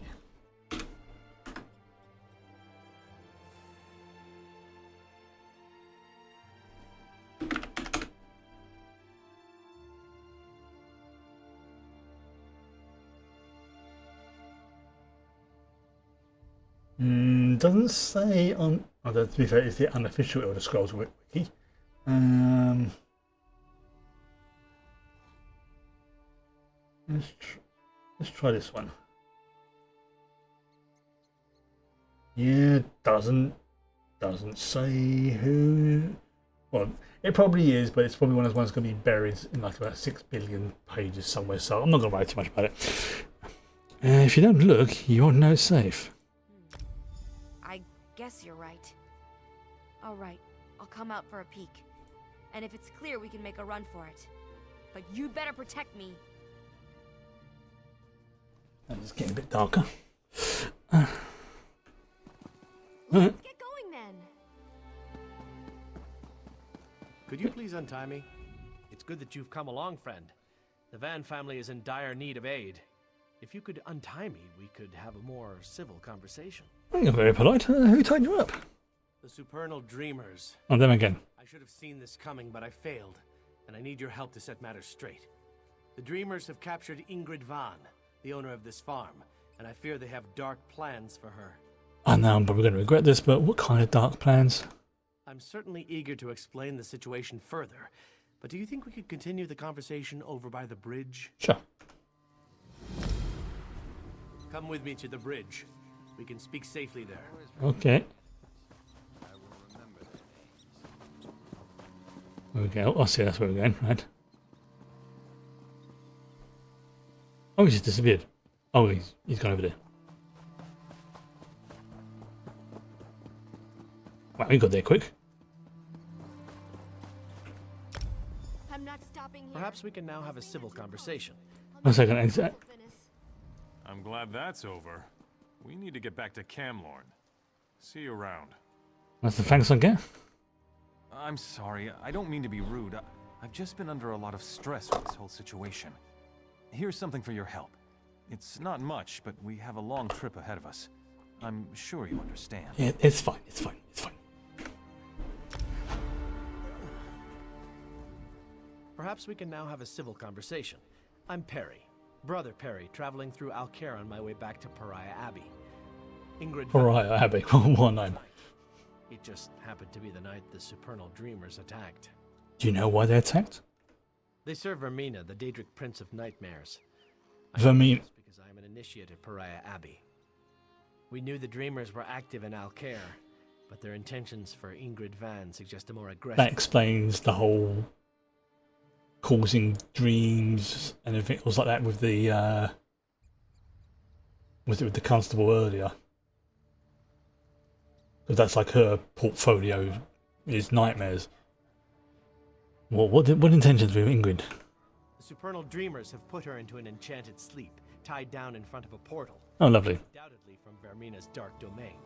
Doesn't say on. Oh, to be fair, it's the unofficial Elder Scrolls wiki. Let's try this one. Yeah, doesn't say who. Well, it probably is, but it's probably one of those ones going to be buried in like about 6 billion pages somewhere. So I'm not going to write too much about it. If you don't look, you won't know it's safe. I guess you're right. All right, I'll come out for a peek. And if it's clear, we can make a run for it. But you'd better protect me. It's getting a bit darker. Let's get going then. Could you please untie me? It's good that you've come along, friend. The Van family is in dire need of aid. If you could untie me, we could have a more civil conversation. You're very polite. Who tied you up? The Supernal Dreamers. Oh, them again. I should have seen this coming, but I failed, and I need your help to set matters straight. The Dreamers have captured Ingrid Van, the owner of this farm, and I fear they have dark plans for her. I know I'm probably going to regret this, but what kind of dark plans? I'm certainly eager to explain the situation further, but do you think we could continue the conversation over by the bridge? Sure. Come with me to the bridge. We can speak safely there. Okay. Okay, I see that's where we're going, right? Oh, he's just disappeared. Oh, he's gone over there. Wow, he got there quick. I'm not stopping here. Perhaps we can now have a civil conversation. 1 second. I'm glad that's over. We need to get back to Camlorn. See you around. That's the thanks I get. I'm sorry, I don't mean to be rude. I've just been under a lot of stress with this whole situation. Here's something for your help. It's not much, but we have a long trip ahead of us. I'm sure you understand. Yeah, it's fine. It's fine. It's fine. Perhaps we can now have a civil conversation. I'm Perry, Brother Perry, traveling through Alcair on my way back to Pariah Abbey. Ingrid. Pariah Abbey. One name. It just happened to be the night the Supernal Dreamers attacked. Do you know why they attacked? They serve Vermina, the Daedric Prince of Nightmares. Vermina. Because I am an initiate at Pariah Abbey. We knew the Dreamers were active in Alcair, but their intentions for Ingrid Van suggest a more aggressive. That explains the whole causing dreams and everything else like that with the with the constable earlier. Because that's like her portfolio It's nightmares. What intentions with Ingrid? The supernal dreamers have put her into an enchanted sleep, tied down in front of a portal. Oh, lovely. Undoubtedly from Vermina's dark domain.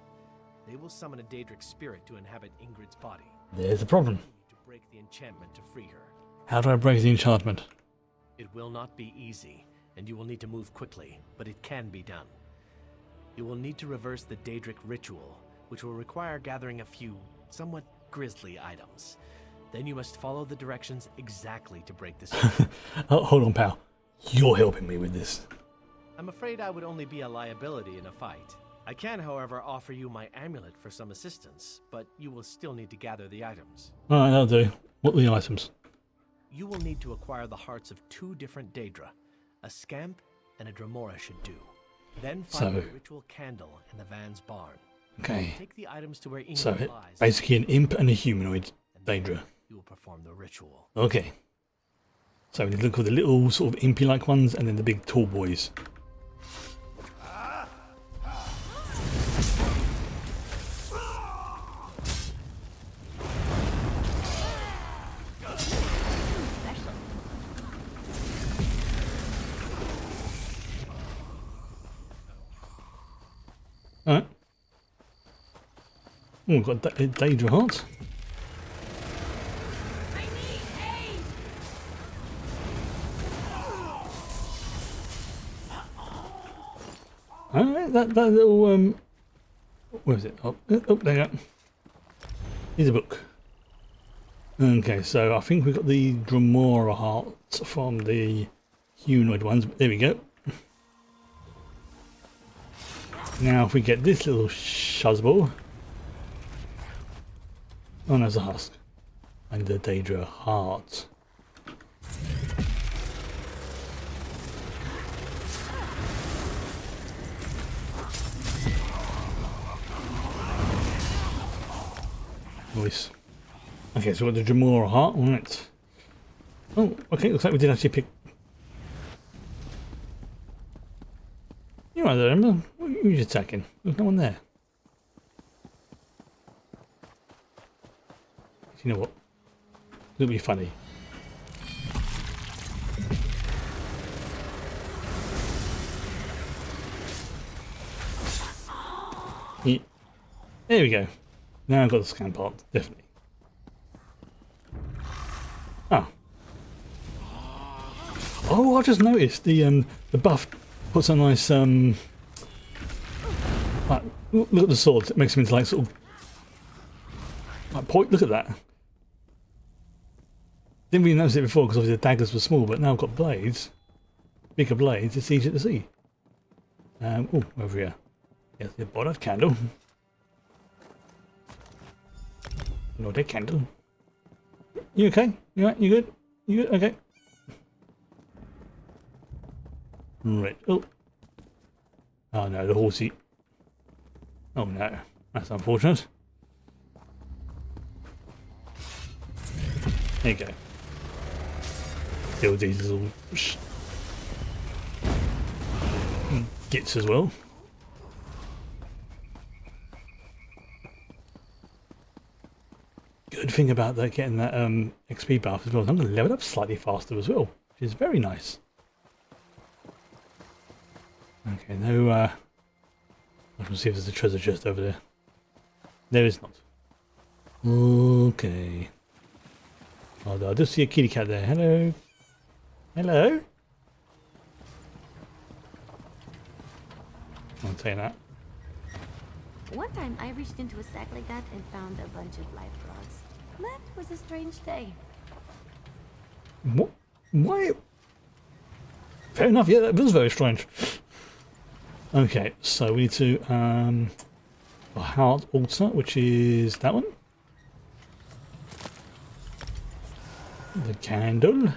They will summon a Daedric spirit to inhabit Ingrid's body. There's a problem. You need to break the enchantment to free her. How do I break the enchantment? It will not be easy, and you will need to move quickly, but it can be done. You will need to reverse the Daedric ritual, which will require gathering a few somewhat grisly items. Then you must follow the directions exactly to break this. Oh, hold on, pal. You're helping me with this. I'm afraid I would only be a liability in a fight. I can, however, offer you my amulet for some assistance, but you will still need to gather the items. Alright, that'll do. What are the items? You will need to acquire the hearts of 2 different Daedra. A Scamp and a Dremora should do. Then find the ritual candle in the Van's barn. Okay. Take the items to where Ingrid So, lies. basically an imp and a humanoid Daedra. You will perform the ritual. Okay. So we look for the little sort of impy-like ones and then the big tall boys. Alright. Oh, we've got Daedra hearts. Alright, that little, where is it? Oh, there you go. Here's a book. Okay, so I think we've got the Dremora hearts from the humanoid ones. There we go. Now if we get this little shuzzball. Oh, there's a husk. And the Daedra heart. Nice. Okay, so we've got the Dremora heart on it. Oh, okay, looks like we did actually pick. You're right there, Emma. Who's attacking? There's no one there. You know what? It'll be funny. Yeah. There we go. Now I've got the scan part, definitely. Ah. Oh, I just noticed the buff puts a nice like, look at the swords. It makes them into like sort of like point. Look at that. Didn't really notice it before because obviously the daggers were small, but now I've got blades, bigger blades. It's easier to see. Oh, over here. Yes, the bottle candle. Not a candle. You okay? You right? You good? You good? Okay. Right. Oh. Oh no, the horsey. Oh no, that's unfortunate. There you go. Kill these little gits as well. Good thing about that, getting that XP buff as well, I'm going to level up slightly faster as well, which is very nice. Okay, no, I can see if there's a treasure chest over there. There is not. Okay. Oh, I just see a kitty cat there. Hello. Hello. I'll take that. One time I reached into a sack like that and found a bunch of live frogs. That was a strange day. What? Why? Fair enough, yeah, that was very strange. Okay, so we need to, a heart altar, which is that one. The candle.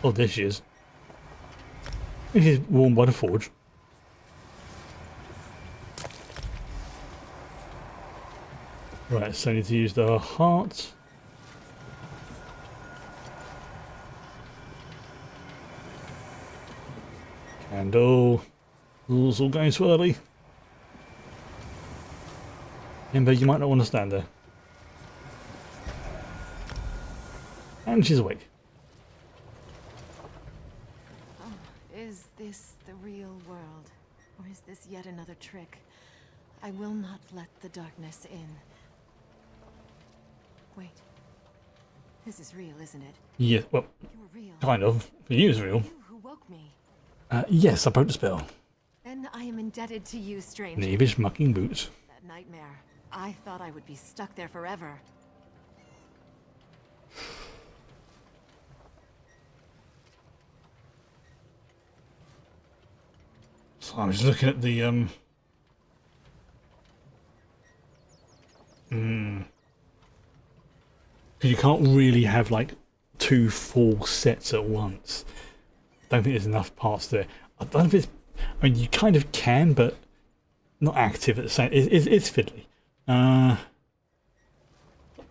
Oh, there she is. It is worn by the forge. Right, so I need to use the heart. Candle. It's all going swirly. Ember, you might not want to stand there. And she's awake. Oh, is this the real world? Or is this yet another trick? I will not let the darkness in. Wait. This is real, isn't it? Yeah, well, kind of. For you, it's real. You who woke me. Yes, I broke the spell. Then I am indebted to you, stranger. Knavish mucking boots. That nightmare. I thought I would be stuck there forever. So I was looking at the because you can't really have like 2 full sets at once. Don't think there's enough parts there. I don't know if it's. I mean, you kind of can, but not active at the same. It's fiddly.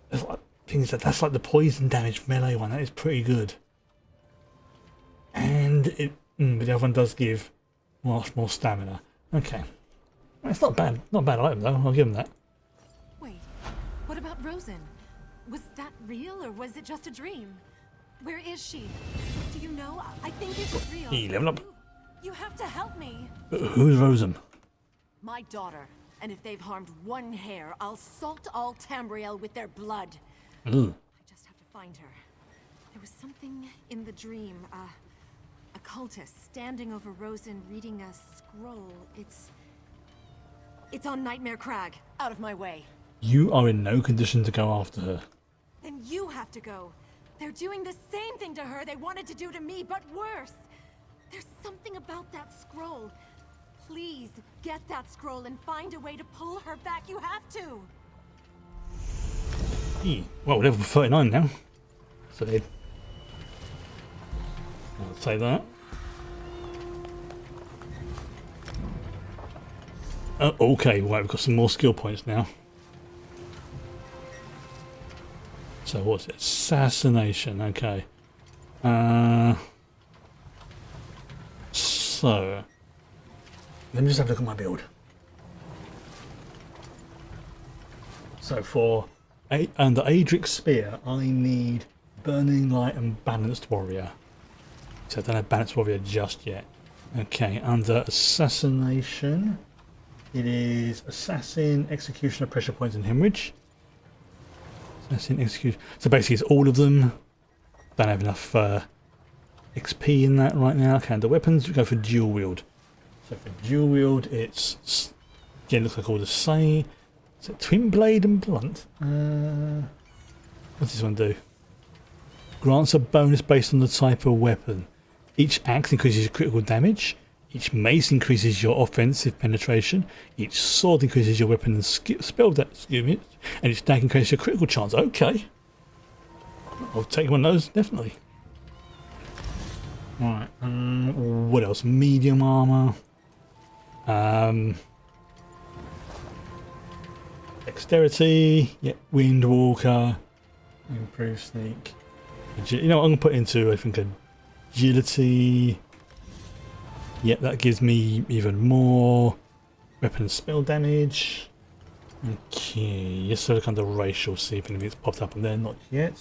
There's like things that's like the poison damage melee one. That is pretty good. And it, but the other one does give much more stamina. Okay, it's not bad. Not a bad item though. I'll give them that. Wait, what about Rosen? Was that real or was it just a dream? Where is she? Do you know? I think it was real. He level up. You have to help me. Who's Rosen? My daughter. And if they've harmed one hair, I'll salt all Tamriel with their blood. Ooh. I just have to find her. There was something in the dream. A cultist standing over Rosen reading a scroll. It's on Nightmare Crag. Out of my way. You are in no condition to go after her. Then you have to go. They're doing the same thing to her they wanted to do to me, but worse. There's something about that scroll. Please, get that scroll and find a way to pull her back. You have to! Well, we're level 39 now. So I'll say that. Okay, right, we've got some more skill points now. So what's it? Assassination, okay. So let me just have a look at my build. So for under Adric's Spear, I need Burning Light and Balanced Warrior. So I don't have Balanced Warrior just yet. Okay, under Assassination, it is Assassin, Executioner, Pressure Points, and Hemorrhage. Assassin, Execution. So basically, it's all of them. Don't have enough XP in that right now. Okay, under weapons, we go for Dual Wield. So for Dual Wield, it's again looks like all the same. So Twin Blade and Blunt. What's this one do? Grants a bonus based on the type of weapon. Each axe increases your critical damage. Each mace increases your offensive penetration. Each sword increases your weapon and spell that. Excuse me. And each dagger increases your critical chance. Okay. I'll take one of those, definitely. Right. What else? Medium armor. Dexterity. Yep. Windwalker. Improved sneak. You know what? I'm going to put into, I think, agility. Yep, that gives me even more weapon and spell damage. Okay, let's look under racial, see if anything's popped up on there. Not yet.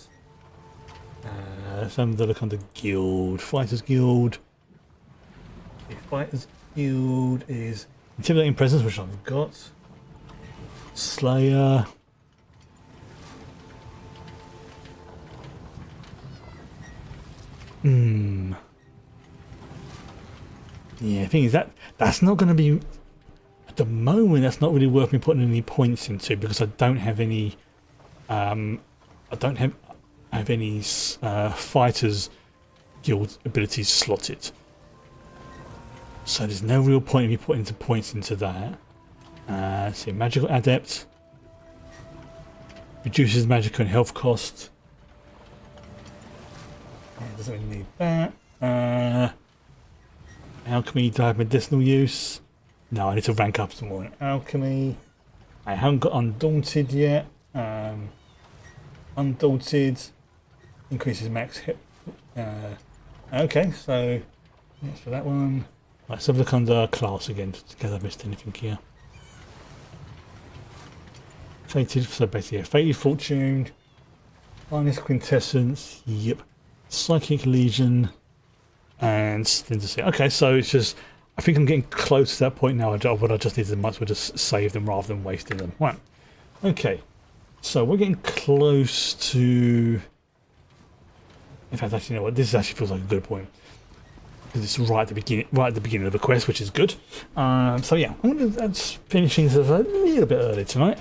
Let's have a look under guild. Fighters Guild. The Fighters Guild is Intimidating Presence, which I've got. Slayer. Yeah, the thing is that's not going to be at the moment. That's not really worth me putting any points into because I don't have any. I don't have any fighters guild abilities slotted. So there's no real point in me putting points into that. Let's see, Magical Adept reduces magical and health cost. Doesn't really need that. Alchemy, do I have medicinal use? No, I need to rank up some more in alchemy. I haven't got Undaunted yet. Undaunted increases max hit. Okay, so that's for that one. Let's have a look under class again, just in case I missed anything here. Fated, so basically a Fated Fortune. Finest Quintessence, yep. Psychic Legion, and Splinter Cell. Okay, so it's just, I think I'm getting close to that point now. What I just need to might as well just save them rather than wasting them. Right. Okay, so we're getting close to. In fact, actually, you know what? This actually feels like a good point because it's right at the beginning of the quest, which is good. So yeah, I'm going to finishing this a little bit early tonight.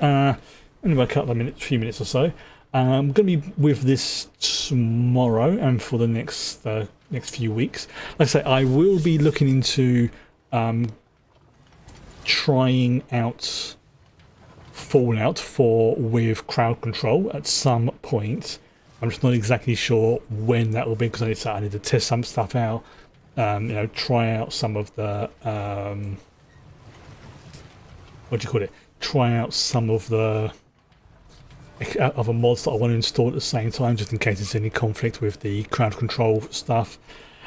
Only by a couple of minutes, few minutes or so. I'm going to be with this tomorrow and for the next few weeks. Like I say, I will be looking into trying out Fallout 4 with crowd control at some point. I'm just not exactly sure when that will be because I need to test some stuff out. You know, try out some of the what do you call it? Try out some of the other mods that I want to install at the same time, just in case there's any conflict with the crowd control stuff.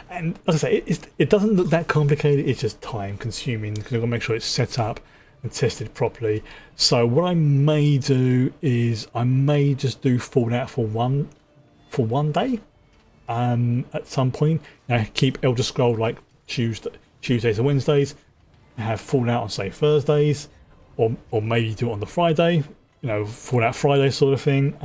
And like I say, it doesn't look that complicated. It's just time consuming because I've got to make sure it's set up and tested properly. So what I may do is I may just do Fallout for one day. At some point, you know, keep Elder Scroll like Tuesdays and Wednesdays, and have Fallout on say Thursdays, or maybe do it on the Friday. You know, Fallout Friday sort of thing.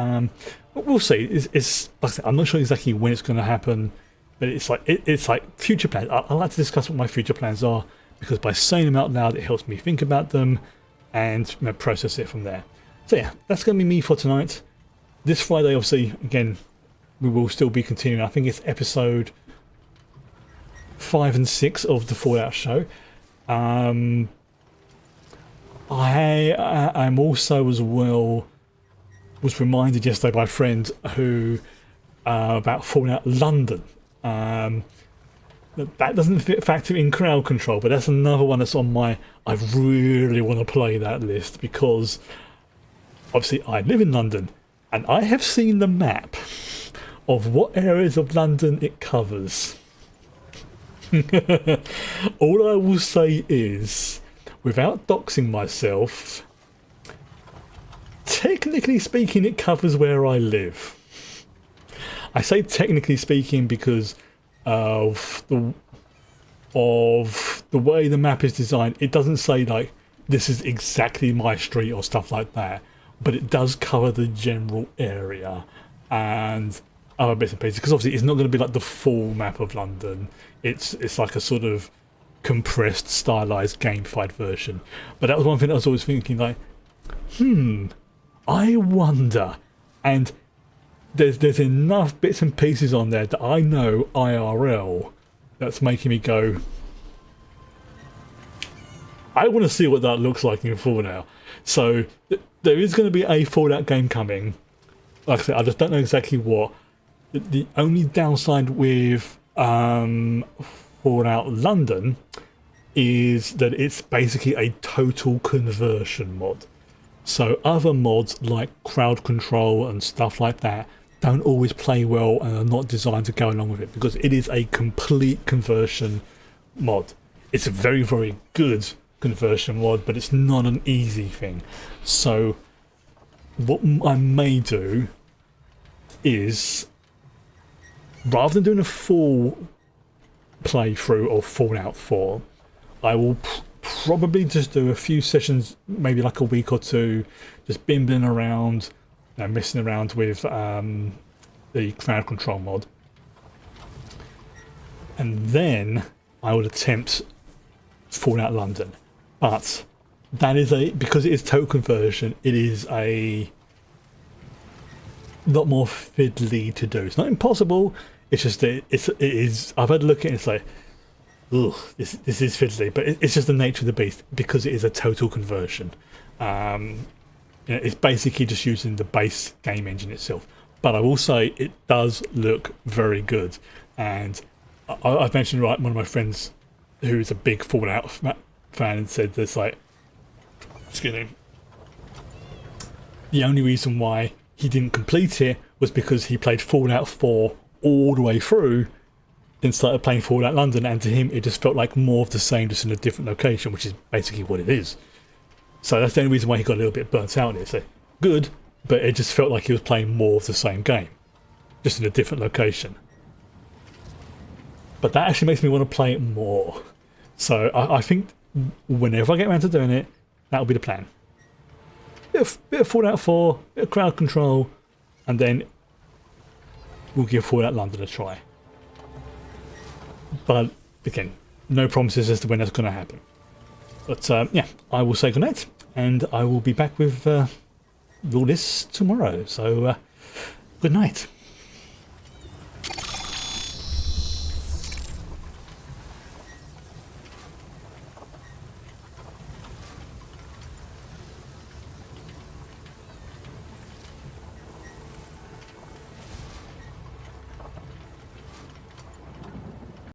But we'll see. It's like I said, I'm not sure exactly when it's going to happen, but it's like future plans. I like to discuss what my future plans are because by saying them out loud, it helps me think about them and, you know, process it from there. So yeah, that's going to be me for tonight. This Friday, obviously, again, we will still be continuing. I think it's episode 5 and 6 of the Fallout show. I'm also as well was reminded yesterday by a friend who about Fallout London. That doesn't factor in crowd control, but that's another one that's on my I really want to play that list because obviously I live in London and I have seen the map of what areas of London it covers. All I will say is, without doxing myself, technically speaking, it covers where I live. I say technically speaking because of the way the map is designed. It doesn't say like this is exactly my street or stuff like that, but it does cover the general area and other bits and pieces. Because obviously, it's not going to be like the full map of London. It's like a sort of compressed, stylized, gamified version. But that was one thing I was always thinking, like, I wonder. And there's enough bits and pieces on there that I know IRL that's making me go, I want to see what that looks like in Fallout. So there is going to be a Fallout game coming. Like I said, I just don't know exactly what. The only downside with Fallout London is that it's basically a total conversion mod. So other mods like crowd control and stuff like that don't always play well and are not designed to go along with it because it is a complete conversion mod. It's a very, very good conversion mod, but it's not an easy thing. So what I may do is, rather than doing a full playthrough of Fallout 4, I will probably just do a few sessions, maybe like a week or two, just bimbling around, you know, messing around with the crowd control mod. And then I would attempt Fallout London. But that is because it is total conversion, it is a lot more fiddly to do. It's not impossible. It's just that it is. I've had a look at it. It's like, ugh, this is fiddly, but it's just the nature of the beast because it is a total conversion. You know, it's basically just using the base game engine itself. But I will say it does look very good. And I've mentioned one of my friends who is a big Fallout fan and said there's like, excuse me, the only reason why he didn't complete it was because he played Fallout 4 all the way through, then started playing Fallout London, and to him it just felt like more of the same, just in a different location, which is basically what it is. So that's the only reason why he got a little bit burnt out on it. So good, but it just felt like he was playing more of the same game. just in a different location. But that actually makes me want to play it more. So I think whenever I get around to doing it, that'll be the plan. Bit of Fallout 4, bit of crowd control, and then we'll give Fallout London a try. But again, no promises as to when that's going to happen. But yeah, I will say goodnight, and I will be back with all this tomorrow. So good night.